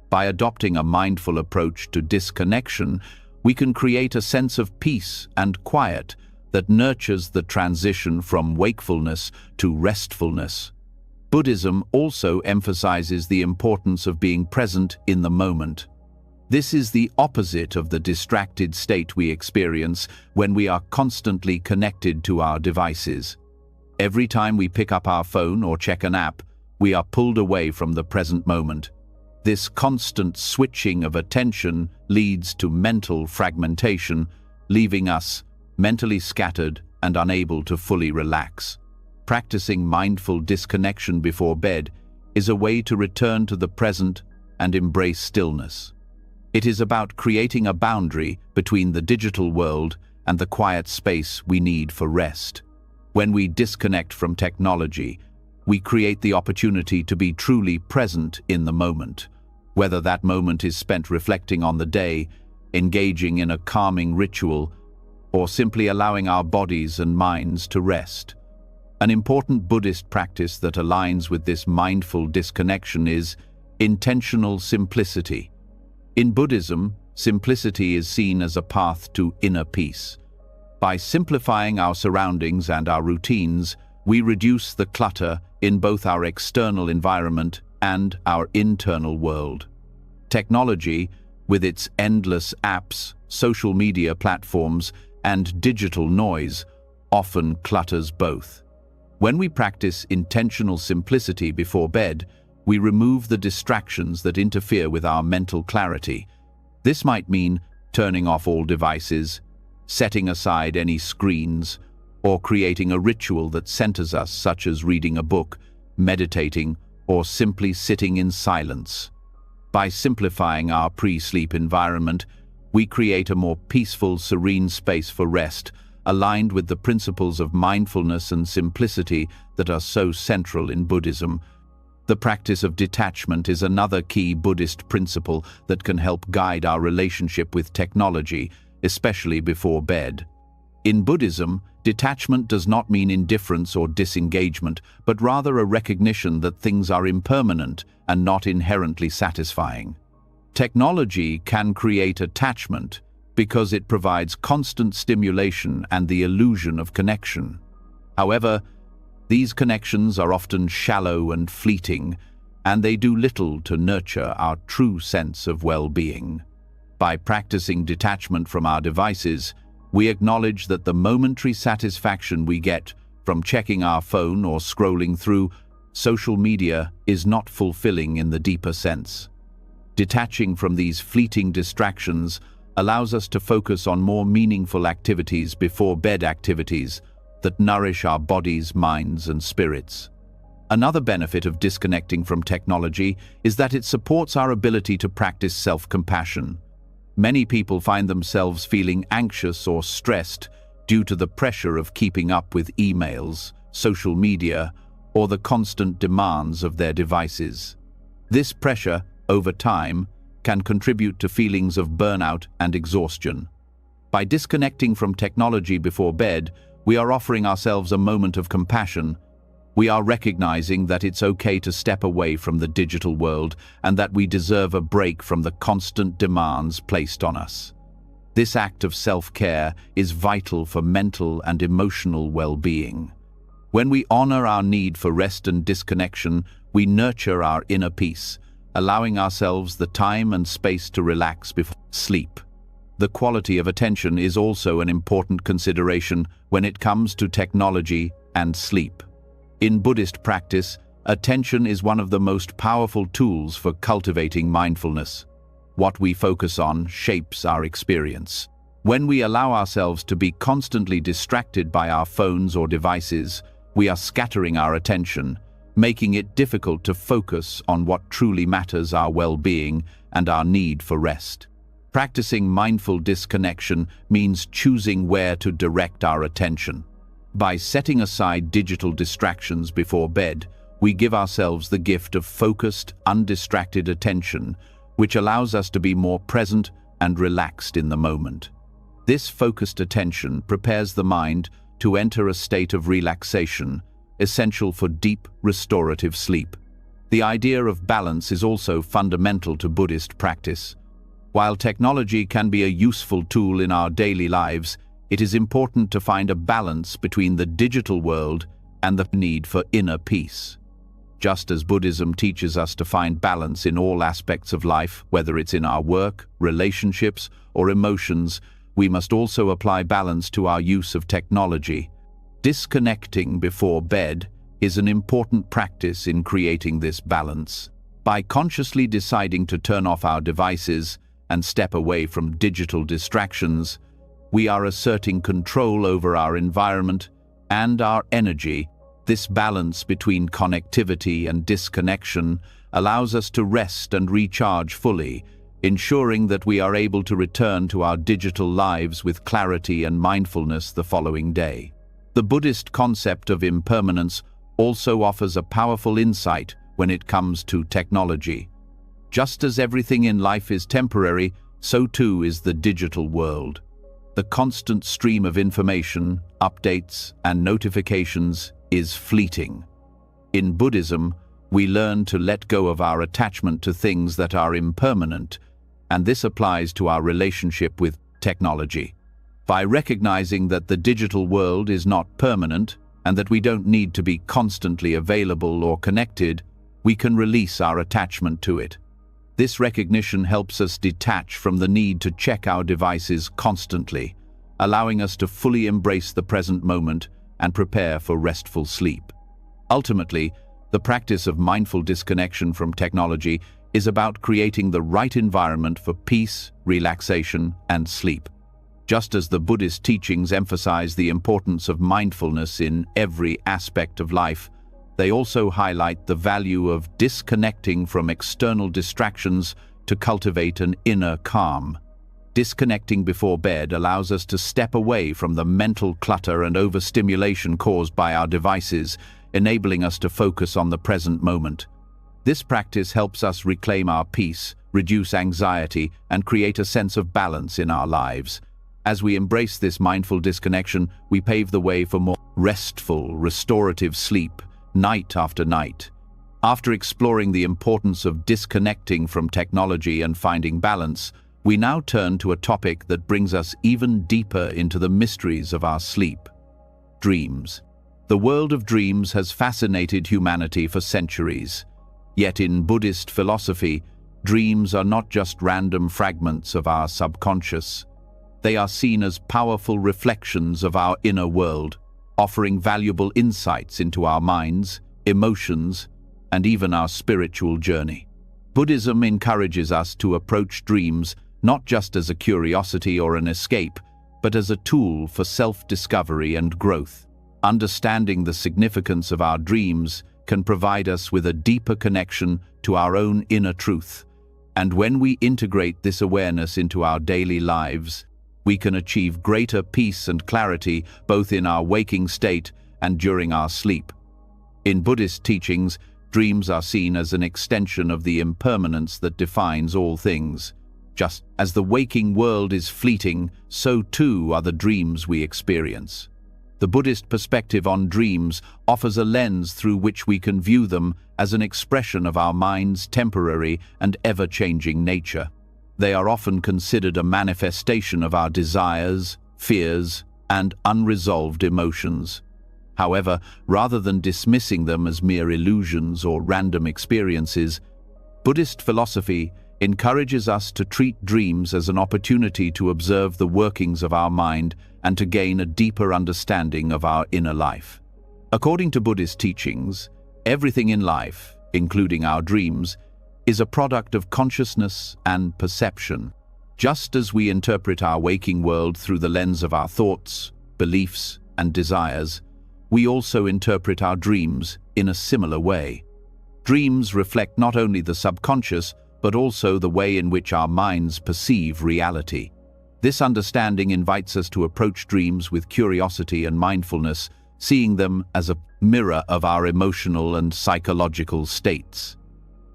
By adopting a mindful approach to disconnection, we can create a sense of peace and quiet that nurtures the transition from wakefulness to restfulness. Buddhism also emphasizes the importance of being present in the moment. This is the opposite of the distracted state we experience when we are constantly connected to our devices. Every time we pick up our phone or check an app, we are pulled away from the present moment. This constant switching of attention leads to mental fragmentation, leaving us mentally scattered and unable to fully relax. Practicing mindful disconnection before bed is a way to return to the present and embrace stillness. It is about creating a boundary between the digital world and the quiet space we need for rest. When we disconnect from technology, we create the opportunity to be truly present in the moment, whether that moment is spent reflecting on the day, engaging in a calming ritual, or simply allowing our bodies and minds to rest. An important Buddhist practice that aligns with this mindful disconnection is intentional simplicity. In Buddhism, simplicity is seen as a path to inner peace. By simplifying our surroundings and our routines, we reduce the clutter in both our external environment and our internal world. Technology, with its endless apps, social media platforms, and digital noise, often clutters both. When we practice intentional simplicity before bed, we remove the distractions that interfere with our mental clarity. This might mean turning off all devices, setting aside any screens, or creating a ritual that centers us, such as reading a book, meditating, or simply sitting in silence. By simplifying our pre-sleep environment, we create a more peaceful, serene space for rest, aligned with the principles of mindfulness and simplicity that are so central in Buddhism. The practice of detachment is another key Buddhist principle that can help guide our relationship with technology, especially before bed. In Buddhism, detachment does not mean indifference or disengagement, but rather a recognition that things are impermanent and not inherently satisfying. Technology can create attachment because it provides constant stimulation and the illusion of connection. However, these connections are often shallow and fleeting, and they do little to nurture our true sense of well-being. By practicing detachment from our devices, we acknowledge that the momentary satisfaction we get from checking our phone or scrolling through social media is not fulfilling in the deeper sense. Detaching from these fleeting distractions allows us to focus on more meaningful activities before bed, activities that nourish our bodies, minds, and spirits. Another benefit of disconnecting from technology is that it supports our ability to practice self-compassion. Many people find themselves feeling anxious or stressed due to the pressure of keeping up with emails, social media, or the constant demands of their devices. This pressure, over time, can contribute to feelings of burnout and exhaustion. By disconnecting from technology before bed, we are offering ourselves a moment of compassion. We are recognizing that it's okay to step away from the digital world and that we deserve a break from the constant demands placed on us. This act of self-care is vital for mental and emotional well-being. When we honor our need for rest and disconnection, we nurture our inner peace, allowing ourselves the time and space to relax before sleep. The quality of attention is also an important consideration when it comes to technology and sleep. In Buddhist practice, attention is one of the most powerful tools for cultivating mindfulness. What we focus on shapes our experience. When we allow ourselves to be constantly distracted by our phones or devices, we are scattering our attention, making it difficult to focus on what truly matters: our well-being and our need for rest. Practicing mindful disconnection means choosing where to direct our attention. By setting aside digital distractions before bed, we give ourselves the gift of focused, undistracted attention, which allows us to be more present and relaxed in the moment. This focused attention prepares the mind to enter a state of relaxation, essential for deep, restorative sleep. The idea of balance is also fundamental to Buddhist practice. While technology can be a useful tool in our daily lives, it is important to find a balance between the digital world and the need for inner peace. Just as Buddhism teaches us to find balance in all aspects of life, whether it's in our work, relationships, or emotions, we must also apply balance to our use of technology. Disconnecting before bed is an important practice in creating this balance. By consciously deciding to turn off our devices and step away from digital distractions, we are asserting control over our environment and our energy. This balance between connectivity and disconnection allows us to rest and recharge fully, ensuring that we are able to return to our digital lives with clarity and mindfulness the following day. The Buddhist concept of impermanence also offers a powerful insight when it comes to technology. Just as everything in life is temporary, so too is the digital world. The constant stream of information, updates, and notifications is fleeting. In Buddhism, we learn to let go of our attachment to things that are impermanent, and this applies to our relationship with technology. By recognizing that the digital world is not permanent and that we don't need to be constantly available or connected, we can release our attachment to it. This recognition helps us detach from the need to check our devices constantly, allowing us to fully embrace the present moment and prepare for restful sleep. Ultimately, the practice of mindful disconnection from technology is about creating the right environment for peace, relaxation, and sleep. Just as the Buddhist teachings emphasize the importance of mindfulness in every aspect of life, they also highlight the value of disconnecting from external distractions to cultivate an inner calm. Disconnecting before bed allows us to step away from the mental clutter and overstimulation caused by our devices, enabling us to focus on the present moment. This practice helps us reclaim our peace, reduce anxiety, and create a sense of balance in our lives. As we embrace this mindful disconnection, we pave the way for more restful, restorative sleep, night after night. After exploring the importance of disconnecting from technology and finding balance, we now turn to a topic that brings us even deeper into the mysteries of our sleep: dreams. The world of dreams has fascinated humanity for centuries. Yet in Buddhist philosophy, dreams are not just random fragments of our subconscious. They are seen as powerful reflections of our inner world, offering valuable insights into our minds, emotions, and even our spiritual journey. Buddhism encourages us to approach dreams not just as a curiosity or an escape, but as a tool for self-discovery and growth. Understanding the significance of our dreams can provide us with a deeper connection to our own inner truth. And when we integrate this awareness into our daily lives, we can achieve greater peace and clarity both in our waking state and during our sleep. In Buddhist teachings, dreams are seen as an extension of the impermanence that defines all things. Just as the waking world is fleeting, so too are the dreams we experience. The Buddhist perspective on dreams offers a lens through which we can view them as an expression of our mind's temporary and ever-changing nature. They are often considered a manifestation of our desires, fears, and unresolved emotions. However, rather than dismissing them as mere illusions or random experiences, Buddhist philosophy encourages us to treat dreams as an opportunity to observe the workings of our mind and to gain a deeper understanding of our inner life. According to Buddhist teachings, everything in life, including our dreams, is a product of consciousness and perception. Just as we interpret our waking world through the lens of our thoughts, beliefs, and desires, we also interpret our dreams in a similar way. Dreams reflect not only the subconscious, but also the way in which our minds perceive reality. This understanding invites us to approach dreams with curiosity and mindfulness, seeing them as a mirror of our emotional and psychological states.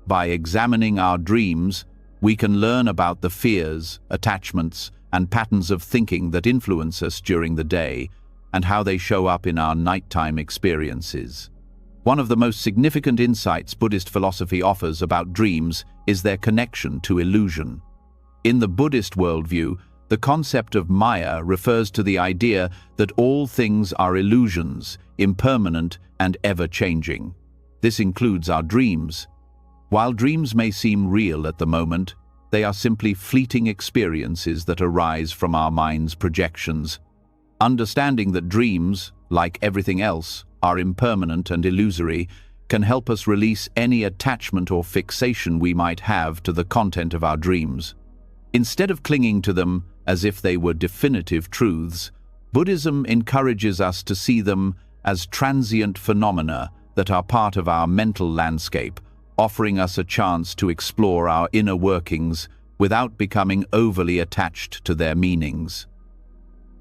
By examining our dreams, we can learn about the fears, attachments, and patterns of thinking that influence us during the day, and how they show up in our nighttime experiences. One of the most significant insights Buddhist philosophy offers about dreams is their connection to illusion. In the Buddhist worldview, the concept of Maya refers to the idea that all things are illusions, impermanent and ever-changing. This includes our dreams. While dreams may seem real at the moment, they are simply fleeting experiences that arise from our mind's projections. Understanding that dreams, like everything else, are impermanent and illusory can help us release any attachment or fixation we might have to the content of our dreams. Instead of clinging to them as if they were definitive truths, Buddhism encourages us to see them as transient phenomena that are part of our mental landscape, offering us a chance to explore our inner workings without becoming overly attached to their meanings.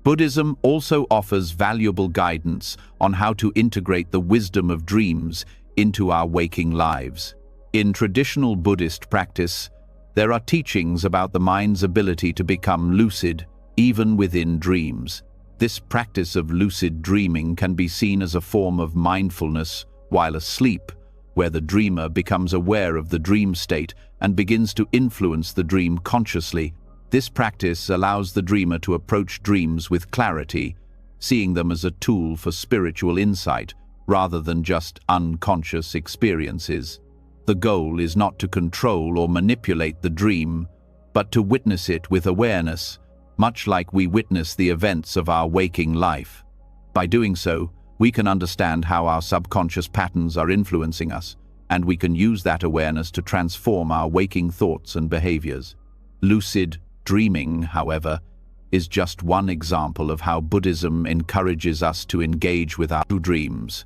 Buddhism also offers valuable guidance on how to integrate the wisdom of dreams into our waking lives. In traditional Buddhist practice, there are teachings about the mind's ability to become lucid, even within dreams. This practice of lucid dreaming can be seen as a form of mindfulness while asleep, where the dreamer becomes aware of the dream state and begins to influence the dream consciously. This practice allows the dreamer to approach dreams with clarity, seeing them as a tool for spiritual insight rather than just unconscious experiences. The goal is not to control or manipulate the dream, but to witness it with awareness, much like we witness the events of our waking life. By doing so, we can understand how our subconscious patterns are influencing us, and we can use that awareness to transform our waking thoughts and behaviors. Lucid dreaming, however, is just one example of how Buddhism encourages us to engage with our dreams.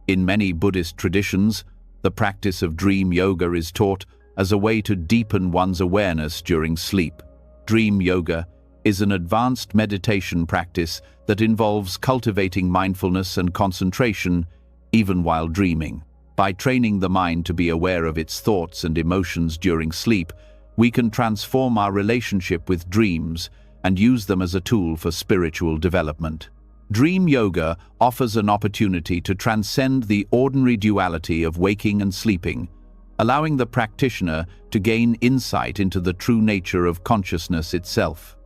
In many Buddhist traditions, the practice of dream yoga is taught as a way to deepen one's awareness during sleep. Dream yoga is an advanced meditation practice that involves cultivating mindfulness and concentration even while dreaming. By training the mind to be aware of its thoughts and emotions during sleep, we can transform our relationship with dreams and use them as a tool for spiritual development. Dream yoga offers an opportunity to transcend the ordinary duality of waking and sleeping, allowing the practitioner to gain insight into the true nature of consciousness itself.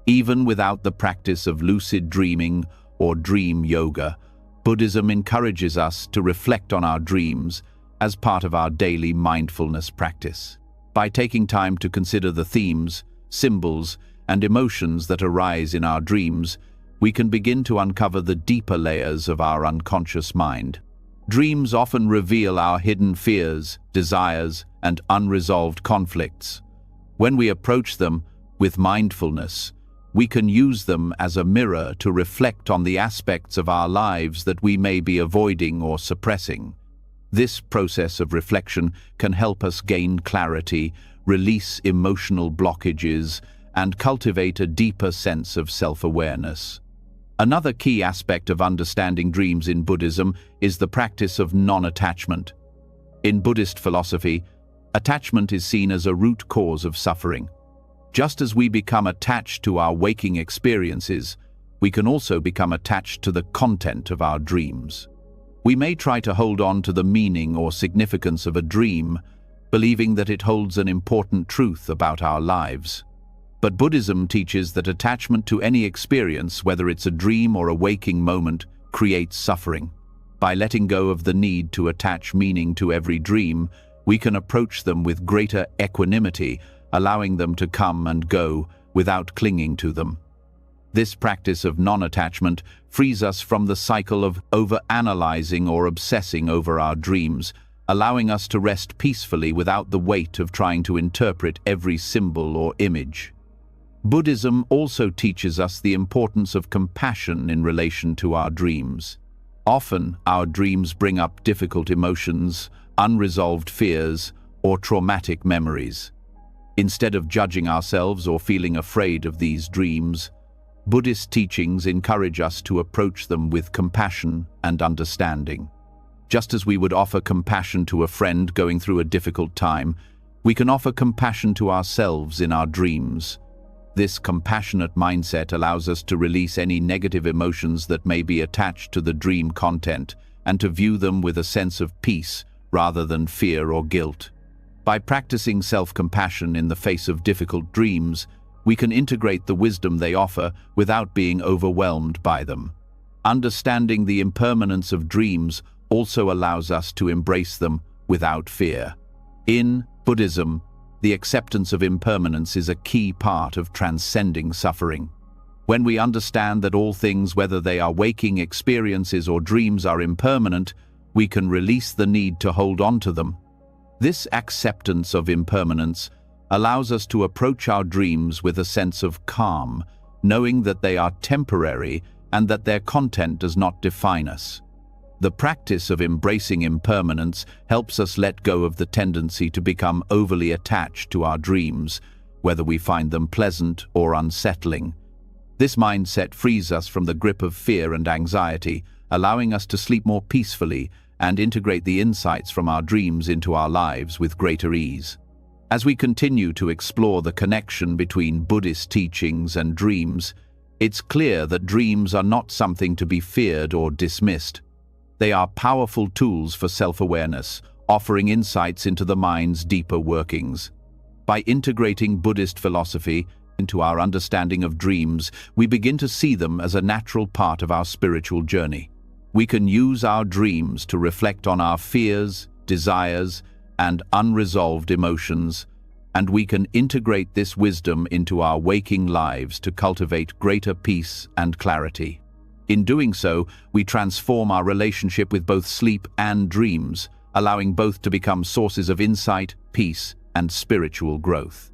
Even without the practice of lucid dreaming or dream yoga, Buddhism encourages us to reflect on our dreams as part of our daily mindfulness practice. By taking time to consider the themes, symbols, and emotions that arise in our dreams, we can begin to uncover the deeper layers of our unconscious mind. Dreams often reveal our hidden fears, desires, and unresolved conflicts. When we approach them with mindfulness, we can use them as a mirror to reflect on the aspects of our lives that we may be avoiding or suppressing. This process of reflection can help us gain clarity, release emotional blockages, and cultivate a deeper sense of self-awareness. Another key aspect of understanding dreams in Buddhism is the practice of non-attachment. In Buddhist philosophy, attachment is seen as a root cause of suffering. Just as we become attached to our waking experiences, we can also become attached to the content of our dreams. We may try to hold on to the meaning or significance of a dream, believing that it holds an important truth about our lives. But Buddhism teaches that attachment to any experience, whether it's a dream or a waking moment, creates suffering. By letting go of the need to attach meaning to every dream, we can approach them with greater equanimity, allowing them to come and go without clinging to them. This practice of non-attachment frees us from the cycle of over-analyzing or obsessing over our dreams, allowing us to rest peacefully without the weight of trying to interpret every symbol or image. Buddhism also teaches us the importance of compassion in relation to our dreams. Often, our dreams bring up difficult emotions, unresolved fears, or traumatic memories. Instead of judging ourselves or feeling afraid of these dreams, Buddhist teachings encourage us to approach them with compassion and understanding. Just as we would offer compassion to a friend going through a difficult time, we can offer compassion to ourselves in our dreams. This compassionate mindset allows us to release any negative emotions that may be attached to the dream content and to view them with a sense of peace rather than fear or guilt. By practicing self-compassion in the face of difficult dreams, we can integrate the wisdom they offer without being overwhelmed by them. Understanding the impermanence of dreams also allows us to embrace them without fear. In Buddhism, the acceptance of impermanence is a key part of transcending suffering. When we understand that all things, whether they are waking experiences or dreams, are impermanent, we can release the need to hold on to them. This acceptance of impermanence allows us to approach our dreams with a sense of calm, knowing that they are temporary and that their content does not define us. The practice of embracing impermanence helps us let go of the tendency to become overly attached to our dreams, whether we find them pleasant or unsettling. This mindset frees us from the grip of fear and anxiety, allowing us to sleep more peacefully and integrate the insights from our dreams into our lives with greater ease. As we continue to explore the connection between Buddhist teachings and dreams, it's clear that dreams are not something to be feared or dismissed. They are powerful tools for self-awareness, offering insights into the mind's deeper workings. By integrating Buddhist philosophy into our understanding of dreams, we begin to see them as a natural part of our spiritual journey. We can use our dreams to reflect on our fears, desires, and unresolved emotions, and we can integrate this wisdom into our waking lives to cultivate greater peace and clarity. In doing so, we transform our relationship with both sleep and dreams, allowing both to become sources of insight, peace, and spiritual growth.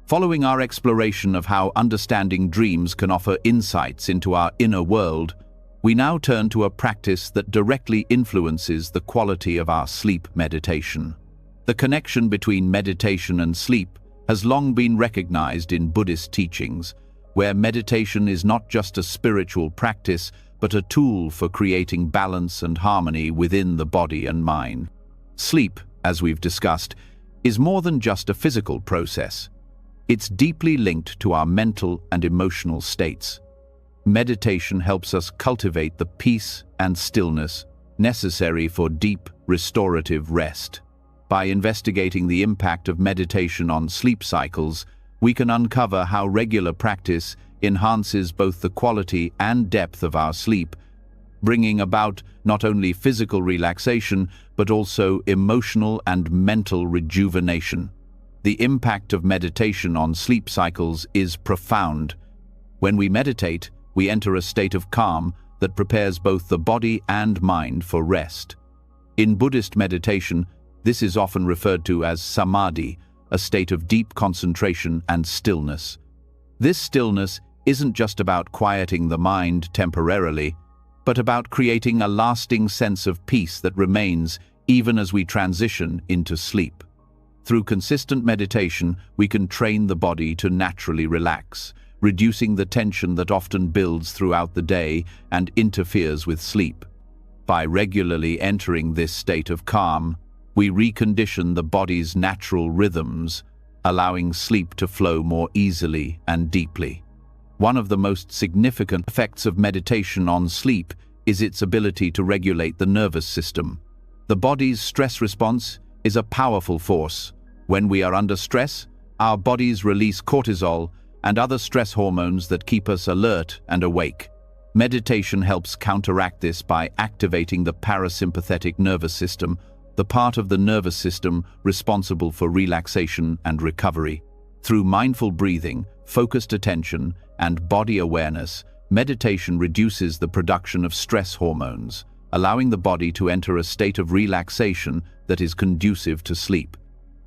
Following our exploration of how understanding dreams can offer insights into our inner world, we now turn to a practice that directly influences the quality of our sleep meditation. The connection between meditation and sleep has long been recognized in Buddhist teachings, where meditation is not just a spiritual practice, but a tool for creating balance and harmony within the body and mind. Sleep, as we've discussed, is more than just a physical process. It's deeply linked to our mental and emotional states. Meditation helps us cultivate the peace and stillness necessary for deep, restorative rest. By investigating the impact of meditation on sleep cycles, we can uncover how regular practice enhances both the quality and depth of our sleep, bringing about not only physical relaxation, but also emotional and mental rejuvenation. The impact of meditation on sleep cycles is profound. When we meditate, we enter a state of calm that prepares both the body and mind for rest. In Buddhist meditation, this is often referred to as samadhi, a state of deep concentration and stillness. This stillness isn't just about quieting the mind temporarily, but about creating a lasting sense of peace that remains even as we transition into sleep. Through consistent meditation, we can train the body to naturally relax, reducing the tension that often builds throughout the day and interferes with sleep. By regularly entering this state of calm, we recondition the body's natural rhythms, allowing sleep to flow more easily and deeply. One of the most significant effects of meditation on sleep is its ability to regulate the nervous system. The body's stress response is a powerful force. When we are under stress, our bodies release cortisol and other stress hormones that keep us alert and awake. Meditation helps counteract this by activating the parasympathetic nervous system, the part of the nervous system responsible for relaxation and recovery. Through mindful breathing, focused attention, and body awareness, meditation reduces the production of stress hormones, allowing the body to enter a state of relaxation that is conducive to sleep.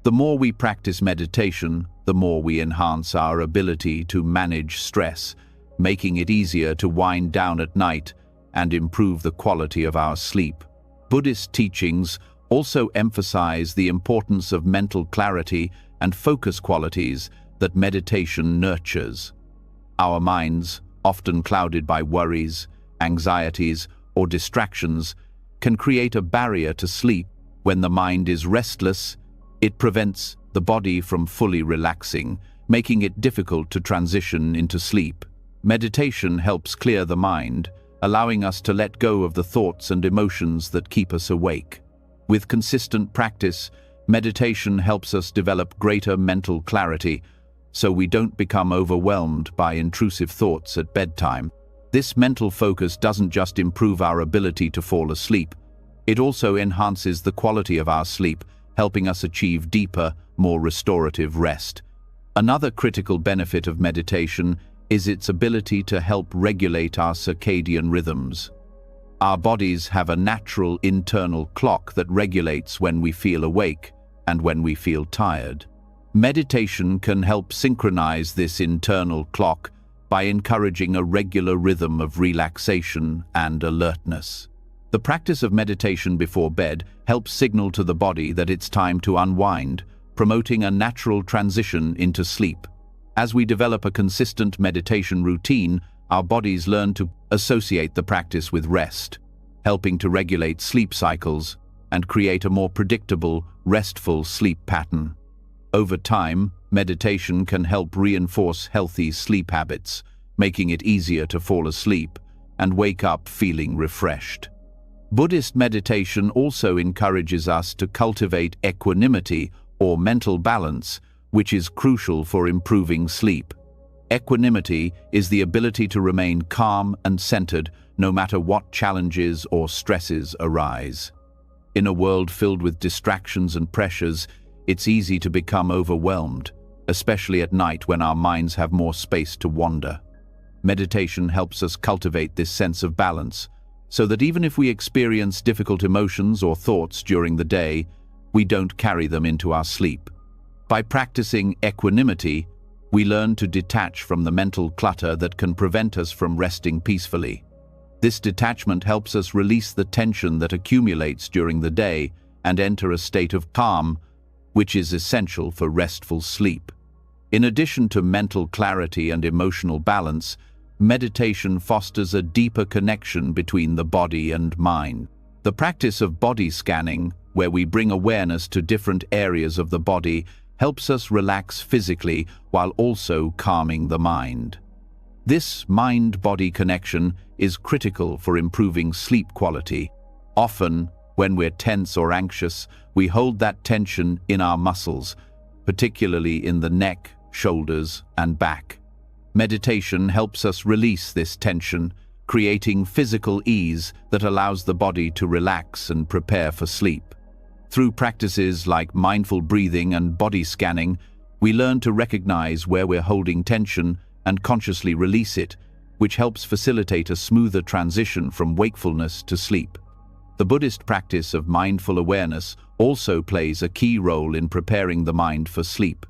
The more we practice meditation, the more we enhance our ability to manage stress, making it easier to wind down at night and improve the quality of our sleep. Buddhist teachings also emphasize the importance of mental clarity and focus qualities that meditation nurtures. Our minds, often clouded by worries, anxieties, or distractions, can create a barrier to sleep. When the mind is restless, it prevents the body from fully relaxing, making it difficult to transition into sleep. Meditation helps clear the mind, allowing us to let go of the thoughts and emotions that keep us awake. With consistent practice, meditation helps us develop greater mental clarity, so we don't become overwhelmed by intrusive thoughts at bedtime. This mental focus doesn't just improve our ability to fall asleep, it also enhances the quality of our sleep, helping us achieve deeper, more restorative rest. Another critical benefit of meditation is its ability to help regulate our circadian rhythms. Our bodies have a natural internal clock that regulates when we feel awake and when we feel tired. Meditation can help synchronize this internal clock by encouraging a regular rhythm of relaxation and alertness. The practice of meditation before bed helps signal to the body that it's time to unwind, promoting a natural transition into sleep. As we develop a consistent meditation routine, our bodies learn to associate the practice with rest, helping to regulate sleep cycles and create a more predictable, restful sleep pattern. Over time, meditation can help reinforce healthy sleep habits, making it easier to fall asleep and wake up feeling refreshed. Buddhist meditation also encourages us to cultivate equanimity or mental balance, which is crucial for improving sleep. Equanimity is the ability to remain calm and centered no matter what challenges or stresses arise. In a world filled with distractions and pressures, it's easy to become overwhelmed, especially at night when our minds have more space to wander. Meditation helps us cultivate this sense of balance, so that even if we experience difficult emotions or thoughts during the day, we don't carry them into our sleep. By practicing equanimity, we learn to detach from the mental clutter that can prevent us from resting peacefully. This detachment helps us release the tension that accumulates during the day and enter a state of calm, which is essential for restful sleep. In addition to mental clarity and emotional balance, meditation fosters a deeper connection between the body and mind. The practice of body scanning, where we bring awareness to different areas of the body, helps us relax physically while also calming the mind. This mind-body connection is critical for improving sleep quality. Often, when we're tense or anxious, we hold that tension in our muscles, particularly in the neck, shoulders, and back. Meditation helps us release this tension, creating physical ease that allows the body to relax and prepare for sleep. Through practices like mindful breathing and body scanning, we learn to recognize where we're holding tension and consciously release it, which helps facilitate a smoother transition from wakefulness to sleep. The Buddhist practice of mindful awareness also plays a key role in preparing the mind for sleep.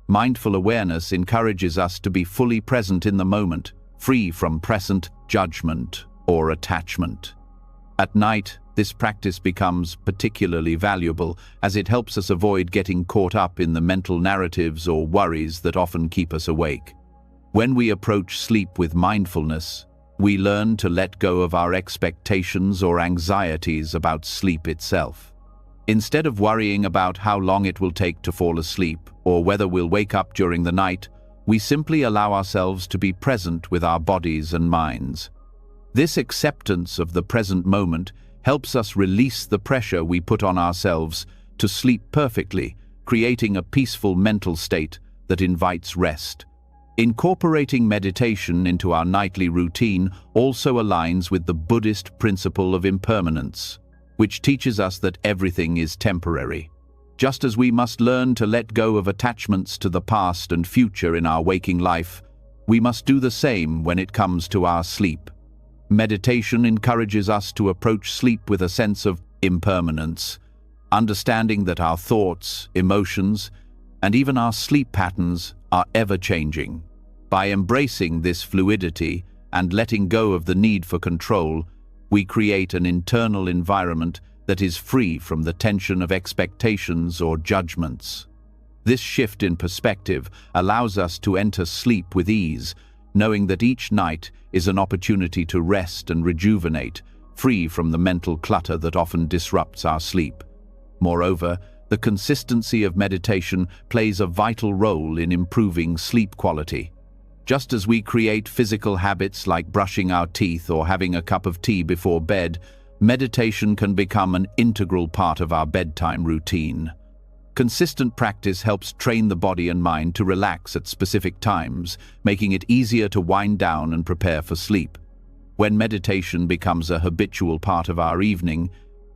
Mindful awareness encourages us to be fully present in the moment, free from present judgment or attachment. At night, this practice becomes particularly valuable as it helps us avoid getting caught up in the mental narratives or worries that often keep us awake. When we approach sleep with mindfulness, we learn to let go of our expectations or anxieties about sleep itself. Instead of worrying about how long it will take to fall asleep or whether we'll wake up during the night, we simply allow ourselves to be present with our bodies and minds. This acceptance of the present moment helps us release the pressure we put on ourselves to sleep perfectly, creating a peaceful mental state that invites rest. Incorporating meditation into our nightly routine also aligns with the Buddhist principle of impermanence, which teaches us that everything is temporary. Just as we must learn to let go of attachments to the past and future in our waking life, we must do the same when it comes to our sleep. Meditation encourages us to approach sleep with a sense of impermanence, understanding that our thoughts, emotions, and even our sleep patterns are ever-changing. By embracing this fluidity and letting go of the need for control, we create an internal environment that is free from the tension of expectations or judgments. This shift in perspective allows us to enter sleep with ease, knowing that each night is an opportunity to rest and rejuvenate, free from the mental clutter that often disrupts our sleep. Moreover, the consistency of meditation plays a vital role in improving sleep quality. Just as we create physical habits like brushing our teeth or having a cup of tea before bed, meditation can become an integral part of our bedtime routine. Consistent practice helps train the body and mind to relax at specific times, making it easier to wind down and prepare for sleep. When meditation becomes a habitual part of our evening,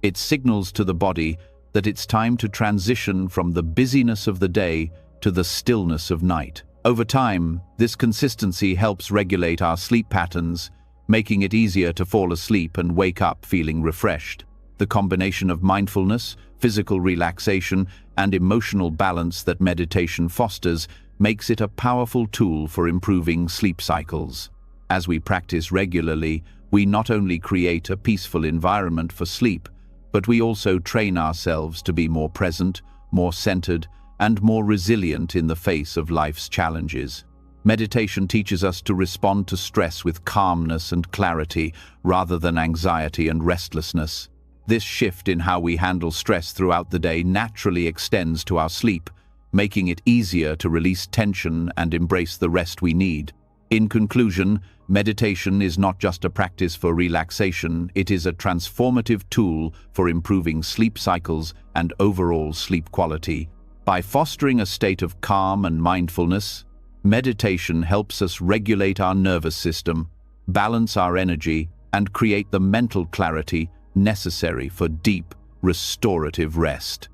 it signals to the body that it's time to transition from the busyness of the day to the stillness of night. Over time, this consistency helps regulate our sleep patterns, making it easier to fall asleep and wake up feeling refreshed. The combination of mindfulness, physical relaxation, and emotional balance that meditation fosters makes it a powerful tool for improving sleep cycles. As we practice regularly, we not only create a peaceful environment for sleep, but we also train ourselves to be more present, more centered, and more resilient in the face of life's challenges. Meditation teaches us to respond to stress with calmness and clarity rather than anxiety and restlessness. This shift in how we handle stress throughout the day naturally extends to our sleep, making it easier to release tension and embrace the rest we need. In conclusion, meditation is not just a practice for relaxation, it is a transformative tool for improving sleep cycles and overall sleep quality. By fostering a state of calm and mindfulness, meditation helps us regulate our nervous system, balance our energy, and create the mental clarity necessary for deep, restorative rest.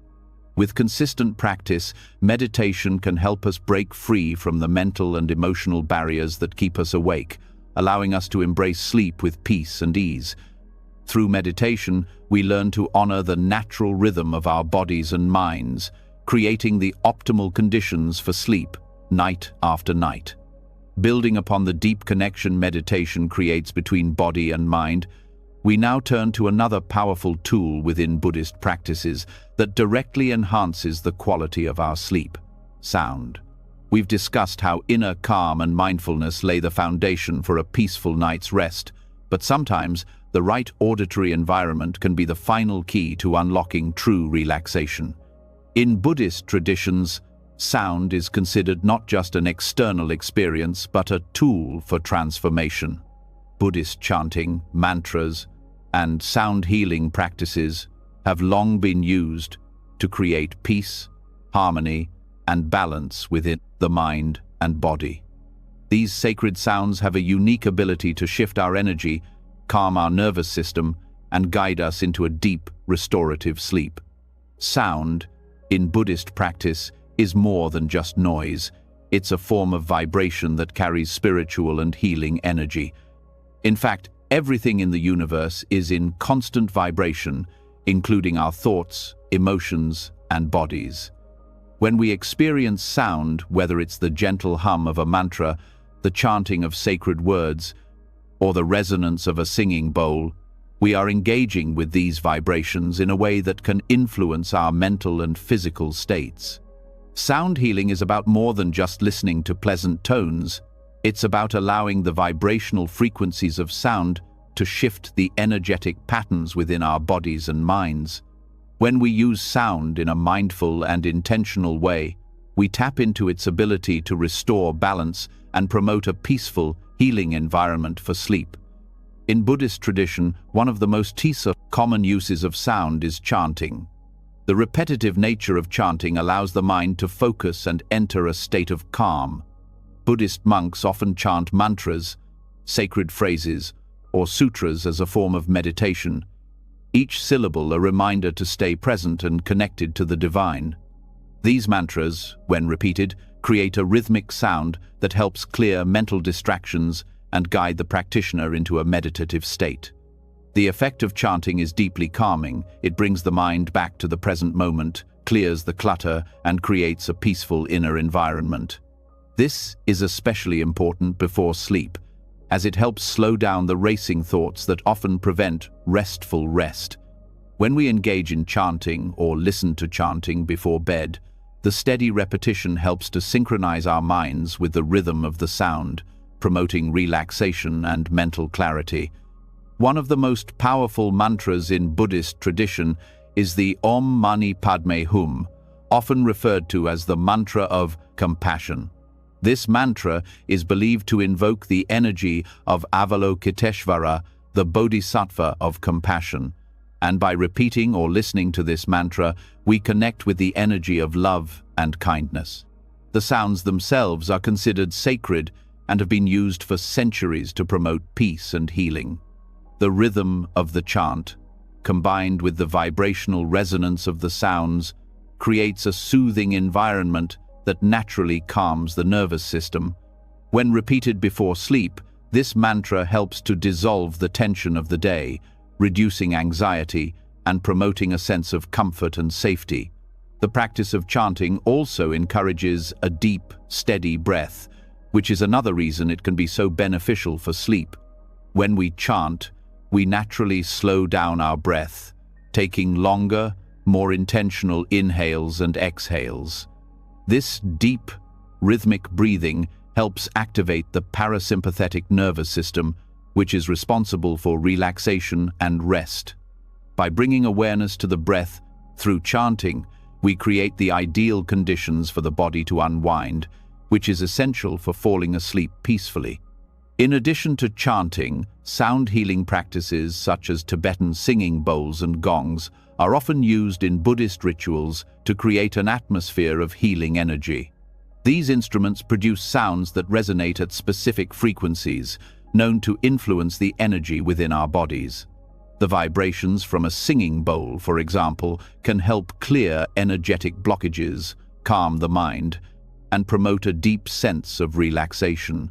With consistent practice, meditation can help us break free from the mental and emotional barriers that keep us awake, allowing us to embrace sleep with peace and ease. Through meditation, we learn to honor the natural rhythm of our bodies and minds, creating the optimal conditions for sleep, night after night. Building upon the deep connection meditation creates between body and mind, we now turn to another powerful tool within Buddhist practices that directly enhances the quality of our sleep: sound. We've discussed how inner calm and mindfulness lay the foundation for a peaceful night's rest, but sometimes the right auditory environment can be the final key to unlocking true relaxation. In Buddhist traditions, sound is considered not just an external experience, but a tool for transformation. Buddhist chanting, mantras, and sound healing practices have long been used to create peace, harmony, and balance within the mind and body. These sacred sounds have a unique ability to shift our energy, calm our nervous system, and guide us into a deep, restorative sleep. Sound, in Buddhist practice, is more than just noise. It's a form of vibration that carries spiritual and healing energy. In fact, everything in the universe is in constant vibration, including our thoughts, emotions, and bodies. When we experience sound, whether it's the gentle hum of a mantra, the chanting of sacred words, or the resonance of a singing bowl, we are engaging with these vibrations in a way that can influence our mental and physical states. Sound healing is about more than just listening to pleasant tones. It's about allowing the vibrational frequencies of sound to shift the energetic patterns within our bodies and minds. When we use sound in a mindful and intentional way, we tap into its ability to restore balance and promote a peaceful, healing environment for sleep. In Buddhist tradition, one of the most common uses of sound is chanting. The repetitive nature of chanting allows the mind to focus and enter a state of calm. Buddhist monks often chant mantras, sacred phrases, or sutras as a form of meditation, each syllable a reminder to stay present and connected to the divine. These mantras, when repeated, create a rhythmic sound that helps clear mental distractions and guide the practitioner into a meditative state. The effect of chanting is deeply calming. It brings the mind back to the present moment, clears the clutter, and creates a peaceful inner environment. This is especially important before sleep, as it helps slow down the racing thoughts that often prevent restful rest. When we engage in chanting or listen to chanting before bed, the steady repetition helps to synchronize our minds with the rhythm of the sound, promoting relaxation and mental clarity. One of the most powerful mantras in Buddhist tradition is the Om Mani Padme Hum, often referred to as the mantra of compassion. This mantra is believed to invoke the energy of Avalokiteshvara, the Bodhisattva of compassion, and by repeating or listening to this mantra, we connect with the energy of love and kindness. The sounds themselves are considered sacred and have been used for centuries to promote peace and healing. The rhythm of the chant, combined with the vibrational resonance of the sounds, creates a soothing environment that naturally calms the nervous system. When repeated before sleep, this mantra helps to dissolve the tension of the day, reducing anxiety and promoting a sense of comfort and safety. The practice of chanting also encourages a deep, steady breath, which is another reason it can be so beneficial for sleep. When we chant, we naturally slow down our breath, taking longer, more intentional inhales and exhales. This deep, rhythmic breathing helps activate the parasympathetic nervous system, which is responsible for relaxation and rest. By bringing awareness to the breath through chanting, we create the ideal conditions for the body to unwind, which is essential for falling asleep peacefully. In addition to chanting, sound healing practices such as Tibetan singing bowls and gongs are often used in Buddhist rituals to create an atmosphere of healing energy. These instruments produce sounds that resonate at specific frequencies, known to influence the energy within our bodies. The vibrations from a singing bowl, for example, can help clear energetic blockages, calm the mind, and promote a deep sense of relaxation.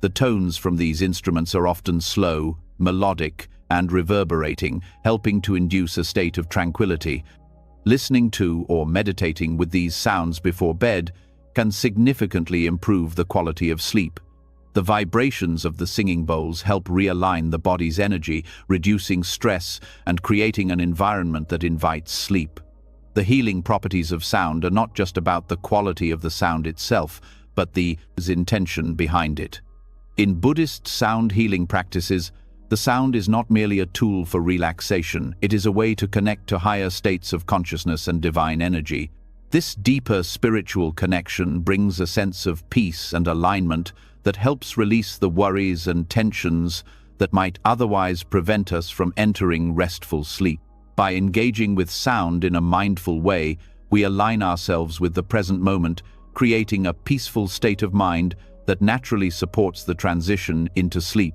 The tones from these instruments are often slow, melodic, and reverberating, helping to induce a state of tranquility. Listening to or meditating with these sounds before bed can significantly improve the quality of sleep. The vibrations of the singing bowls help realign the body's energy, reducing stress and creating an environment that invites sleep. The healing properties of sound are not just about the quality of the sound itself, but the intention behind it. In Buddhist sound healing practices, the sound is not merely a tool for relaxation, it is a way to connect to higher states of consciousness and divine energy. This deeper spiritual connection brings a sense of peace and alignment that helps release the worries and tensions that might otherwise prevent us from entering restful sleep. By engaging with sound in a mindful way, we align ourselves with the present moment, creating a peaceful state of mind that naturally supports the transition into sleep.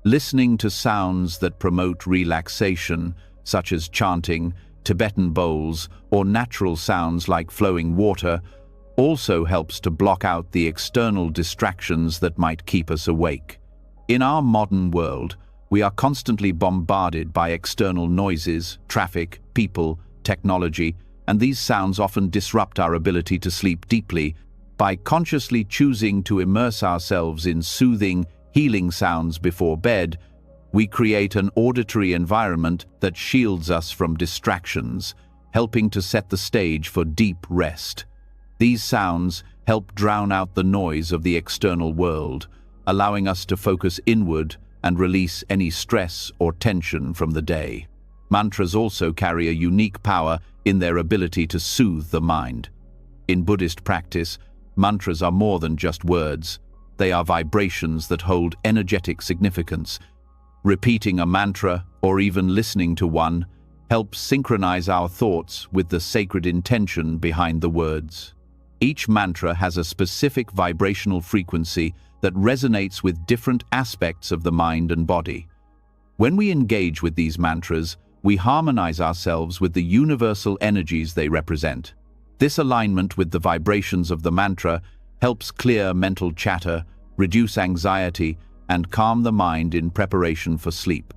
Listening to sounds that promote relaxation, such as chanting, Tibetan bowls, or natural sounds like flowing water, also helps to block out the external distractions that might keep us awake. In our modern world, we are constantly bombarded by external noises, traffic, people, technology, and these sounds often disrupt our ability to sleep deeply. By consciously choosing to immerse ourselves in soothing, healing sounds before bed, we create an auditory environment that shields us from distractions, helping to set the stage for deep rest. These sounds help drown out the noise of the external world, allowing us to focus inward and release any stress or tension from the day. Mantras also carry a unique power in their ability to soothe the mind. In Buddhist practice, mantras are more than just words. They are vibrations that hold energetic significance. Repeating a mantra, or even listening to one, helps synchronize our thoughts with the sacred intention behind the words. Each mantra has a specific vibrational frequency that resonates with different aspects of the mind and body. When we engage with these mantras, we harmonize ourselves with the universal energies they represent. This alignment with the vibrations of the mantra helps clear mental chatter, reduce anxiety, and calm the mind in preparation for sleep.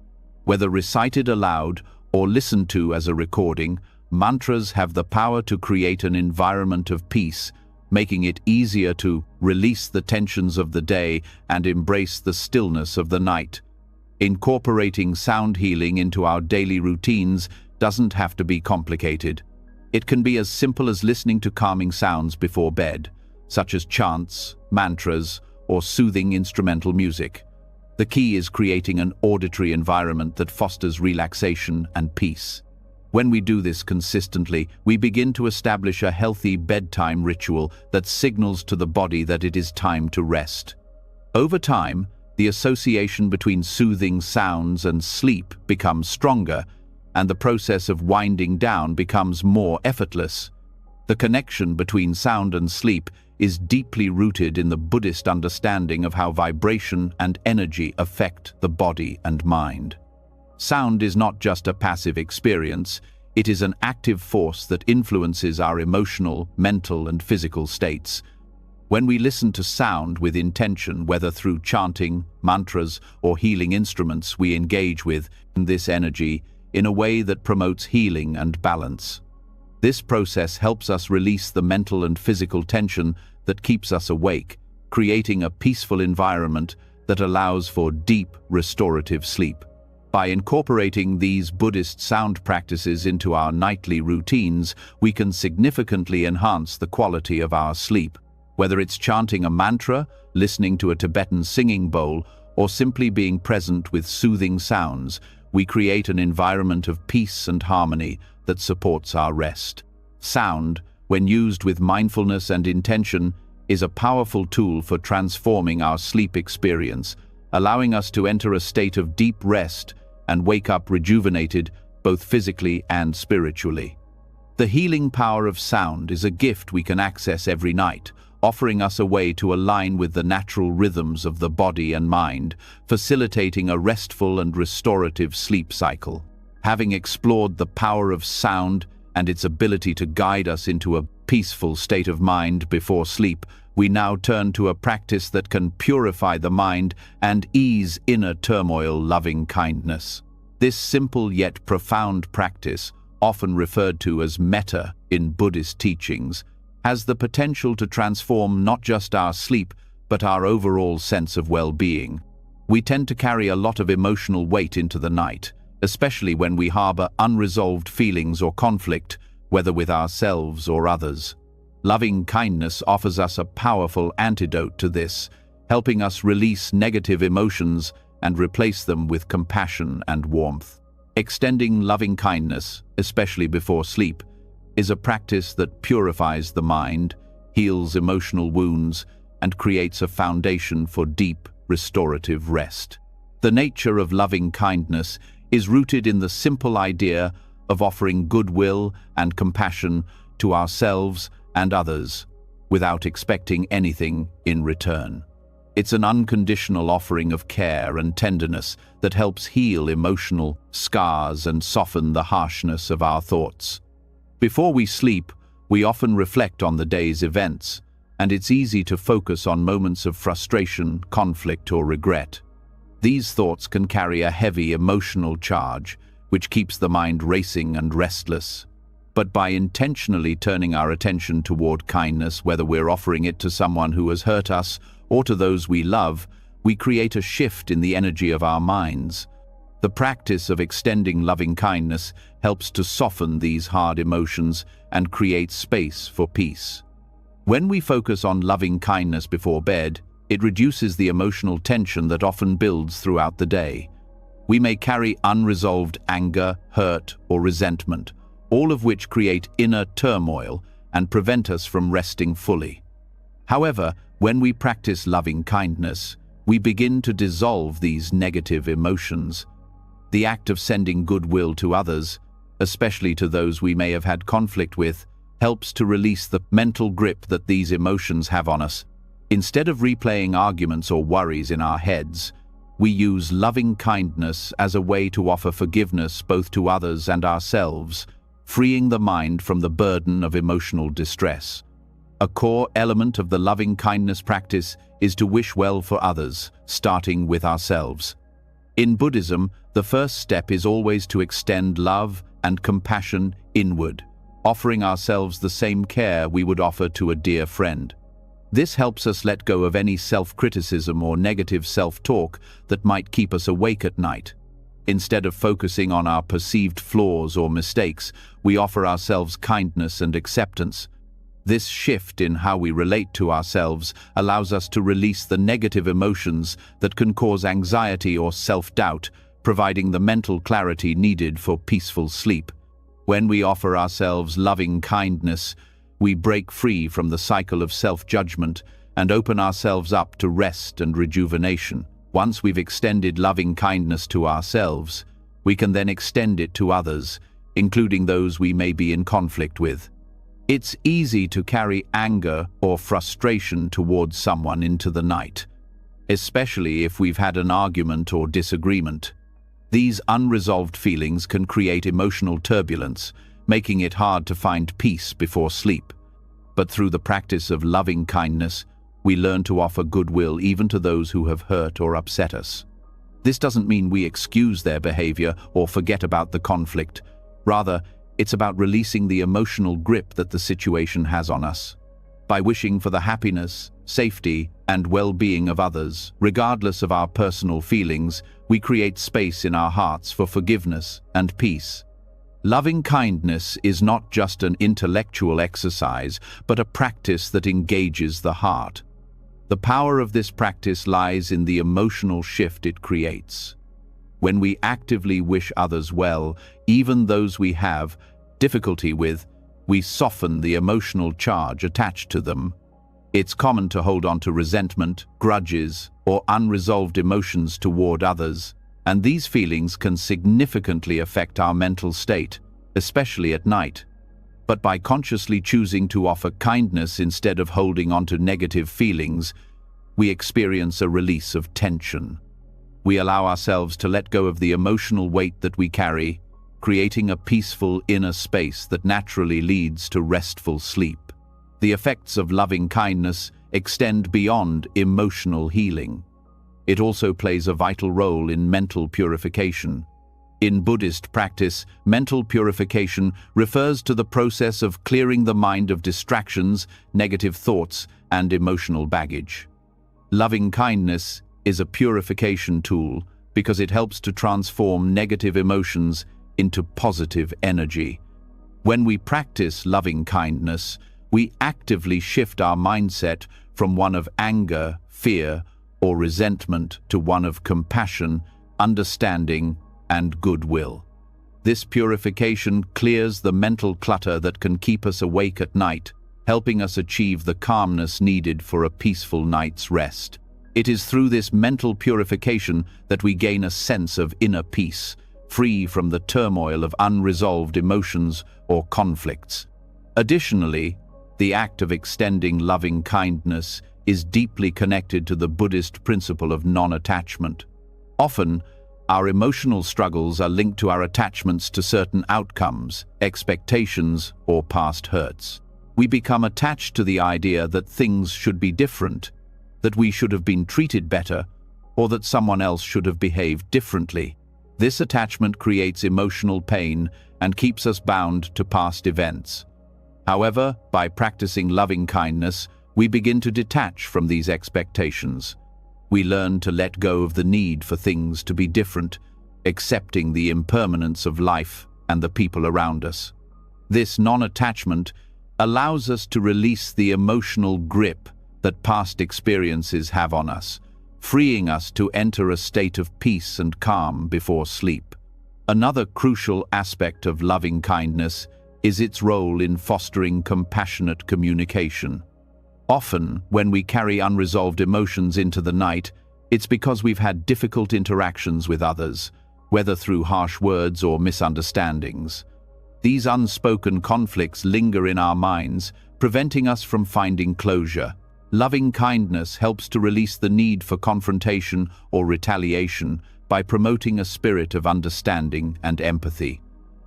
Whether recited aloud or listened to as a recording, mantras have the power to create an environment of peace, making it easier to release the tensions of the day and embrace the stillness of the night. Incorporating sound healing into our daily routines doesn't have to be complicated. It can be as simple as listening to calming sounds before bed, such as chants, mantras, or soothing instrumental music. The key is creating an auditory environment that fosters relaxation and peace. When we do this consistently, we begin to establish a healthy bedtime ritual that signals to the body that it is time to rest. Over time, the association between soothing sounds and sleep becomes stronger, and the process of winding down becomes more effortless. The connection between sound and sleep is deeply rooted in the Buddhist understanding of how vibration and energy affect the body and mind. Sound is not just a passive experience, it is an active force that influences our emotional, mental, and physical states. When we listen to sound with intention, whether through chanting, mantras, or healing instruments, we engage with this energy in a way that promotes healing and balance. This process helps us release the mental and physical tension that keeps us awake, creating a peaceful environment that allows for deep, restorative sleep. By incorporating these Buddhist sound practices into our nightly routines, we can significantly enhance the quality of our sleep. Whether it's chanting a mantra, listening to a Tibetan singing bowl, or simply being present with soothing sounds, we create an environment of peace and harmony that supports our rest. Sound, when used with mindfulness and intention, is a powerful tool for transforming our sleep experience, allowing us to enter a state of deep rest and wake up rejuvenated, both physically and spiritually. The healing power of sound is a gift we can access every night, offering us a way to align with the natural rhythms of the body and mind, facilitating a restful and restorative sleep cycle. Having explored the power of sound and its ability to guide us into a peaceful state of mind before sleep, we now turn to a practice that can purify the mind and ease inner turmoil: loving kindness. This simple yet profound practice, often referred to as metta in Buddhist teachings, has the potential to transform not just our sleep, but our overall sense of well-being. We tend to carry a lot of emotional weight into the night, especially when we harbor unresolved feelings or conflict, whether with ourselves or others. Loving kindness offers us a powerful antidote to this, helping us release negative emotions and replace them with compassion and warmth. Extending loving kindness, especially before sleep, is a practice that purifies the mind, heals emotional wounds, and creates a foundation for deep, restorative rest. The nature of loving kindness is rooted in the simple idea of offering goodwill and compassion to ourselves and others, without expecting anything in return. It's an unconditional offering of care and tenderness that helps heal emotional scars and soften the harshness of our thoughts. Before we sleep, we often reflect on the day's events, and it's easy to focus on moments of frustration, conflict, or regret. These thoughts can carry a heavy emotional charge, which keeps the mind racing and restless. But by intentionally turning our attention toward kindness, whether we're offering it to someone who has hurt us or to those we love, we create a shift in the energy of our minds. The practice of extending loving kindness helps to soften these hard emotions and create space for peace. When we focus on loving kindness before bed, It reduces the emotional tension that often builds throughout the day. We may carry unresolved anger, hurt, or resentment, all of which create inner turmoil and prevent us from resting fully. However, when we practice loving kindness, we begin to dissolve these negative emotions. The act of sending goodwill to others, especially to those we may have had conflict with, helps to release the mental grip that these emotions have on us. Instead of replaying arguments or worries in our heads, we use loving kindness as a way to offer forgiveness both to others and ourselves, freeing the mind from the burden of emotional distress. A core element of the loving kindness practice is to wish well for others, starting with ourselves. In Buddhism, the first step is always to extend love and compassion inward, offering ourselves the same care we would offer to a dear friend. This helps us let go of any self-criticism or negative self-talk that might keep us awake at night. Instead of focusing on our perceived flaws or mistakes, we offer ourselves kindness and acceptance. This shift in how we relate to ourselves allows us to release the negative emotions that can cause anxiety or self-doubt, providing the mental clarity needed for peaceful sleep. When we offer ourselves loving kindness, we break free from the cycle of self-judgment and open ourselves up to rest and rejuvenation. Once we've extended loving kindness to ourselves, we can then extend it to others, including those we may be in conflict with. It's easy to carry anger or frustration towards someone into the night, especially if we've had an argument or disagreement. These unresolved feelings can create emotional turbulence, making it hard to find peace before sleep. But through the practice of loving kindness, we learn to offer goodwill even to those who have hurt or upset us. This doesn't mean we excuse their behavior or forget about the conflict. Rather, it's about releasing the emotional grip that the situation has on us. By wishing for the happiness, safety, and well-being of others, regardless of our personal feelings, we create space in our hearts for forgiveness and peace. Loving kindness is not just an intellectual exercise, but a practice that engages the heart. The power of this practice lies in the emotional shift it creates. When we actively wish others well, even those we have difficulty with, we soften the emotional charge attached to them. It's common to hold on to resentment, grudges, or unresolved emotions toward others, and these feelings can significantly affect our mental state, especially at night. But by consciously choosing to offer kindness instead of holding on to negative feelings, we experience a release of tension. We allow ourselves to let go of the emotional weight that we carry, creating a peaceful inner space that naturally leads to restful sleep. The effects of loving kindness extend beyond emotional healing. It also plays a vital role in mental purification. In Buddhist practice, mental purification refers to the process of clearing the mind of distractions, negative thoughts, and emotional baggage. Loving kindness is a purification tool because it helps to transform negative emotions into positive energy. When we practice loving kindness, we actively shift our mindset from one of anger, fear, or resentment to one of compassion, understanding, and goodwill. This purification clears the mental clutter that can keep us awake at night, helping us achieve the calmness needed for a peaceful night's rest. It is through this mental purification that we gain a sense of inner peace, free from the turmoil of unresolved emotions or conflicts. Additionally, the act of extending loving kindness is deeply connected to the Buddhist principle of non-attachment. Often, our emotional struggles are linked to our attachments to certain outcomes, expectations, or past hurts. We become attached to the idea that things should be different, that we should have been treated better, or that someone else should have behaved differently. This attachment creates emotional pain and keeps us bound to past events. However, by practicing loving kindness, we begin to detach from these expectations. We learn to let go of the need for things to be different, accepting the impermanence of life and the people around us. This non-attachment allows us to release the emotional grip that past experiences have on us, freeing us to enter a state of peace and calm before sleep. Another crucial aspect of loving kindness is its role in fostering compassionate communication. Often, when we carry unresolved emotions into the night, it's because we've had difficult interactions with others, whether through harsh words or misunderstandings. These unspoken conflicts linger in our minds, preventing us from finding closure. Loving kindness helps to release the need for confrontation or retaliation by promoting a spirit of understanding and empathy.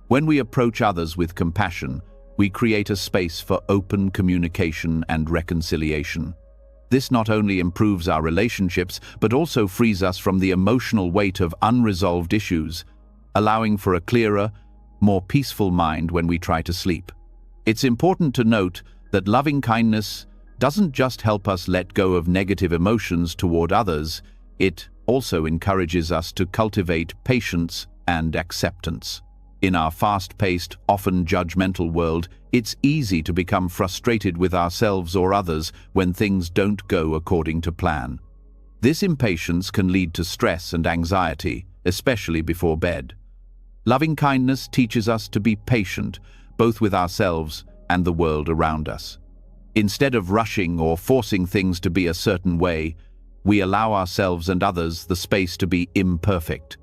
When we approach others with compassion, we create a space for open communication and reconciliation. This not only improves our relationships, but also frees us from the emotional weight of unresolved issues, allowing for a clearer, more peaceful mind when we try to sleep. It's important to note that loving kindness doesn't just help us let go of negative emotions toward others, it also encourages us to cultivate patience and acceptance. In our fast-paced, often judgmental world, it's easy to become frustrated with ourselves or others when things don't go according to plan. This impatience can lead to stress and anxiety, especially before bed. Loving kindness teaches us to be patient, both with ourselves and the world around us. Instead of rushing or forcing things to be a certain way, we allow ourselves and others the space to be imperfect.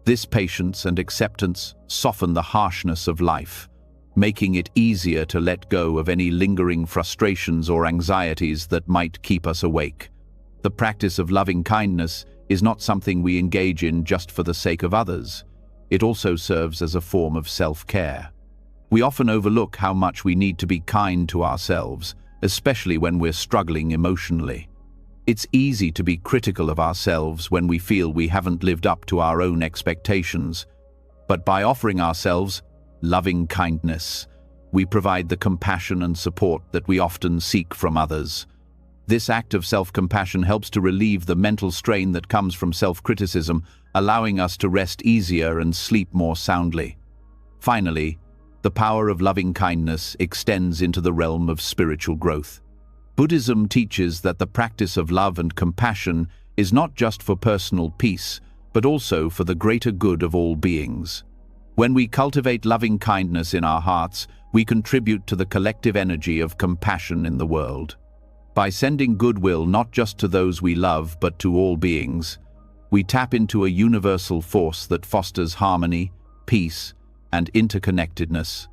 This patience and acceptance soften the harshness of life, making it easier to let go of any lingering frustrations or anxieties that might keep us awake. The practice of loving kindness is not something we engage in just for the sake of others. It also serves as a form of self-care. We often overlook how much we need to be kind to ourselves, especially when we're struggling emotionally. It's easy to be critical of ourselves when we feel we haven't lived up to our own expectations. But by offering ourselves loving kindness, we provide the compassion and support that we often seek from others. This act of self-compassion helps to relieve the mental strain that comes from self-criticism, allowing us to rest easier and sleep more soundly. Finally, the power of loving kindness extends into the realm of spiritual growth. Buddhism teaches that the practice of love and compassion is not just for personal peace, but also for the greater good of all beings. When we cultivate loving kindness in our hearts, we contribute to the collective energy of compassion in the world. By sending goodwill not just to those we love, but to all beings, we tap into a universal force that fosters harmony, peace, and interconnectedness.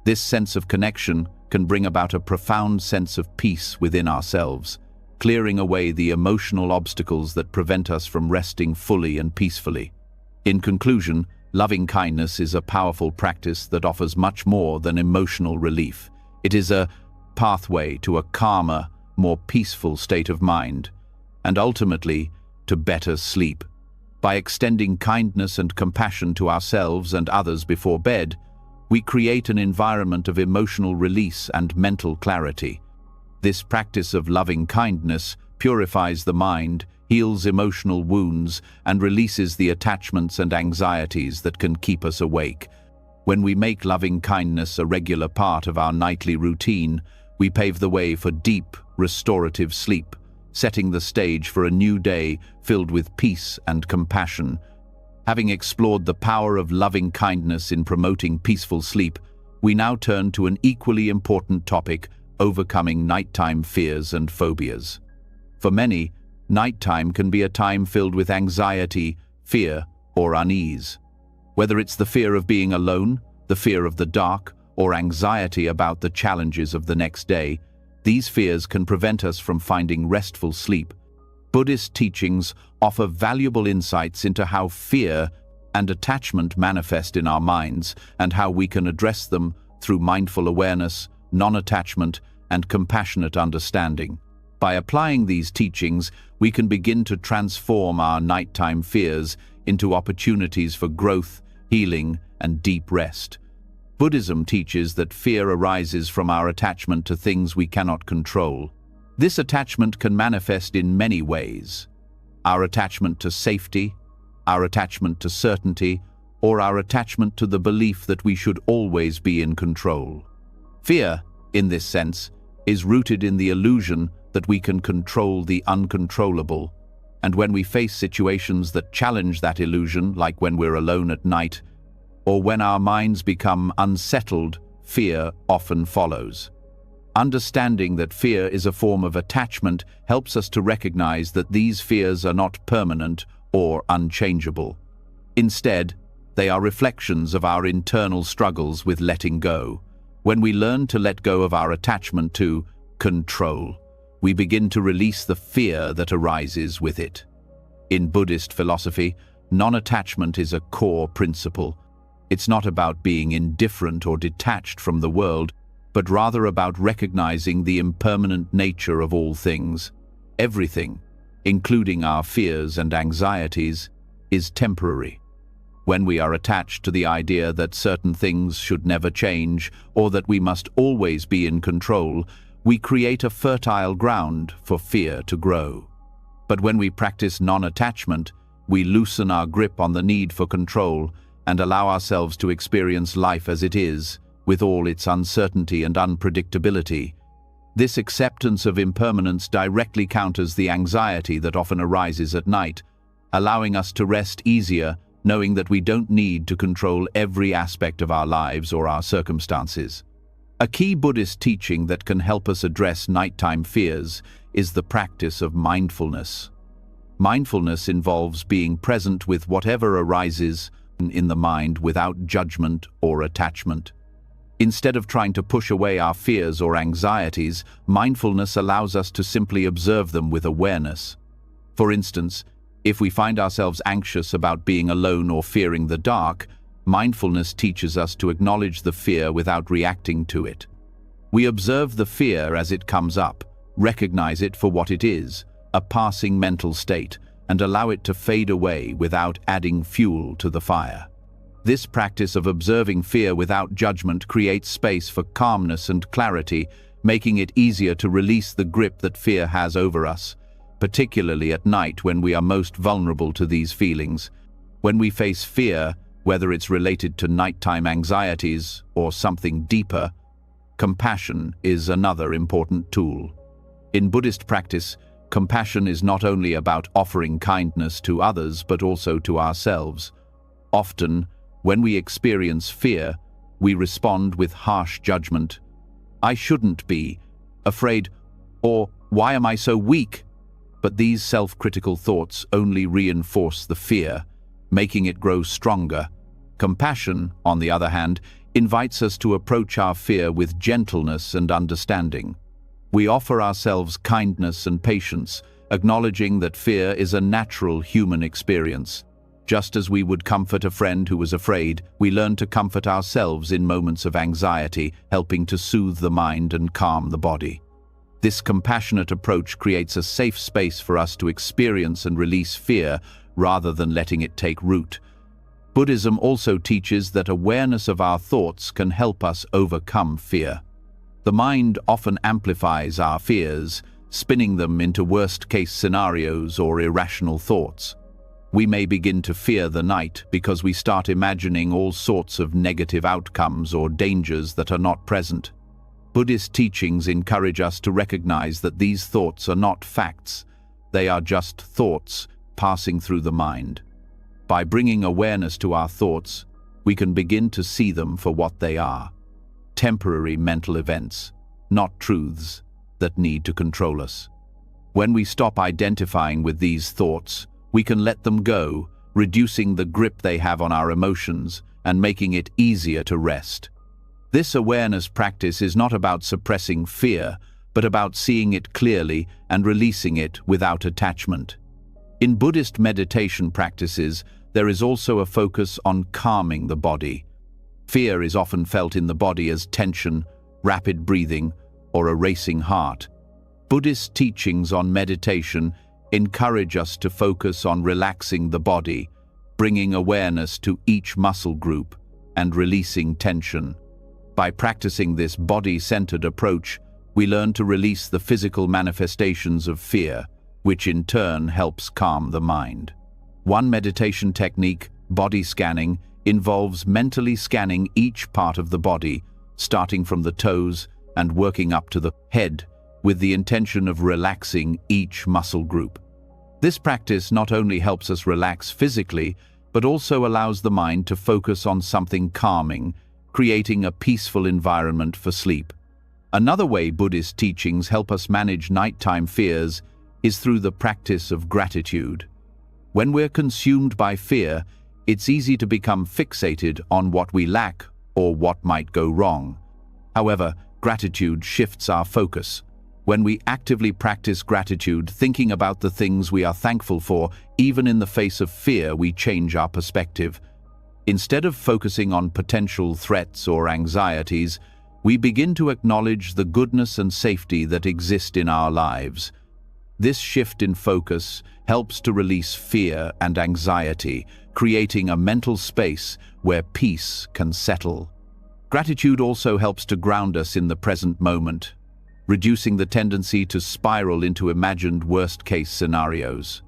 This sense of connection can bring about a profound sense of peace within ourselves, clearing away the emotional obstacles that prevent us from resting fully and peacefully. In conclusion, loving kindness is a powerful practice that offers much more than emotional relief. It is a pathway to a calmer, more peaceful state of mind, and ultimately, to better sleep. By extending kindness and compassion to ourselves and others before bed, we create an environment of emotional release and mental clarity. This practice of loving kindness purifies the mind, heals emotional wounds, and releases the attachments and anxieties that can keep us awake. When we make loving kindness a regular part of our nightly routine, we pave the way for deep, restorative sleep, setting the stage for a new day filled with peace and compassion. Having explored the power of loving kindness in promoting peaceful sleep, we now turn to an equally important topic: overcoming nighttime fears and phobias. For many, nighttime can be a time filled with anxiety, fear, or unease. Whether it's the fear of being alone, the fear of the dark, or anxiety about the challenges of the next day, these fears can prevent us from finding restful sleep. Buddhist teachings offer valuable insights into how fear and attachment manifest in our minds and how we can address them through mindful awareness, non-attachment, and compassionate understanding. By applying these teachings, we can begin to transform our nighttime fears into opportunities for growth, healing, and deep rest. Buddhism teaches that fear arises from our attachment to things we cannot control. This attachment can manifest in many ways: our attachment to safety, our attachment to certainty, or our attachment to the belief that we should always be in control. Fear, in this sense, is rooted in the illusion that we can control the uncontrollable. And when we face situations that challenge that illusion, like when we're alone at night, or when our minds become unsettled, fear often follows. Understanding that fear is a form of attachment helps us to recognize that these fears are not permanent or unchangeable. Instead, they are reflections of our internal struggles with letting go. When we learn to let go of our attachment to control, we begin to release the fear that arises with it. In Buddhist philosophy, non-attachment is a core principle. It's not about being indifferent or detached from the world, but rather about recognizing the impermanent nature of all things. Everything, including our fears and anxieties, is temporary. When we are attached to the idea that certain things should never change or that we must always be in control, we create a fertile ground for fear to grow. But when we practice non-attachment, we loosen our grip on the need for control and allow ourselves to experience life as it is, with all its uncertainty and unpredictability. This acceptance of impermanence directly counters the anxiety that often arises at night, allowing us to rest easier, knowing that we don't need to control every aspect of our lives or our circumstances. A key Buddhist teaching that can help us address nighttime fears is the practice of mindfulness. Mindfulness involves being present with whatever arises in the mind without judgment or attachment. Instead of trying to push away our fears or anxieties, mindfulness allows us to simply observe them with awareness. For instance, if we find ourselves anxious about being alone or fearing the dark, mindfulness teaches us to acknowledge the fear without reacting to it. We observe the fear as it comes up, recognize it for what it is, a passing mental state, and allow it to fade away without adding fuel to the fire. This practice of observing fear without judgment creates space for calmness and clarity, making it easier to release the grip that fear has over us, particularly at night when we are most vulnerable to these feelings. When we face fear, whether it's related to nighttime anxieties or something deeper, compassion is another important tool. In Buddhist practice, compassion is not only about offering kindness to others but also to ourselves. Often, when we experience fear, we respond with harsh judgment. I shouldn't be afraid, or why am I so weak? But these self-critical thoughts only reinforce the fear, making it grow stronger. Compassion, on the other hand, invites us to approach our fear with gentleness and understanding. We offer ourselves kindness and patience, acknowledging that fear is a natural human experience. Just as we would comfort a friend who was afraid, we learn to comfort ourselves in moments of anxiety, helping to soothe the mind and calm the body. This compassionate approach creates a safe space for us to experience and release fear rather than letting it take root. Buddhism also teaches that awareness of our thoughts can help us overcome fear. The mind often amplifies our fears, spinning them into worst-case scenarios or irrational thoughts. We may begin to fear the night because we start imagining all sorts of negative outcomes or dangers that are not present. Buddhist teachings encourage us to recognize that these thoughts are not facts. They are just thoughts passing through the mind. By bringing awareness to our thoughts, we can begin to see them for what they are: temporary mental events, not truths that need to control us. When we stop identifying with these thoughts, we can let them go, reducing the grip they have on our emotions and making it easier to rest. This awareness practice is not about suppressing fear, but about seeing it clearly and releasing it without attachment. In Buddhist meditation practices, there is also a focus on calming the body. Fear is often felt in the body as tension, rapid breathing, or a racing heart. Buddhist teachings on meditation encourage us to focus on relaxing the body, bringing awareness to each muscle group, and releasing tension. By practicing this body-centered approach, we learn to release the physical manifestations of fear, which in turn helps calm the mind. One meditation technique, body scanning, involves mentally scanning each part of the body, starting from the toes and working up to the head, with the intention of relaxing each muscle group. This practice not only helps us relax physically, but also allows the mind to focus on something calming, creating a peaceful environment for sleep. Another way Buddhist teachings help us manage nighttime fears is through the practice of gratitude. When we're consumed by fear, it's easy to become fixated on what we lack or what might go wrong. However, gratitude shifts our focus. When we actively practice gratitude, thinking about the things we are thankful for, even in the face of fear, we change our perspective. Instead of focusing on potential threats or anxieties, we begin to acknowledge the goodness and safety that exist in our lives. This shift in focus helps to release fear and anxiety, creating a mental space where peace can settle. Gratitude also helps to ground us in the present moment, reducing the tendency to spiral into imagined worst-case scenarios.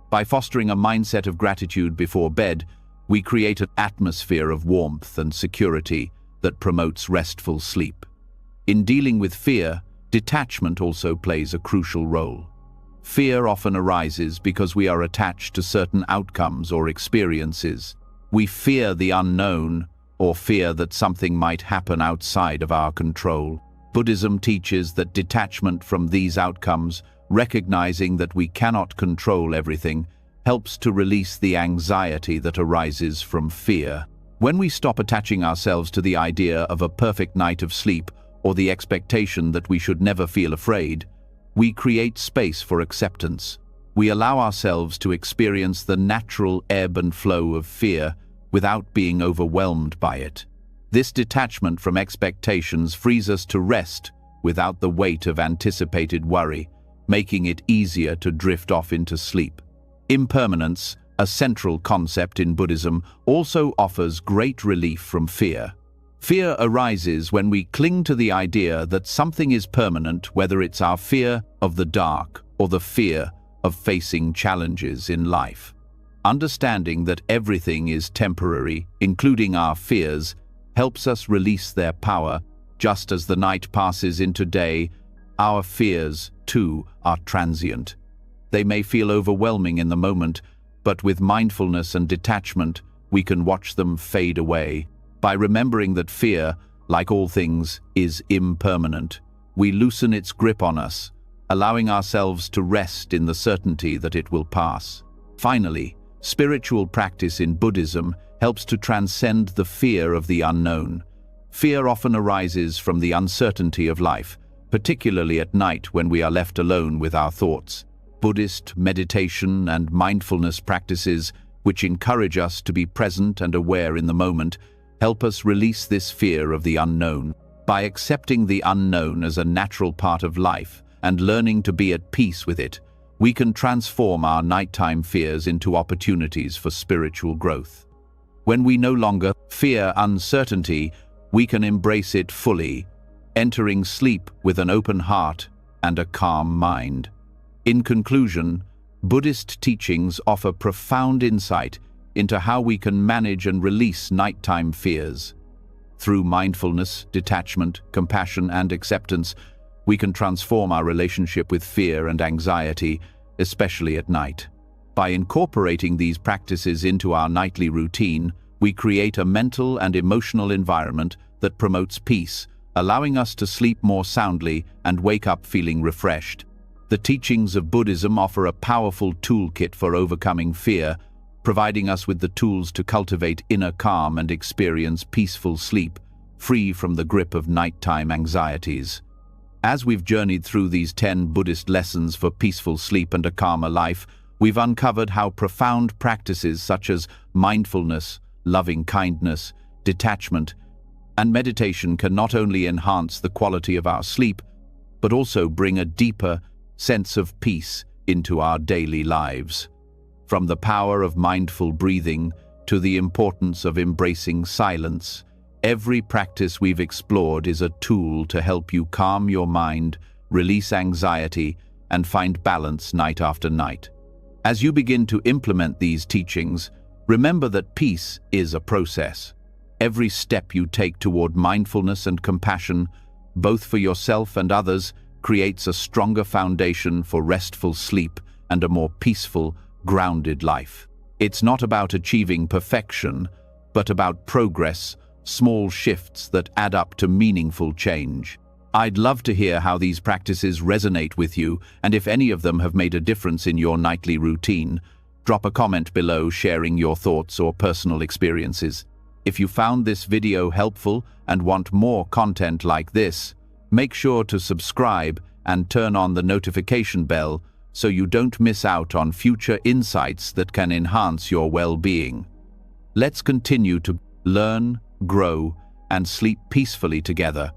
By fostering a mindset of gratitude before bed, we create an atmosphere of warmth and security that promotes restful sleep. In dealing with fear, detachment also plays a crucial role. Fear often arises because we are attached to certain outcomes or experiences. We fear the unknown or fear that something might happen outside of our control. Buddhism teaches that detachment from these outcomes, recognizing that we cannot control everything, helps to release the anxiety that arises from fear. When we stop attaching ourselves to the idea of a perfect night of sleep or the expectation that we should never feel afraid, we create space for acceptance. We allow ourselves to experience the natural ebb and flow of fear without being overwhelmed by it. This detachment from expectations frees us to rest without the weight of anticipated worry, making it easier to drift off into sleep. Impermanence, a central concept in Buddhism, also offers great relief from fear. Fear arises when we cling to the idea that something is permanent, whether it's our fear of the dark or the fear of facing challenges in life. Understanding that everything is temporary, including our fears, helps us release their power. Just as the night passes into day, our fears, too, are transient. They may feel overwhelming in the moment, but with mindfulness and detachment, we can watch them fade away. By remembering that fear, like all things, is impermanent, we loosen its grip on us, allowing ourselves to rest in the certainty that it will pass. Finally, spiritual practice in Buddhism helps to transcend the fear of the unknown. Fear often arises from the uncertainty of life, particularly at night when we are left alone with our thoughts. Buddhist meditation and mindfulness practices, which encourage us to be present and aware in the moment, help us release this fear of the unknown. By accepting the unknown as a natural part of life and learning to be at peace with it, we can transform our nighttime fears into opportunities for spiritual growth. When we no longer fear uncertainty, we can embrace it fully, entering sleep with an open heart and a calm mind. In conclusion, Buddhist teachings offer profound insight into how we can manage and release nighttime fears. Through mindfulness, detachment, compassion, and acceptance, we can transform our relationship with fear and anxiety, especially at night. By incorporating these practices into our nightly routine, we create a mental and emotional environment that promotes peace, allowing us to sleep more soundly and wake up feeling refreshed. The teachings of Buddhism offer a powerful toolkit for overcoming fear, providing us with the tools to cultivate inner calm and experience peaceful sleep, free from the grip of nighttime anxieties. As we've journeyed through these 10 Buddhist lessons for peaceful sleep and a calmer life, we've uncovered how profound practices such as mindfulness, loving kindness, detachment, and meditation can not only enhance the quality of our sleep, but also bring a deeper sense of peace into our daily lives. From the power of mindful breathing to the importance of embracing silence, every practice we've explored is a tool to help you calm your mind, release anxiety, and find balance night after night. As you begin to implement these teachings, remember that peace is a process. Every step you take toward mindfulness and compassion, both for yourself and others, creates a stronger foundation for restful sleep and a more peaceful, grounded life. It's not about achieving perfection, but about progress, small shifts that add up to meaningful change. I'd love to hear how these practices resonate with you, and if any of them have made a difference in your nightly routine. Drop a comment below sharing your thoughts or personal experiences. If you found this video helpful and want more content like this, make sure to subscribe and turn on the notification bell so you don't miss out on future insights that can enhance your well-being. Let's continue to learn, grow, and sleep peacefully together.